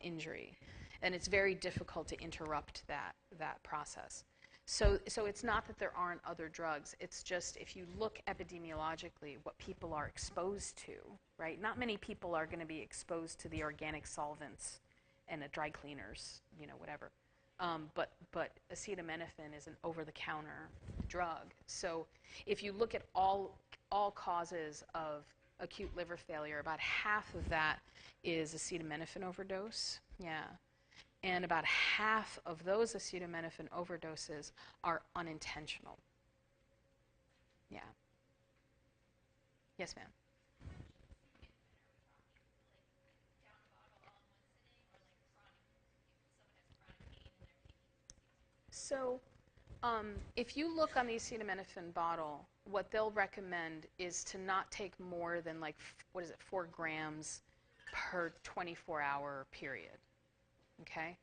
injury, and it's very difficult to interrupt that process. So it's not that there aren't other drugs. It's just if you look epidemiologically what people are exposed to, right? Not many people are going to be exposed to the organic solvents and the dry cleaners, whatever. But acetaminophen is an over-the-counter drug. So if you look at all causes of acute liver failure, about half of that is acetaminophen overdose. Yeah. And about half of those acetaminophen overdoses are unintentional. Yeah. Yes, ma'am. So if you look on the acetaminophen bottle, what they'll recommend is to not take more than 4 grams per 24-hour period. Okay?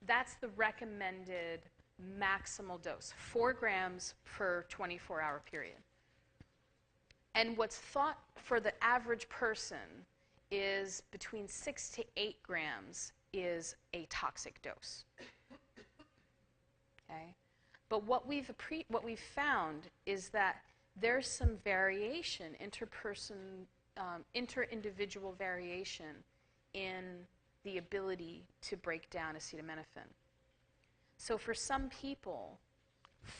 That's the recommended maximal dose, 4 grams per 24-hour period. And what's thought for the average person is between 6 to 8 grams is a toxic dose. Okay? But what we've found is that there's some variation, inter-individual variation in the ability to break down acetaminophen. So for some people,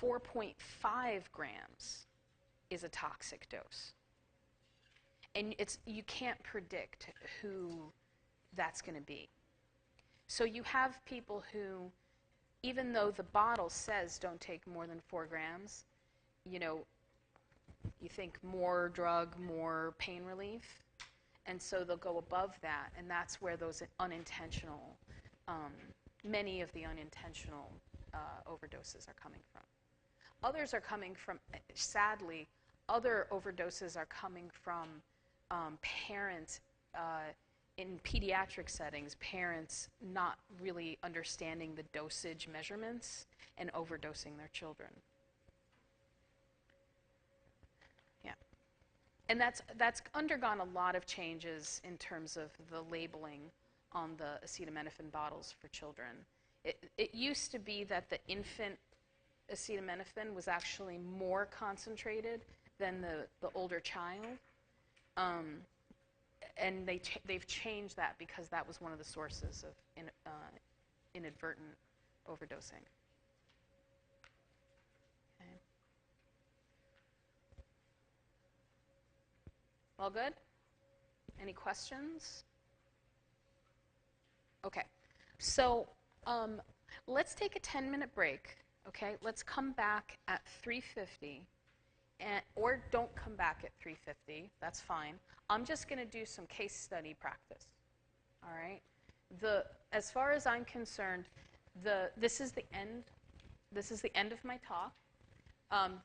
4.5 grams is a toxic dose. And you can't predict who that's going to be. So you have people who, even though the bottle says don't take more than 4 grams, you think more drug, more pain relief. And so they'll go above that, and that's where those unintentional, many of the unintentional overdoses are coming from. Others are coming from, sadly, other overdoses are coming from parents in pediatric settings, parents not really understanding the dosage measurements and overdosing their children. Yeah. And that's undergone a lot of changes in terms of the labeling on the acetaminophen bottles for children. It used to be that the infant acetaminophen was actually more concentrated than the older child. And they've changed that because that was one of the sources of inadvertent overdosing. Okay. All good? Any questions? Okay. So let's take a 10-minute break. Okay. Let's come back at 3:50. Or don't come back at 3:50. That's fine. I'm just going to do some case study practice. All right. As far as I'm concerned, this is the end. This is the end of my talk.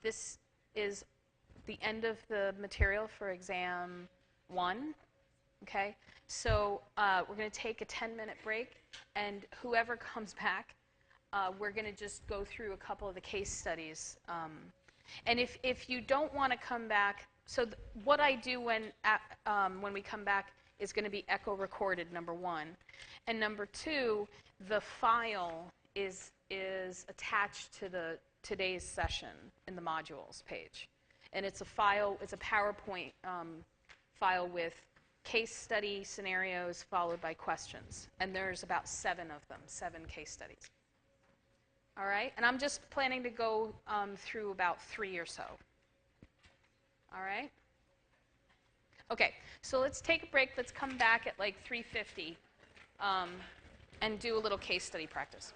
This is the end of the material for exam 1. Okay. So we're going to take a 10-minute break, and whoever comes back, we're going to just go through a couple of the case studies. And if you don't want to come back, so what I do when we come back is going to be echo recorded, number one. And number two, the file is attached to the today's session in the modules page. And it's a file, it's a PowerPoint file with case study scenarios followed by questions. And there's about 7 of them, 7 case studies. All right? And I'm just planning to go through about 3 or so. All right? Okay, so let's take a break. Let's come back at like 3:50 and do a little case study practice.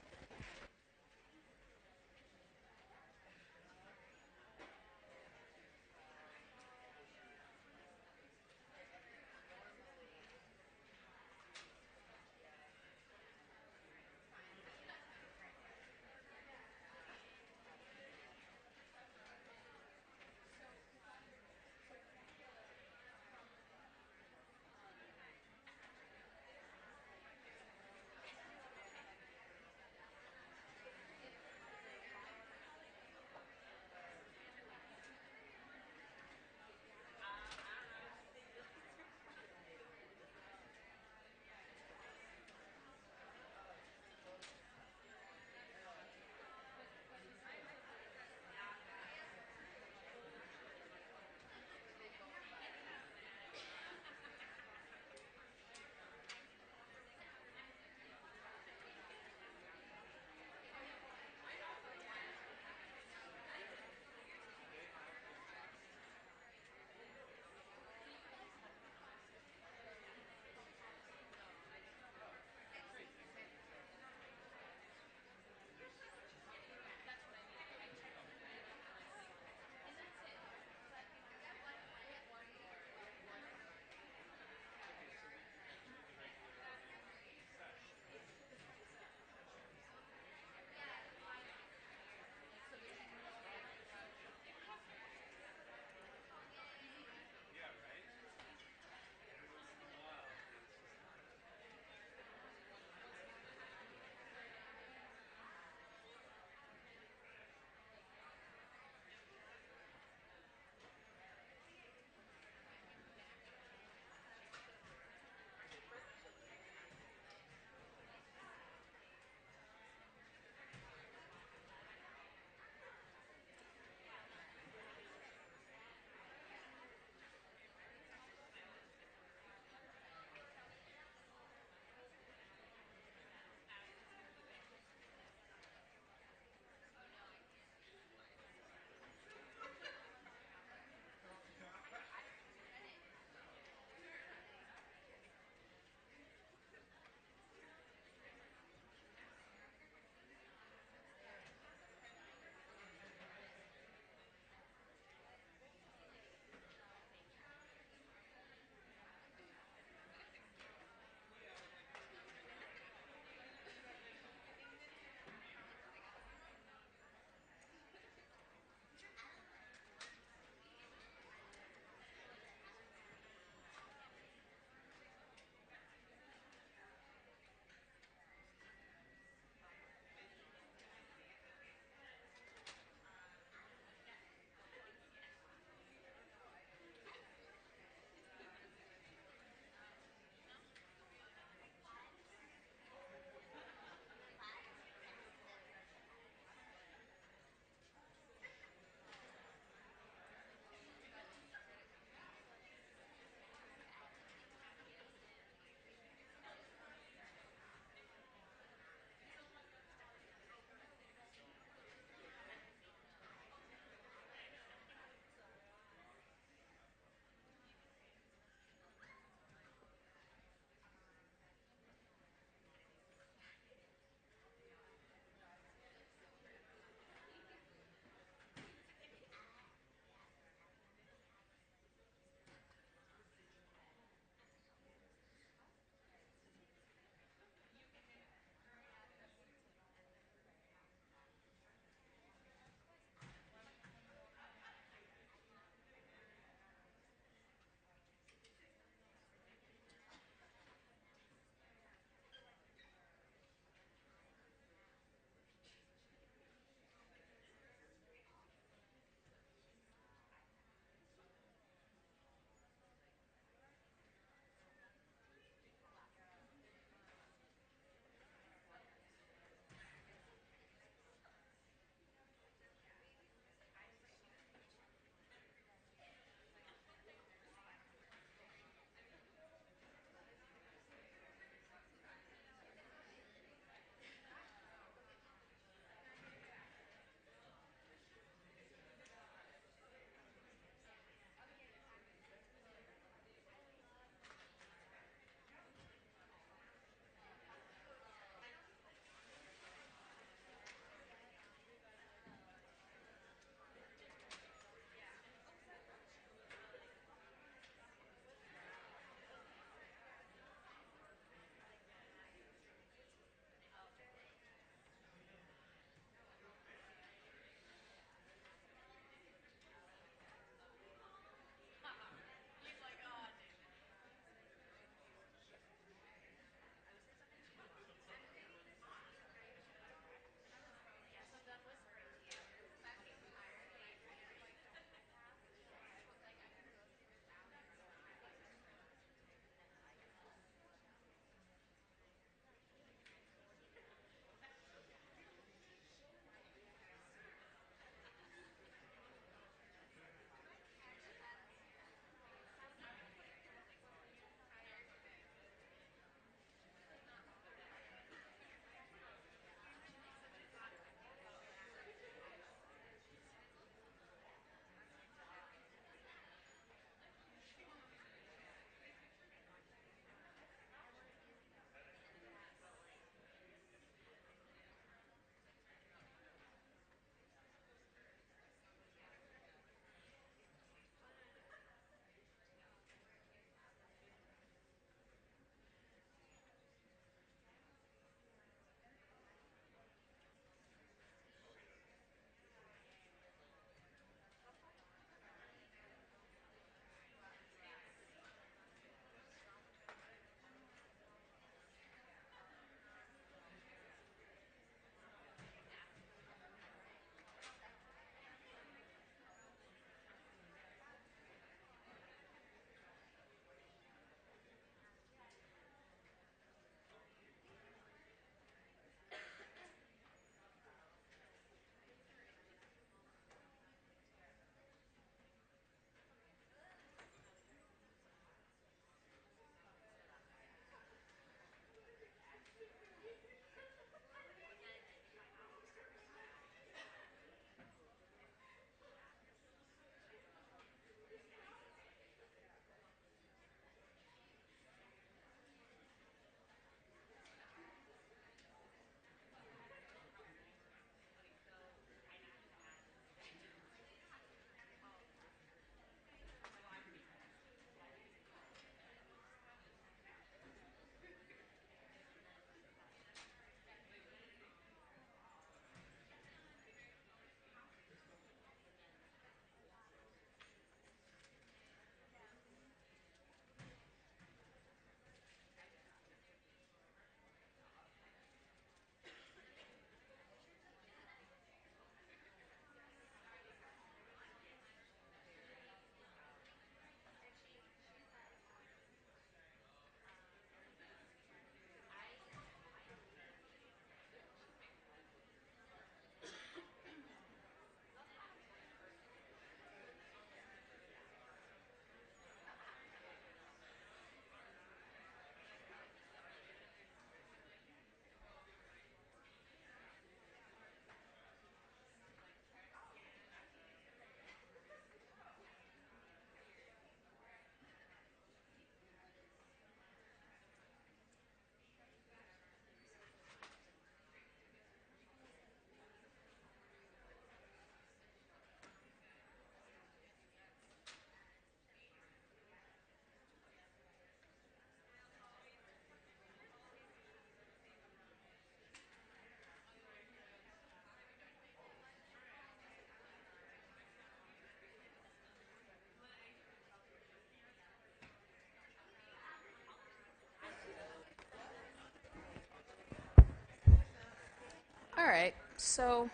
All right, so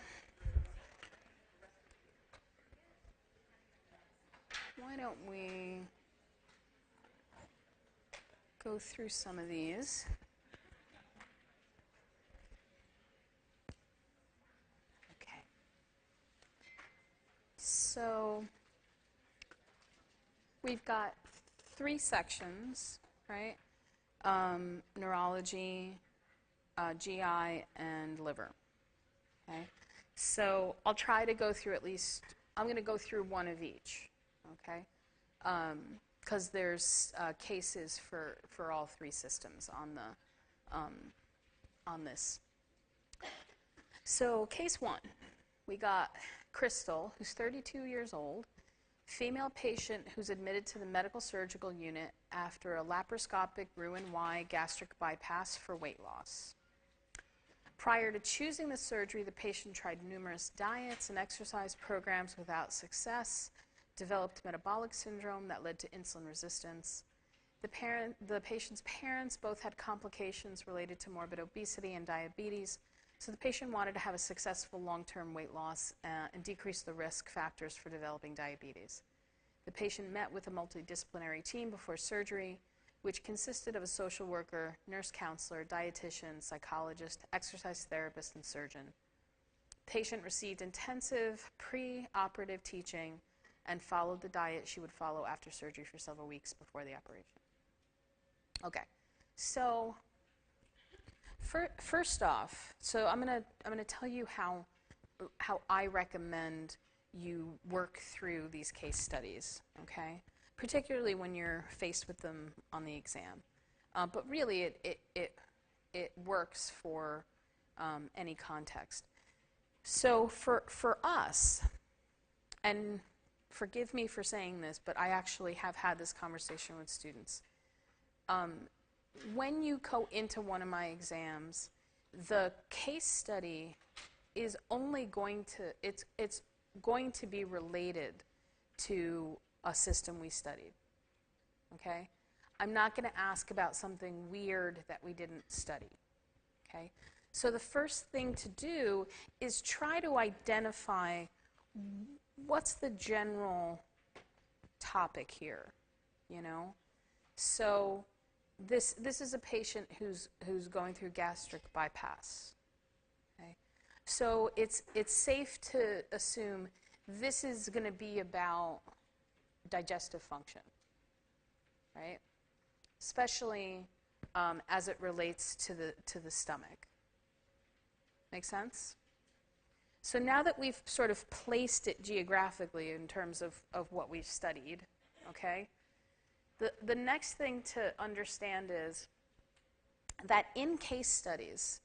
why don't we go through some of these. Okay. So we've got 3 sections, right? Neurology, GI, and liver. Okay. So I'll try to go through I'm going to go through one of each, okay? Because there's cases for all 3 systems on this. So case 1, we got Crystal, who's 32 years old, female patient who's admitted to the medical surgical unit after a laparoscopic Roux-en-Y gastric bypass for weight loss. Prior to choosing the surgery, the patient tried numerous diets and exercise programs without success, developed metabolic syndrome that led to insulin resistance. The patient's parents both had complications related to morbid obesity and diabetes, so the patient wanted to have a successful long-term weight loss and decrease the risk factors for developing diabetes. The patient met with a multidisciplinary team before surgery, which consisted of a social worker, nurse counselor, dietitian, psychologist, exercise therapist, and surgeon. Patient received intensive pre-operative teaching and followed the diet she would follow after surgery for several weeks before the operation. Okay, so first off, so I'm gonna tell you how I recommend you work through these case studies, okay? Particularly when you're faced with them on the exam. But really, it works for any context. So for us, and forgive me for saying this, but I actually have had this conversation with students. When you go into one of my exams, the case study is only going to, it's going to be related to a system we studied, okay? I'm not going to ask about something weird that we didn't study, okay? So the first thing to do is try to identify what's the general topic here, you know? So this is a patient who's going through gastric bypass, okay? So it's safe to assume this is going to be about digestive function, right? Especially as it relates to the stomach. Make sense? So now that we've sort of placed it geographically in terms of what we've studied, okay, the next thing to understand is that in case studies,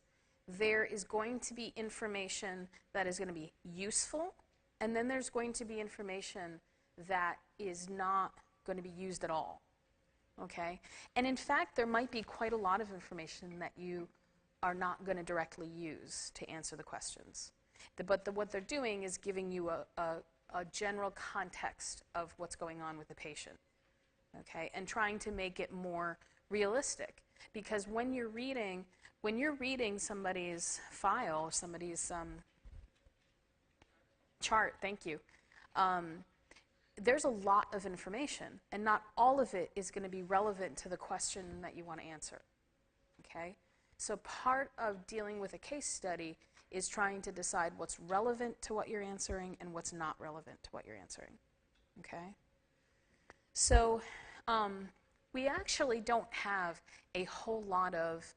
there is going to be information that is going to be useful, and then there's going to be information that is not going to be used at all, okay? And in fact, there might be quite a lot of information that you are not going to directly use to answer the questions. But what they're doing is giving you a general context of what's going on with the patient, okay? And trying to make it more realistic. Because when you're reading somebody's file, somebody's chart, thank you, there's a lot of information, and not all of it is going to be relevant to the question that you want to answer, okay? So part of dealing with a case study is trying to decide what's relevant to what you're answering and what's not relevant to what you're answering, okay? So we actually don't have a whole lot of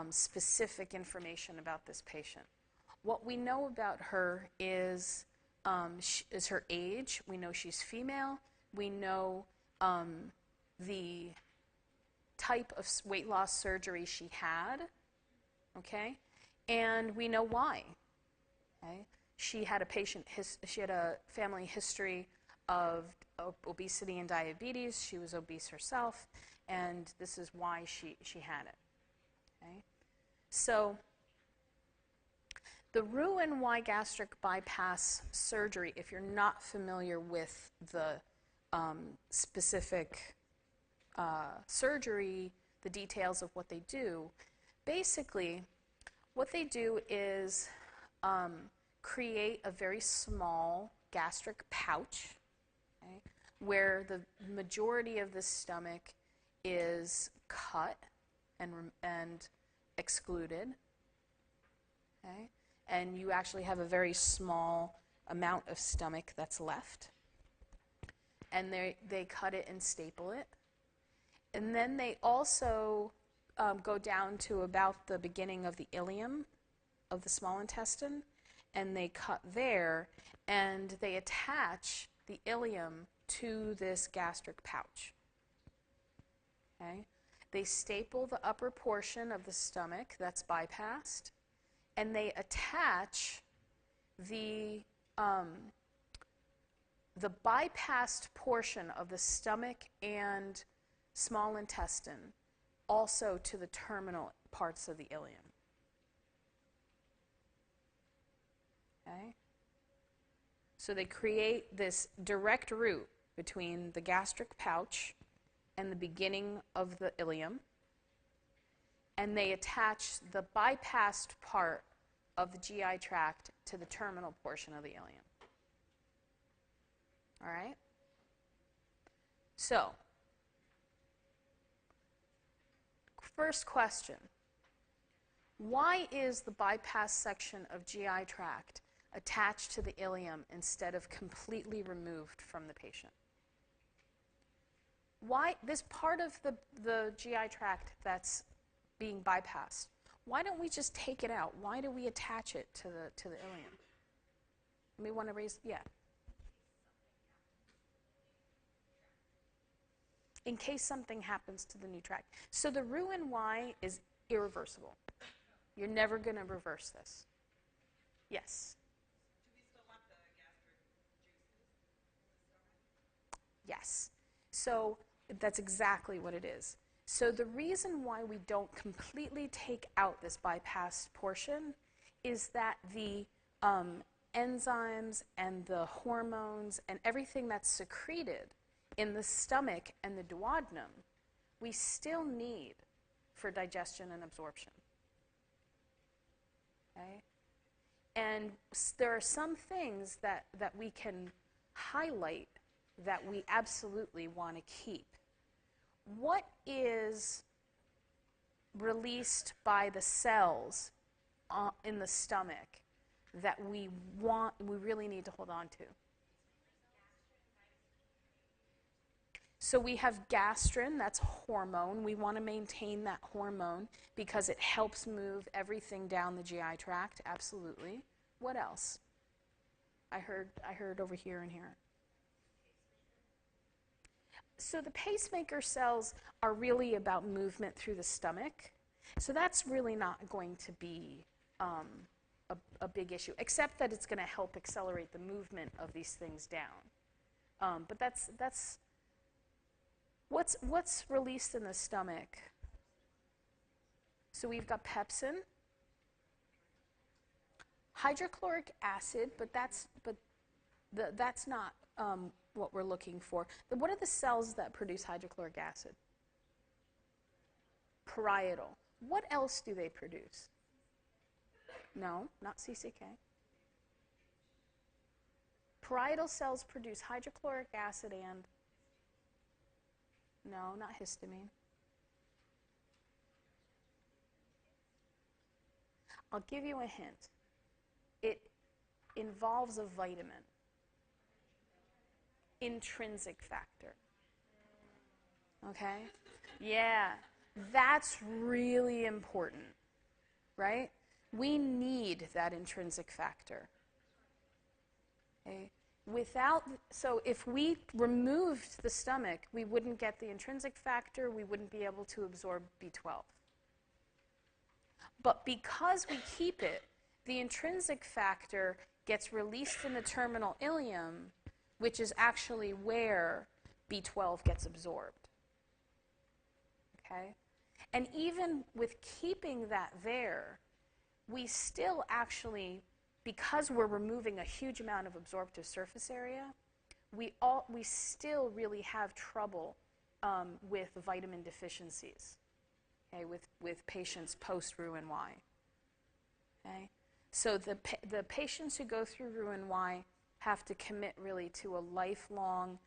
specific information about this patient. What we know about her is her age. We know she's female. We know the type of weight loss surgery she had, okay? And we know why, okay? She had a family history of obesity and diabetes. She was obese herself, and this is why she had it, okay? So the Roux-en-Y gastric bypass surgery, if you're not familiar with the specific surgery, the details of what they do, basically what they do is create a very small gastric pouch, okay, where the majority of the stomach is cut and excluded, okay? And you actually have a very small amount of stomach that's left. And they cut it and staple it. And then they also go down to about the beginning of the ileum of the small intestine, and they cut there, and they attach the ileum to this gastric pouch. Okay? They staple the upper portion of the stomach that's bypassed, and they attach the bypassed portion of the stomach and small intestine also to the terminal parts of the ileum. Okay? So they create this direct route between the gastric pouch and the beginning of the ileum, and they attach the bypassed part of the GI tract to the terminal portion of the ileum. All right? So, first question. Why is the bypass section of GI tract attached to the ileum instead of completely removed from the patient? Why this part of the GI tract that's being bypassed, why don't we just take it out? Why do we attach it to the ileum? We want to raise, yeah. In case something happens to the new tract. So the Roux-en-Y is irreversible. You're never going to reverse this. Yes? Do we still want the gastric juices in the stomach? Yes. So that's exactly what it is. So the reason why we don't completely take out this bypass portion is that the enzymes and the hormones and everything that's secreted in the stomach and the duodenum, we still need for digestion and absorption. Okay? And there are some things that we can highlight that we absolutely want to keep. What is released by the cells in the stomach that we really need to hold on to? So we have gastrin, that's hormone. We want to maintain that hormone because it helps move everything down the GI tract, absolutely. What else? I heard over here and here. So the pacemaker cells are really about movement through the stomach. So that's really not going to be a big issue, except that it's going to help accelerate the movement of these things down. But that's what's released in the stomach. So we've got pepsin, hydrochloric acid, but that's not what we're looking for. What are the cells that produce hydrochloric acid? Parietal. What else do they produce? No, not CCK. Parietal cells produce hydrochloric acid and, no, not histamine. I'll give you a hint. It involves a vitamin. Intrinsic factor. Okay? Yeah, that's really important, right? We need that intrinsic factor. Okay? So if we removed the stomach, we wouldn't get the intrinsic factor, we wouldn't be able to absorb B12. But because we keep it, the intrinsic factor gets released in the terminal ileum, which is actually where B12 gets absorbed. Okay? And even with keeping that there, we still actually, because we're removing a huge amount of absorptive surface area, we still really have trouble with vitamin deficiencies, okay, with patients post-Roux-en-Y. Okay? So the patients who go through Roux-en-Y have to commit really to a lifelong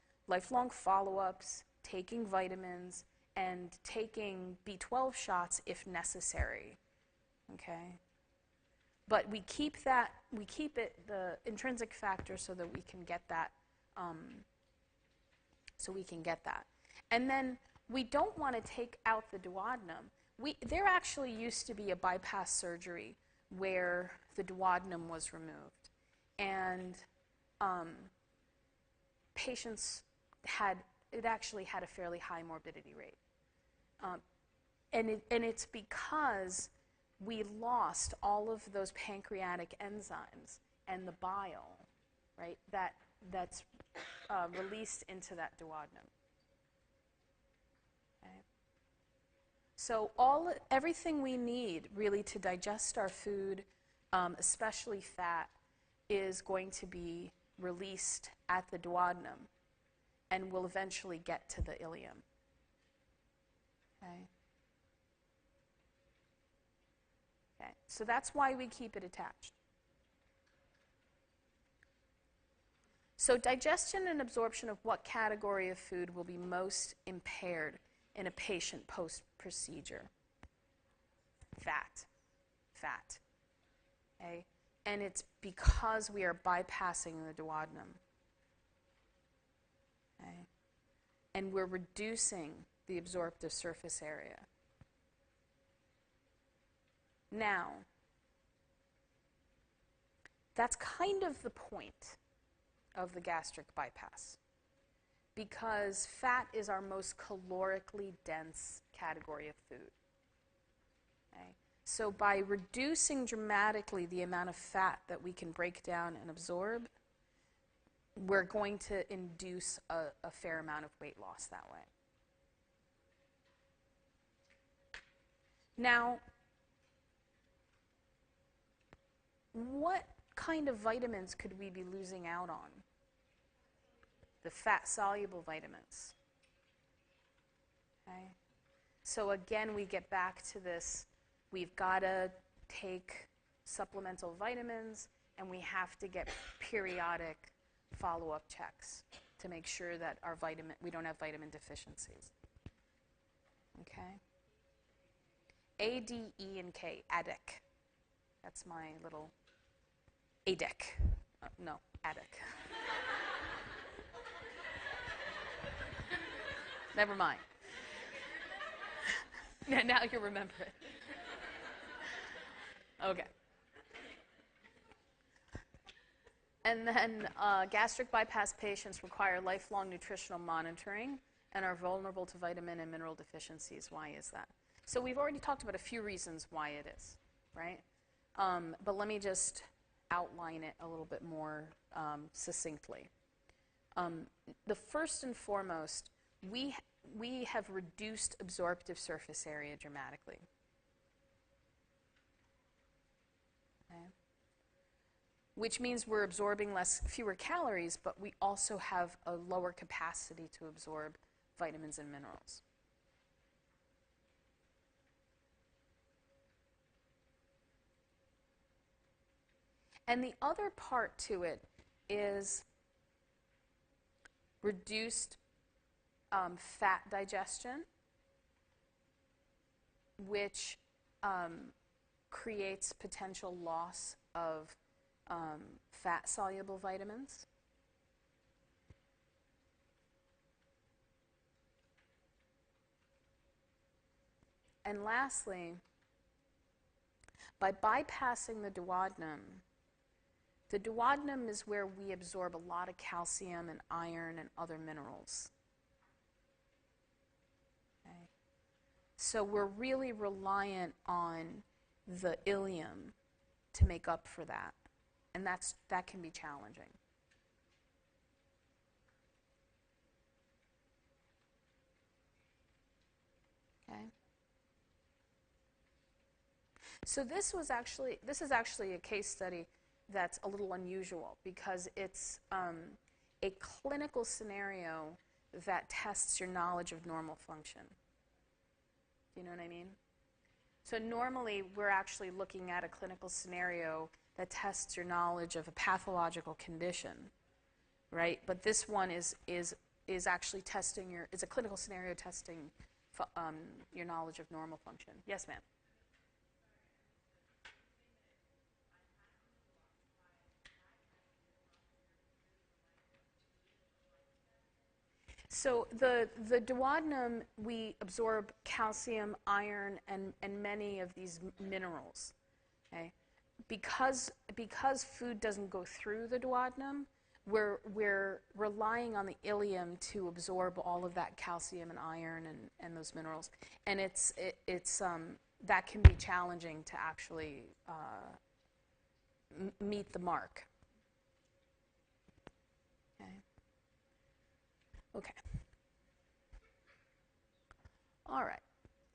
follow-ups, taking vitamins, and taking B12 shots if necessary. Okay? But we keep it the intrinsic factor so that we can get that. And then we don't want to take out the duodenum. There actually used to be a bypass surgery where the duodenum was removed. And patients actually had a fairly high morbidity rate. And it's because we lost all of those pancreatic enzymes and the bile, right, that's released into that duodenum. Okay. So everything we need really to digest our food, especially fat, is going to be released at the duodenum and will eventually get to the ileum. Okay. Okay. So that's why we keep it attached. So digestion and absorption of what category of food will be most impaired in a patient post-procedure? Fat. Okay? And it's because we are bypassing the duodenum. Okay? And we're reducing the absorptive surface area. Now, that's kind of the point of the gastric bypass, because fat is our most calorically dense category of food. Okay? So by reducing dramatically the amount of fat that we can break down and absorb, we're going to induce a fair amount of weight loss that way. Now, what kind of vitamins could we be losing out on? The fat-soluble vitamins. Okay? So again, we get back to this. We've got to take supplemental vitamins, and we have to get periodic follow-up checks to make sure that we don't have vitamin deficiencies. Okay? A, D, E, and K, ADEC. That's my little ADEC. No, ADEC. Never mind. Now you remember it. Okay. And then gastric bypass patients require lifelong nutritional monitoring and are vulnerable to vitamin and mineral deficiencies. Why is that? So we've already talked about a few reasons why it is, right? But let me just outline it a little bit more succinctly. The first and foremost, we have reduced absorptive surface area dramatically. Okay. Which means we're absorbing fewer calories, but we also have a lower capacity to absorb vitamins and minerals. And the other part to it is reduced fat digestion, which creates potential loss of fat-soluble vitamins. And lastly, by bypassing the duodenum is where we absorb a lot of calcium and iron and other minerals. Okay. So we're really reliant on the ileum to make up for that. And that can be challenging. Okay. So this is actually a case study that's a little unusual because it's a clinical scenario that tests your knowledge of normal function. Do you know what I mean? So normally we're actually looking at a clinical scenario that tests your knowledge of a pathological condition, right? But this one is actually testing it's a clinical scenario testing your knowledge of normal function. Yes, ma'am. So the duodenum, we absorb calcium, iron, and many of these minerals. Okay, because food doesn't go through the duodenum, we're relying on the ileum to absorb all of that calcium and iron and those minerals, and it's that can be challenging to actually meet the mark. Okay. All right.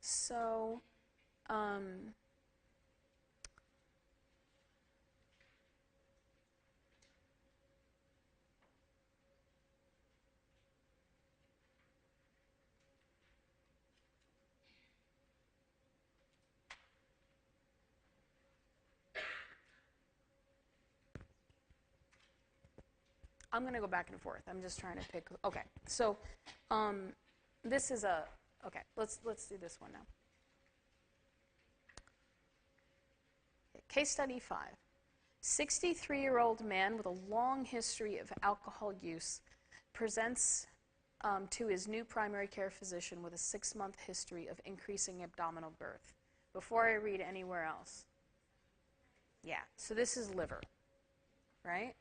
So, I'm going to go back and forth. I'm just trying to pick. Okay. So, this is okay. Let's do this one now. Case study 5. 63-year-old man with a long history of alcohol use presents to his new primary care physician with a 6-month history of increasing abdominal girth. Before I read anywhere else. Yeah, so this is liver, right?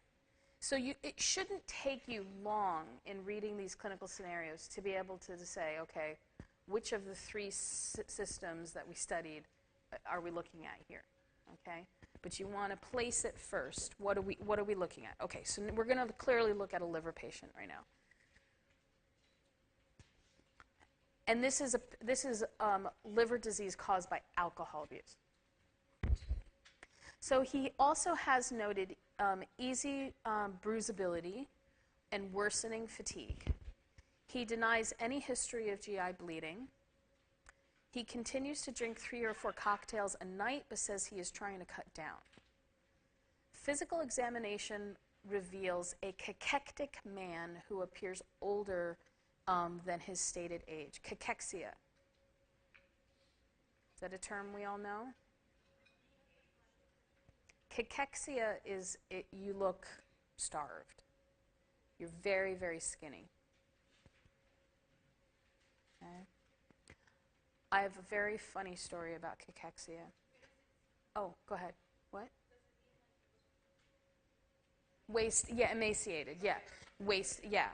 So it shouldn't take you long in reading these clinical scenarios to be able to say, okay, which of the 3 systems that we studied are we looking at here? Okay, but you want to place it first. What are we looking at? Okay, so we're going to clearly look at a liver patient right now, and this is liver disease caused by alcohol abuse. So he also has noted easy bruisability and worsening fatigue. He denies any history of GI bleeding. He continues to drink 3 or 4 cocktails a night, but says he is trying to cut down. Physical examination reveals a cachectic man who appears older than his stated age. Cachexia. Is that a term we all know? Cachexia is you look starved. You're very, very skinny. Okay. I have a very funny story about cachexia. Oh, go ahead. What? Waist, yeah, emaciated, yeah. Waist, yeah,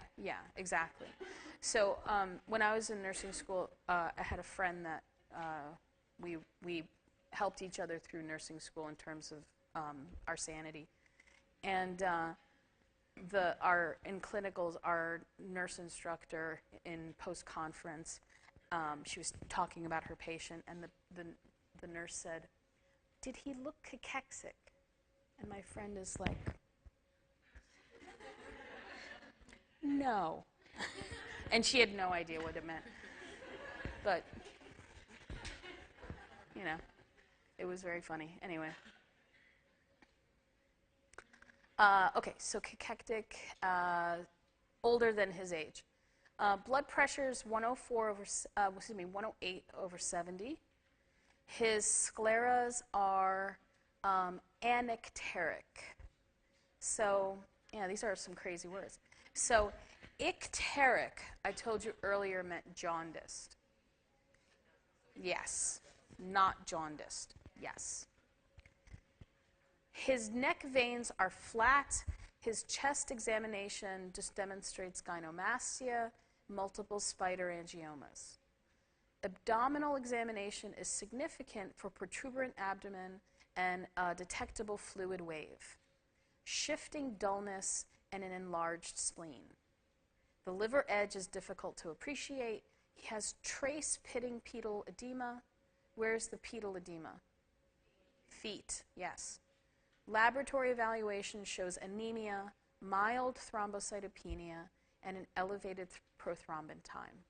exactly. So when I was in nursing school, I had a friend that we helped each other through nursing school in terms of our sanity. And in clinicals, our nurse instructor in post-conference, she was talking about her patient, and the nurse said, "Did he look cachexic?" And my friend is like, "No." And she had no idea what it meant. But, it was very funny. Anyway. Okay, so cachectic, older than his age. Blood pressure's 108 over 70. His scleras are anicteric. So, yeah, these are some crazy words. So, icteric, I told you earlier, meant jaundiced. Yes, not jaundiced. Yes. His neck veins are flat. His chest examination just demonstrates gynecomastia, multiple spider angiomas. Abdominal examination is significant for protuberant abdomen and a detectable fluid wave, shifting dullness, and an enlarged spleen. The liver edge is difficult to appreciate. He has trace pitting pedal edema. Where's the pedal edema? Feet, yes. Laboratory evaluation shows anemia, mild thrombocytopenia, and an elevated prothrombin time.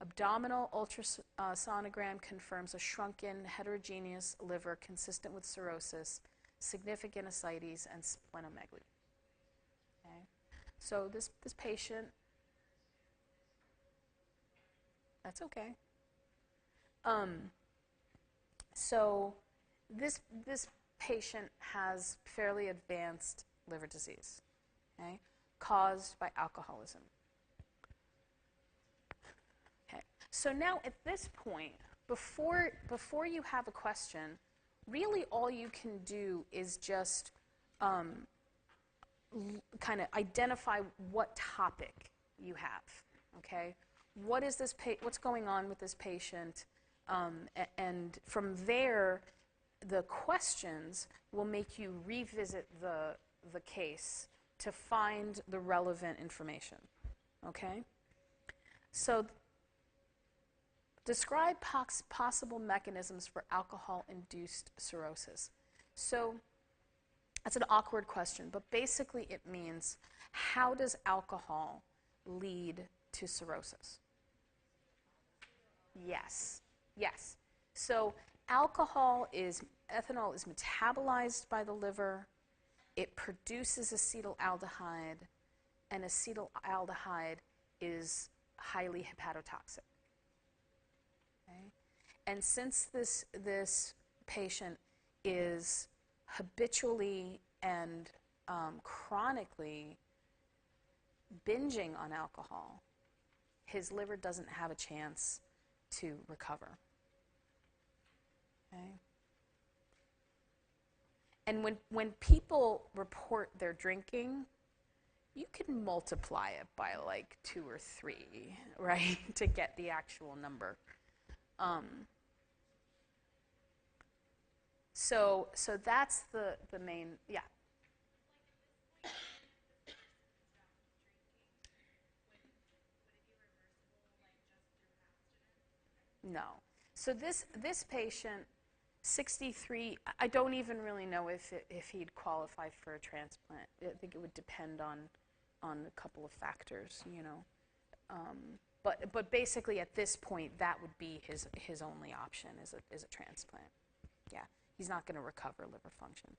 Abdominal ultrasonogram confirms a shrunken, heterogeneous liver consistent with cirrhosis, significant ascites, and splenomegaly. Okay? So this patient, that's okay. So this patient has fairly advanced liver disease, okay, caused by alcoholism. Okay. So now at this point, before you have a question, really all you can do is just kind of identify what topic you have. Okay, what's going on with this patient, and from there, the questions will make you revisit the case to find the relevant information. Okay, so describe possible mechanisms for alcohol-induced cirrhosis. So that's an awkward question, but basically it means, how does alcohol lead to cirrhosis? Yes, yes. So ethanol is metabolized by the liver. It produces acetaldehyde, and acetaldehyde is highly hepatotoxic. Okay? And since this patient is habitually and chronically binging on alcohol, his liver doesn't have a chance to recover. Okay? And when people report their drinking, you can multiply it by like 2 or 3, right, to get the actual number. So that's the main, yeah. No. So this patient, 63, I don't even really know if he'd qualify for a transplant. I think it would depend on a couple of factors, you know. But basically at this point, that would be his only option is a transplant. Yeah, he's not going to recover liver function.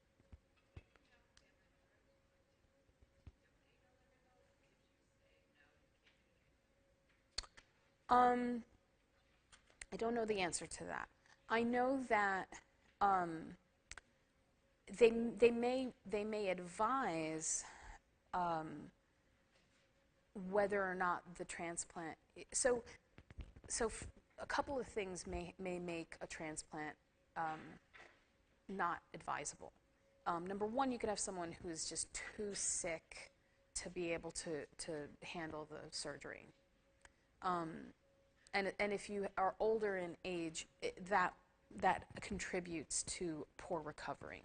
I don't know the answer to that. I know that they may advise whether or not the transplant. So a couple of things may make a transplant not advisable. Number one, you could have someone who is just too sick to be able to handle the surgery. And if you are older in age, that contributes to poor recovery.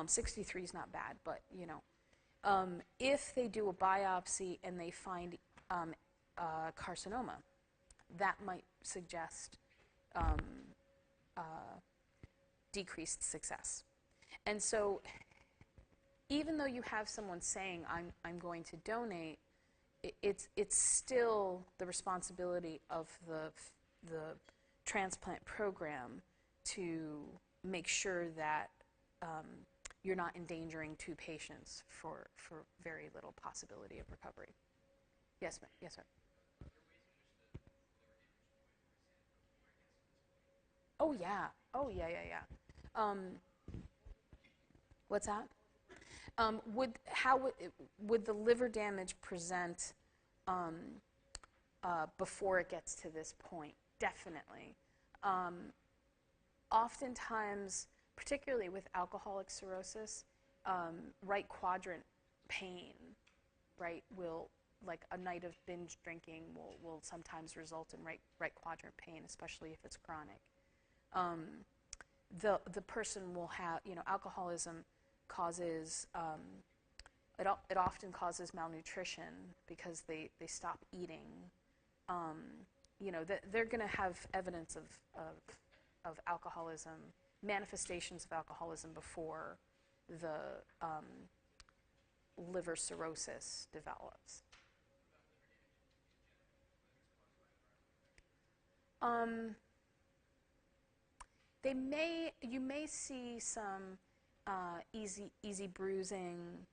63 is not bad, but you know, if they do a biopsy and they find carcinoma, that might suggest decreased success. And so, even though you have someone saying, "I'm going to donate," it's still the responsibility of the transplant program to make sure that you're not endangering 2 patients for very little possibility of recovery. Yes, ma'am. Yes, sir. Oh yeah. Oh yeah. What's that? Would the liver damage present before it gets to this point? Definitely. Oftentimes, particularly with alcoholic cirrhosis, right quadrant pain, right, will, like a night of binge drinking will sometimes result in right quadrant pain, especially if it's chronic. The person will have, you know, alcoholism causes, it often causes malnutrition because they stop eating. You know, they're going to have evidence of alcoholism, manifestations of alcoholism before the liver cirrhosis develops. You may see some easy bruising,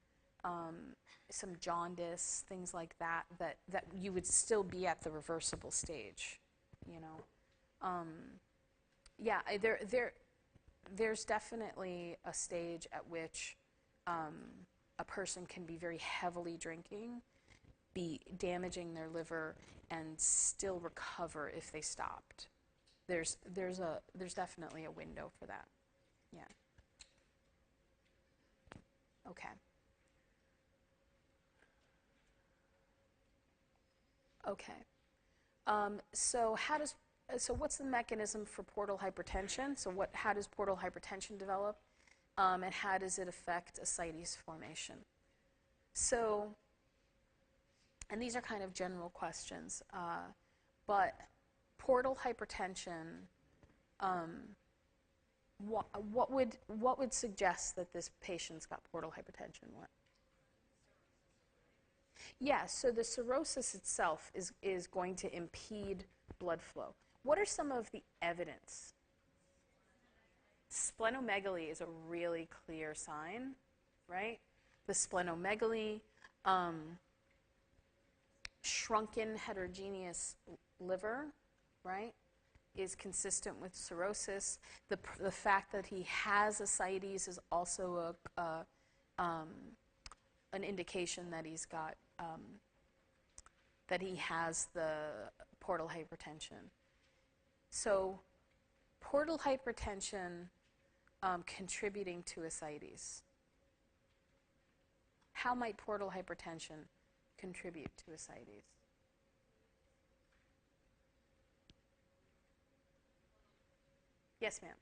some jaundice, things like that, that you would still be at the reversible stage, you know. Yeah, there's definitely a stage at which a person can be very heavily drinking, be damaging their liver, and still recover if they stopped. There's definitely a window for that. Yeah. Okay. Okay. So what's the mechanism for portal hypertension? So how does portal hypertension develop? And how does it affect ascites formation? So, and these are kind of general questions, but portal hypertension, what would suggest that this patient's got portal hypertension? What? Yeah, so the cirrhosis itself is going to impede blood flow. What are some of the evidence? Splenomegaly is a really clear sign, right? The splenomegaly, shrunken heterogeneous liver, right, is consistent with cirrhosis. The fact that he has ascites is also an indication that he's got that he has the portal hypertension. So portal hypertension contributing to ascites. How might portal hypertension contribute to ascites? Yes, ma'am.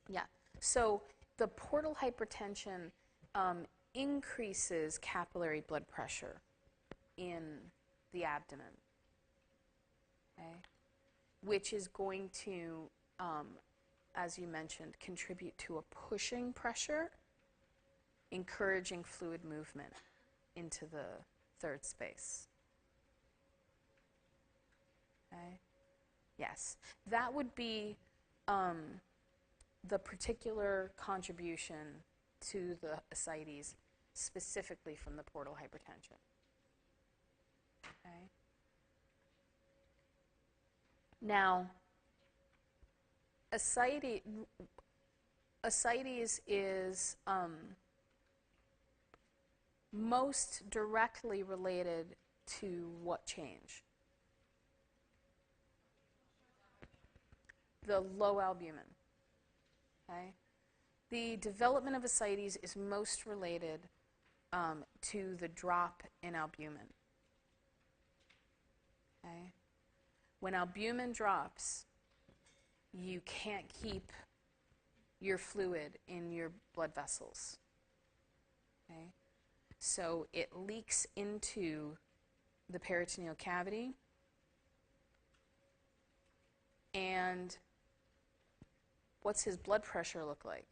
Yeah. So the portal hypertension increases capillary blood pressure in the abdomen, okay, which is going to, as you mentioned, contribute to a pushing pressure, encouraging fluid movement into the third space. Okay? Yes. That would be the particular contribution to the ascites specifically from the portal hypertension. Okay? Now, ascites is most directly related to what change? The low albumin. Okay? The development of ascites is most related to the drop in albumin. Okay? When albumin drops, you can't keep your fluid in your blood vessels. Okay? So it leaks into the peritoneal cavity, and what's his blood pressure look like?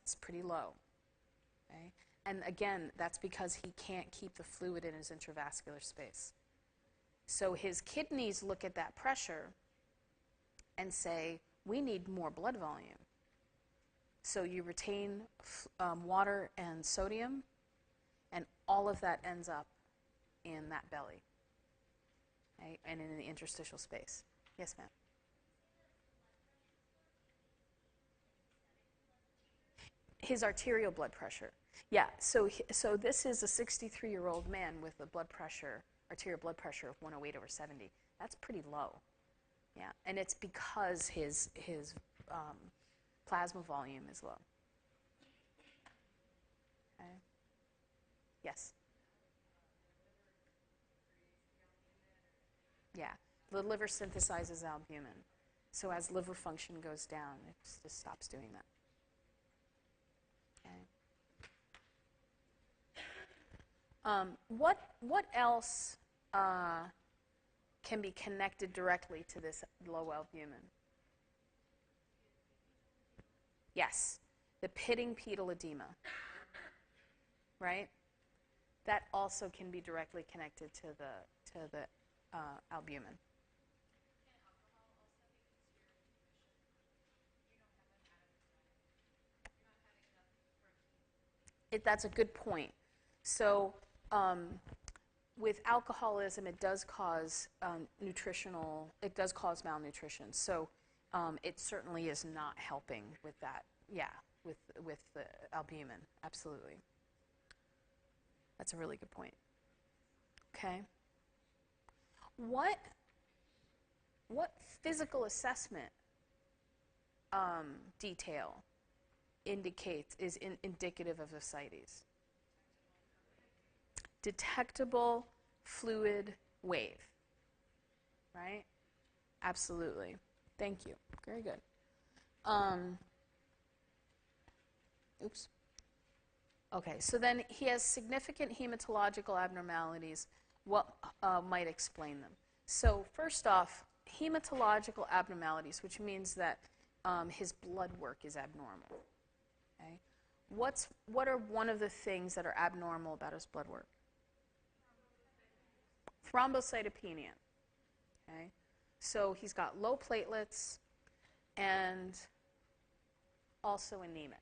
It's pretty low. Okay? And again, that's because he can't keep the fluid in his intravascular space. So his kidneys look at that pressure and say, we need more blood volume. So you retain water and sodium, and all of that ends up in that belly, okay, and in the interstitial space. Yes, ma'am? His arterial blood pressure. Yeah, so this is a 63-year-old man with a blood pressure, arterial blood pressure of 108/70. That's pretty low. Yeah, and it's because his plasma volume is low. Okay. Yes. Yeah, the liver synthesizes albumin. So as liver function goes down, it just stops doing that. Okay. What else can be connected directly to this low albumin? Yes. the pitting pedal edema, right? That also can be directly connected to the albumin. That's a good point. So with alcoholism, it does cause it does cause malnutrition. So it certainly is not helping with that. Yeah, with the albumin, absolutely. That's a really good point. Okay. What physical assessment detail is indicative of ascites? Detectable fluid wave, right? Absolutely. Thank you. Very good. Oops. Okay, so then he has significant hematological abnormalities. What might explain them? So first off, hematological abnormalities, which means that his blood work is abnormal. Okay? What are one of the things that are abnormal about his blood work? Thrombocytopenia. Okay? So he's got low platelets and also anemic.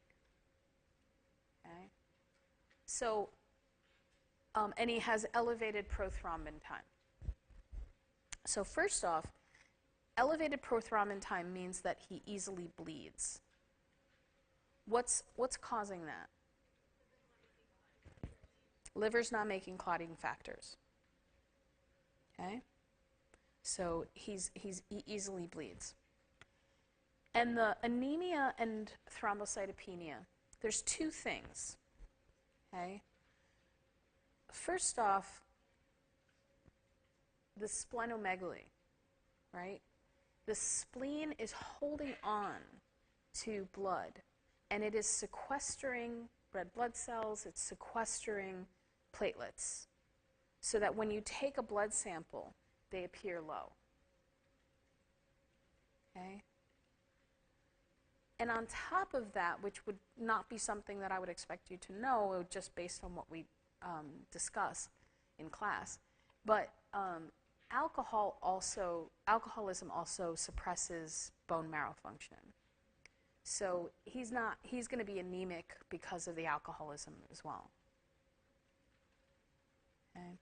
Okay? So, and he has elevated prothrombin time. So first off, elevated prothrombin time means that he easily bleeds. What's causing that? Liver's not making clotting factors. Okay? So he easily bleeds. And the anemia and thrombocytopenia, there's two things. Okay? First off, the splenomegaly, right? The spleen is holding on to blood, and it is sequestering red blood cells, it's sequestering platelets, so that when you take a blood sample, they appear low. Okay? And on top of that, which would not be something that I would expect you to know just based on what we discuss in class, but alcoholism also suppresses bone marrow function. So he's going to be anemic because of the alcoholism as well. Okay.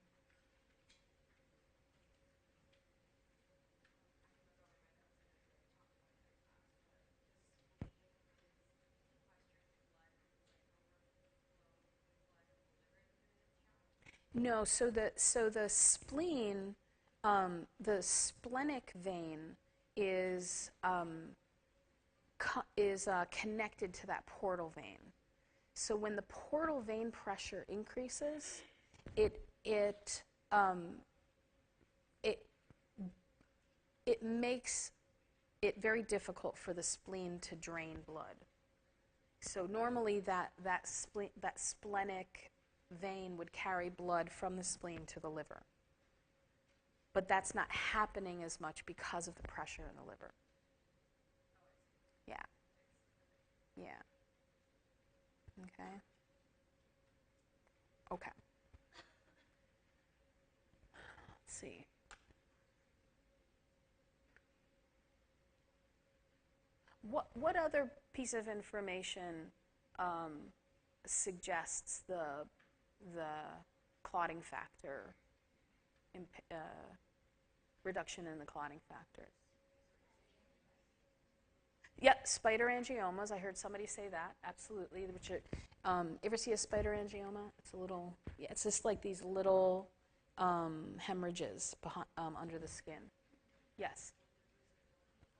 No, so the spleen, the splenic vein is connected to that portal vein. So when the portal vein pressure increases, it makes it very difficult for the spleen to drain blood. So normally that splenic vein would carry blood from the spleen to the liver. But that's not happening as much because of the pressure in the liver. Yeah. Yeah. Okay. Okay. Let's see. What other piece of information suggests the clotting factor, reduction in the clotting factor? Yep, spider angiomas. I heard somebody say that. Absolutely. Which ever see a spider angioma? It's a little. Yeah, it's just like these little hemorrhages behind, under the skin. Yes.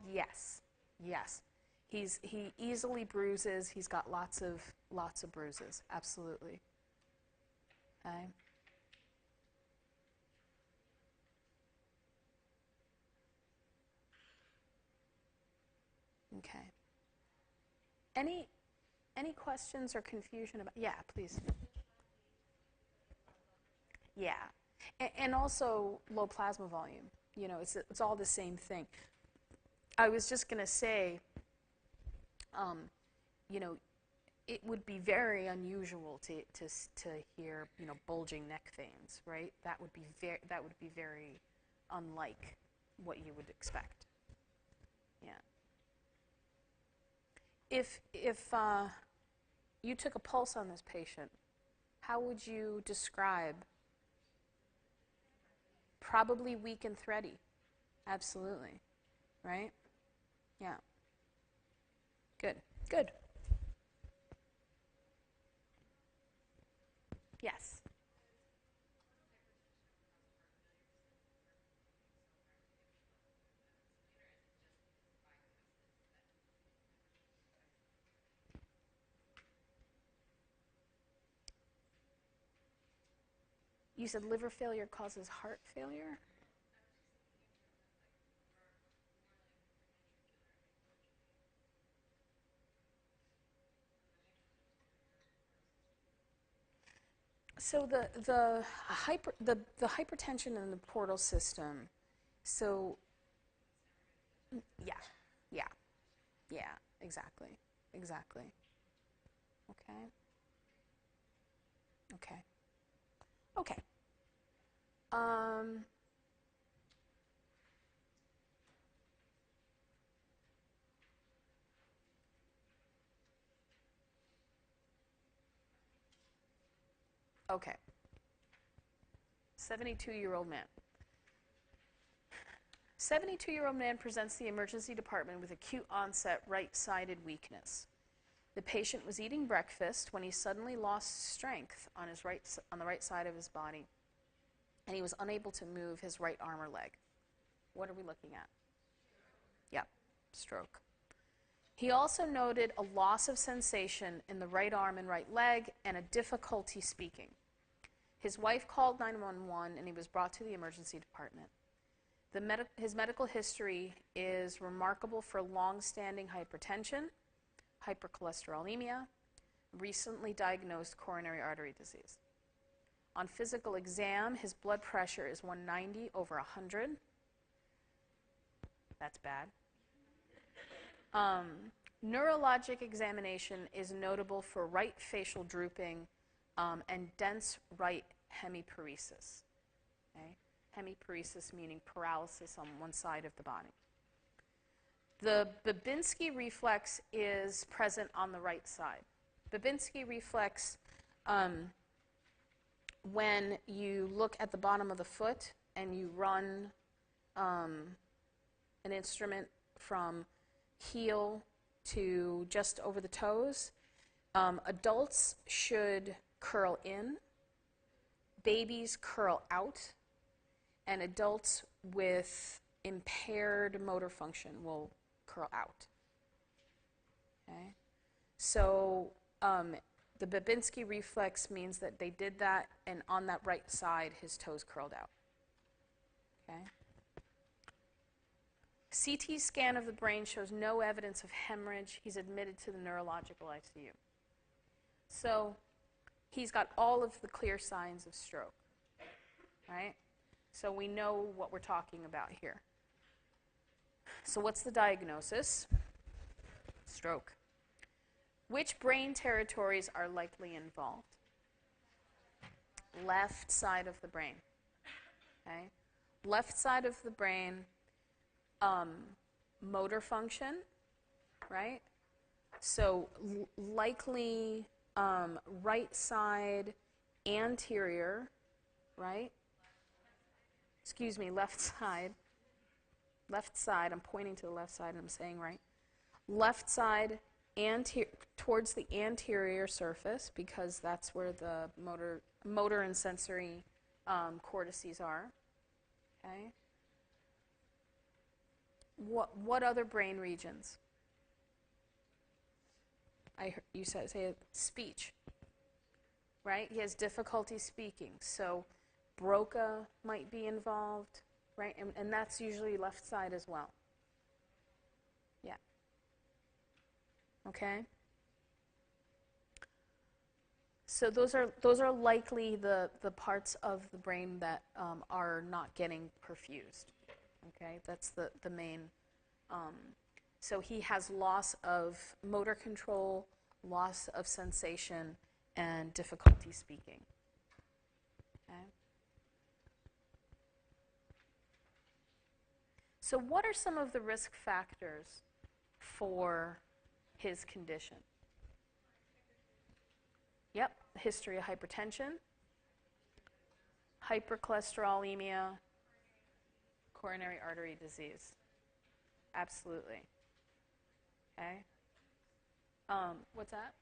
Yes. Yes. He easily bruises. He's got lots of bruises. Absolutely. Okay. Okay. Any questions or confusion about? Yeah, please. Yeah, and also low plasma volume. You know, it's all the same thing. I was just going to say, you know, it would be very unusual to hear, bulging neck veins, right? That would be very unlike what you would expect. Yeah. If you took a pulse on this patient, how would you describe? Probably weak and thready. Absolutely. Right? Yeah. Good. Good. Yes. You said liver failure causes heart failure? So the hypertension in the portal system. So yeah, yeah, yeah, exactly. Okay. Okay. Okay. Um, okay. 72-year-old man. 72-year-old man presents to the emergency department with acute onset right-sided weakness. The patient was eating breakfast when he suddenly lost strength on the right side of his body, and he was unable to move his right arm or leg. What are we looking at? Yeah, stroke. He also noted a loss of sensation in the right arm and right leg and a difficulty speaking. His wife called 911 and he was brought to the emergency department. His medical history is remarkable for long-standing hypertension, hypercholesterolemia, recently diagnosed coronary artery disease. On physical exam, his blood pressure is 190 over 100. That's bad. Neurologic examination is notable for right facial drooping and dense right hemiparesis. Okay? Hemiparesis meaning paralysis on one side of the body. The Babinski reflex is present on the right side. Babinski reflex, when you look at the bottom of the foot and you run an instrument from heel to just over the toes, adults should curl in, babies curl out, and adults with impaired motor function will curl out. Okay? So the Babinski reflex means that they did that, and on that right side, his toes curled out. Okay? CT scan of the brain shows no evidence of hemorrhage. He's admitted to the neurological ICU. So he's got all of the clear signs of stroke, right? So we know what we're talking about here. So what's the diagnosis? Stroke. Which brain territories are likely involved? Left side of the brain. Okay? Left side of the brain, motor function, right? So likely right side anterior, right? Excuse me, left side. Left side, I'm pointing to the left side and I'm saying right. Left side towards the anterior surface, because that's where the motor and sensory cortices are. Okay. What other brain regions? You say speech, right? He has difficulty speaking, so Broca might be involved, right? And that's usually left side as well. Yeah. Okay. So those are likely the parts of the brain that are not getting perfused. Okay, that's the main. So he has loss of motor control, loss of sensation, and difficulty speaking. Okay? So what are some of the risk factors for his condition? Yep, history of hypertension, hypercholesterolemia, coronary artery disease. Absolutely. Okay. What's that?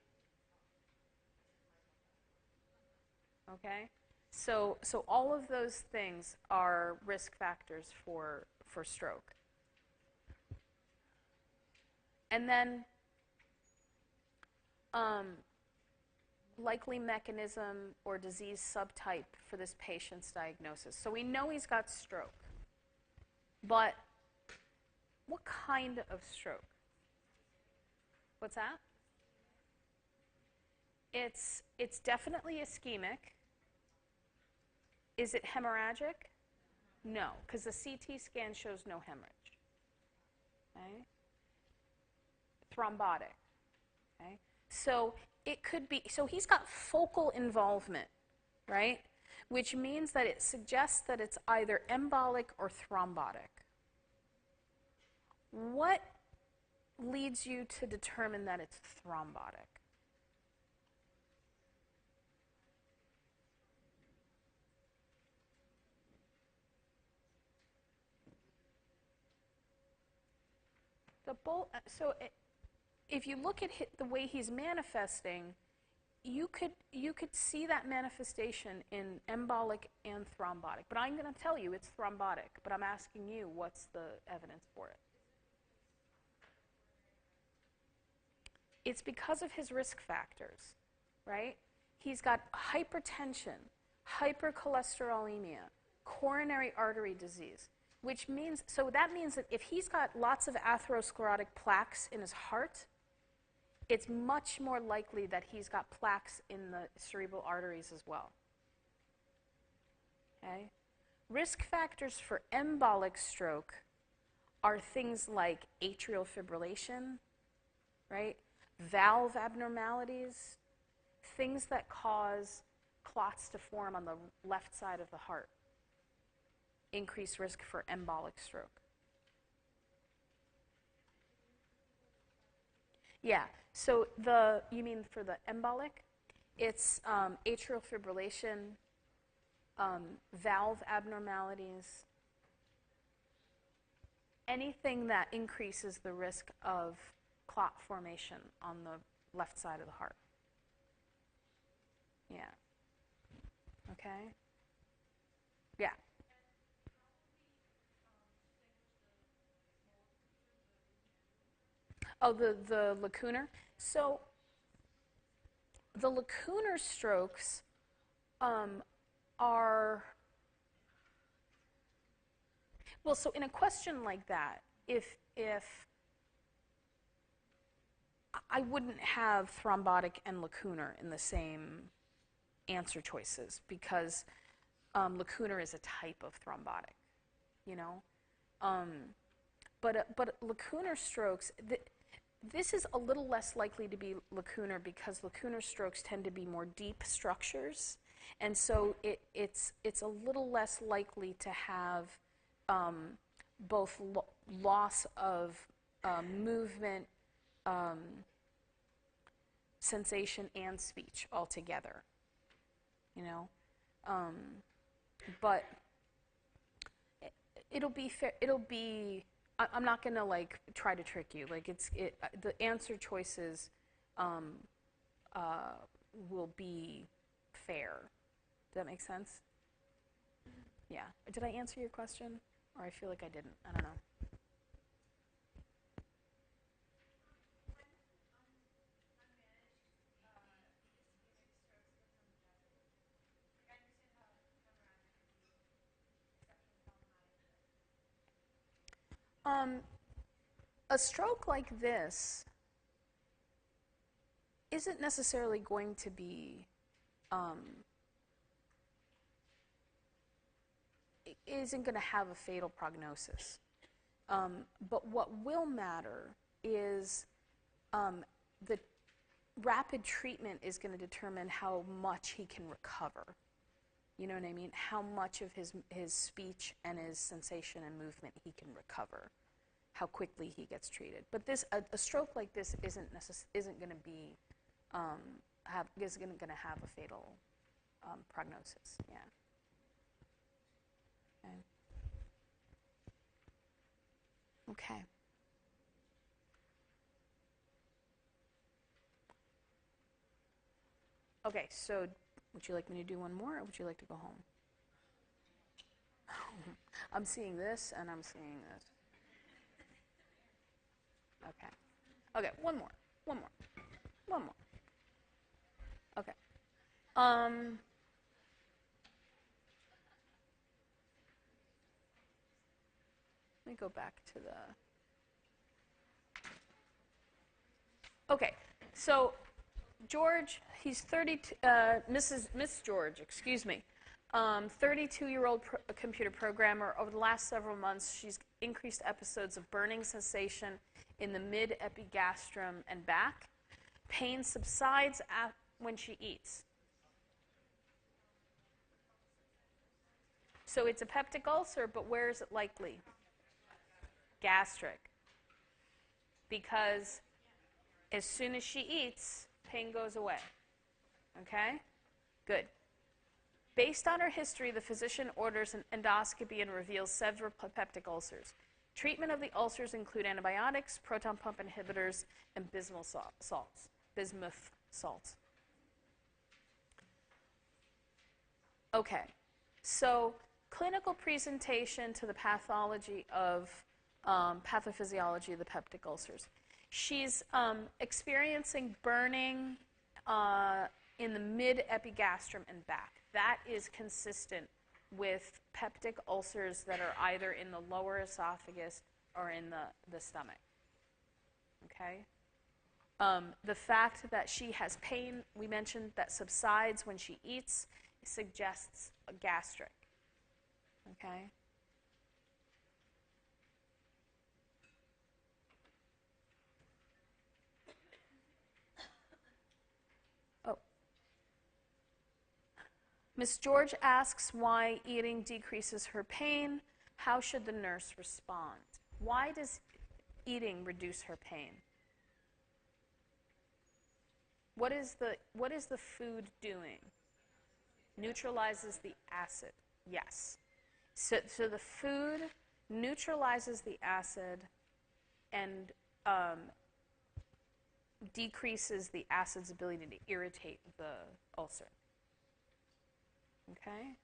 Okay. So all of those things are risk factors for stroke. And then likely mechanism or disease subtype for this patient's diagnosis. So we know he's got stroke, but what kind of stroke? What's that? It's definitely ischemic. Is it hemorrhagic? No, because the CT scan shows no hemorrhage. Okay? Thrombotic. Okay? So it could be, so he's got focal involvement, right? Which means that it suggests that it's either embolic or thrombotic. What leads you to determine that it's thrombotic? If you look at the way he's manifesting, you could see that manifestation in embolic and thrombotic. But I'm going to tell you it's thrombotic, but I'm asking you, what's the evidence for it? It's because of his risk factors, right? He's got hypertension, hypercholesterolemia, coronary artery disease, which means, so that means that if he's got lots of atherosclerotic plaques in his heart, it's much more likely that he's got plaques in the cerebral arteries as well. Okay? Risk factors for embolic stroke are things like atrial fibrillation, right? Valve abnormalities, things that cause clots to form on the left side of the heart. Increased risk for embolic stroke. Yeah, so you mean for the embolic? It's atrial fibrillation, valve abnormalities, anything that increases the risk of clot formation on the left side of the heart. Yeah. Okay? Yeah. Oh, the lacunar? So the lacunar strokes are, well, so in a question like that, if I wouldn't have thrombotic and lacunar in the same answer choices, because lacunar is a type of thrombotic, you know? But lacunar strokes, this is a little less likely to be lacunar because lacunar strokes tend to be more deep structures, and so it's a little less likely to have both loss of movement, sensation, and speech altogether, you know? But it'll be fair, I'm not going to like try to trick you. Like the answer choices will be fair. Does that make sense? Yeah. Did I answer your question? Or I feel like I didn't. I don't know. A stroke like this isn't necessarily going to be, isn't going to have a fatal prognosis. But what will matter is the rapid treatment is going to determine how much he can recover. You know what I mean? How much of his speech and his sensation and movement he can recover. How quickly he gets treated. But a stroke like this isn't going to be isn't going to have a fatal prognosis. Yeah. Okay. Okay, so would you like me to do one more, or would you like to go home? I'm seeing this, and I'm seeing this. Okay. Okay, one more. Okay. Let me go back to the... Okay, so George, he's 32, Miss George, excuse me, 32-year-old computer programmer. Over the last several months, she's increased episodes of burning sensation in the mid-epigastrium and back. Pain subsides when she eats. So it's a peptic ulcer, but where is it likely? Gastric. Because as soon as she eats, pain goes away. Okay? Good. Based on her history, the physician orders an endoscopy and reveals several peptic ulcers. Treatment of the ulcers include antibiotics, proton pump inhibitors, and bismuth salts. Okay, so clinical presentation to the pathology of pathophysiology of the peptic ulcers. She's experiencing burning in the mid-epigastrium and back. That is consistent with peptic ulcers that are either in the lower esophagus or in the stomach. Okay? The fact that she has pain, we mentioned, that subsides when she eats, suggests a gastric. Okay? Miss George asks why eating decreases her pain. How should the nurse respond? Why does eating reduce her pain? What is the food doing? Neutralizes the acid. Yes. So the food neutralizes the acid and decreases the acid's ability to irritate the ulcer. Okay?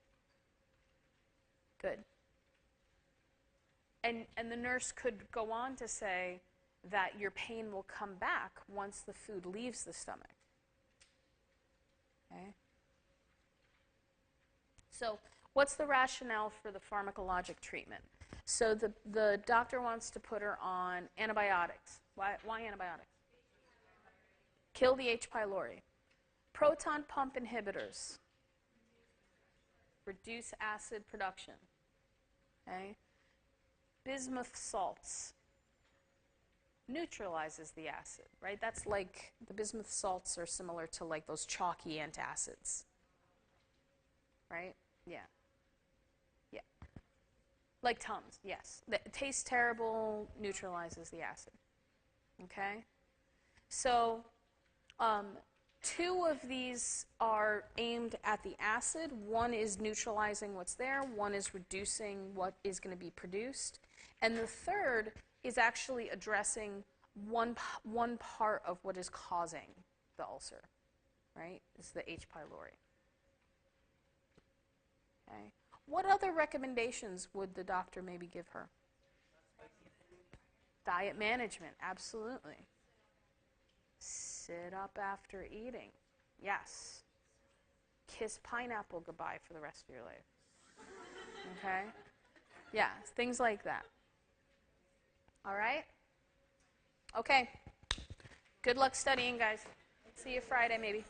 Good. And the nurse could go on to say that your pain will come back once the food leaves the stomach. Okay? So what's the rationale for the pharmacologic treatment? So the doctor wants to put her on antibiotics. Why antibiotics? Kill the H. pylori. Proton pump inhibitors. Reduce acid production. Okay? Bismuth salts. Neutralizes the acid, right? That's like, the bismuth salts are similar to like those chalky antacids. Right? Yeah. Yeah. Like Tums, yes. It tastes terrible, neutralizes the acid. Okay? So, two of these are aimed at the acid. One is neutralizing what's there. One is reducing what is going to be produced. And the third is actually addressing one part of what is causing the ulcer, right? It's the H. pylori. Okay. What other recommendations would the doctor maybe give her? Diet management, absolutely. Sit up after eating. Yes. Kiss pineapple goodbye for the rest of your life. Okay? Yeah, things like that. All right? Okay. Good luck studying, guys. See you Friday, maybe.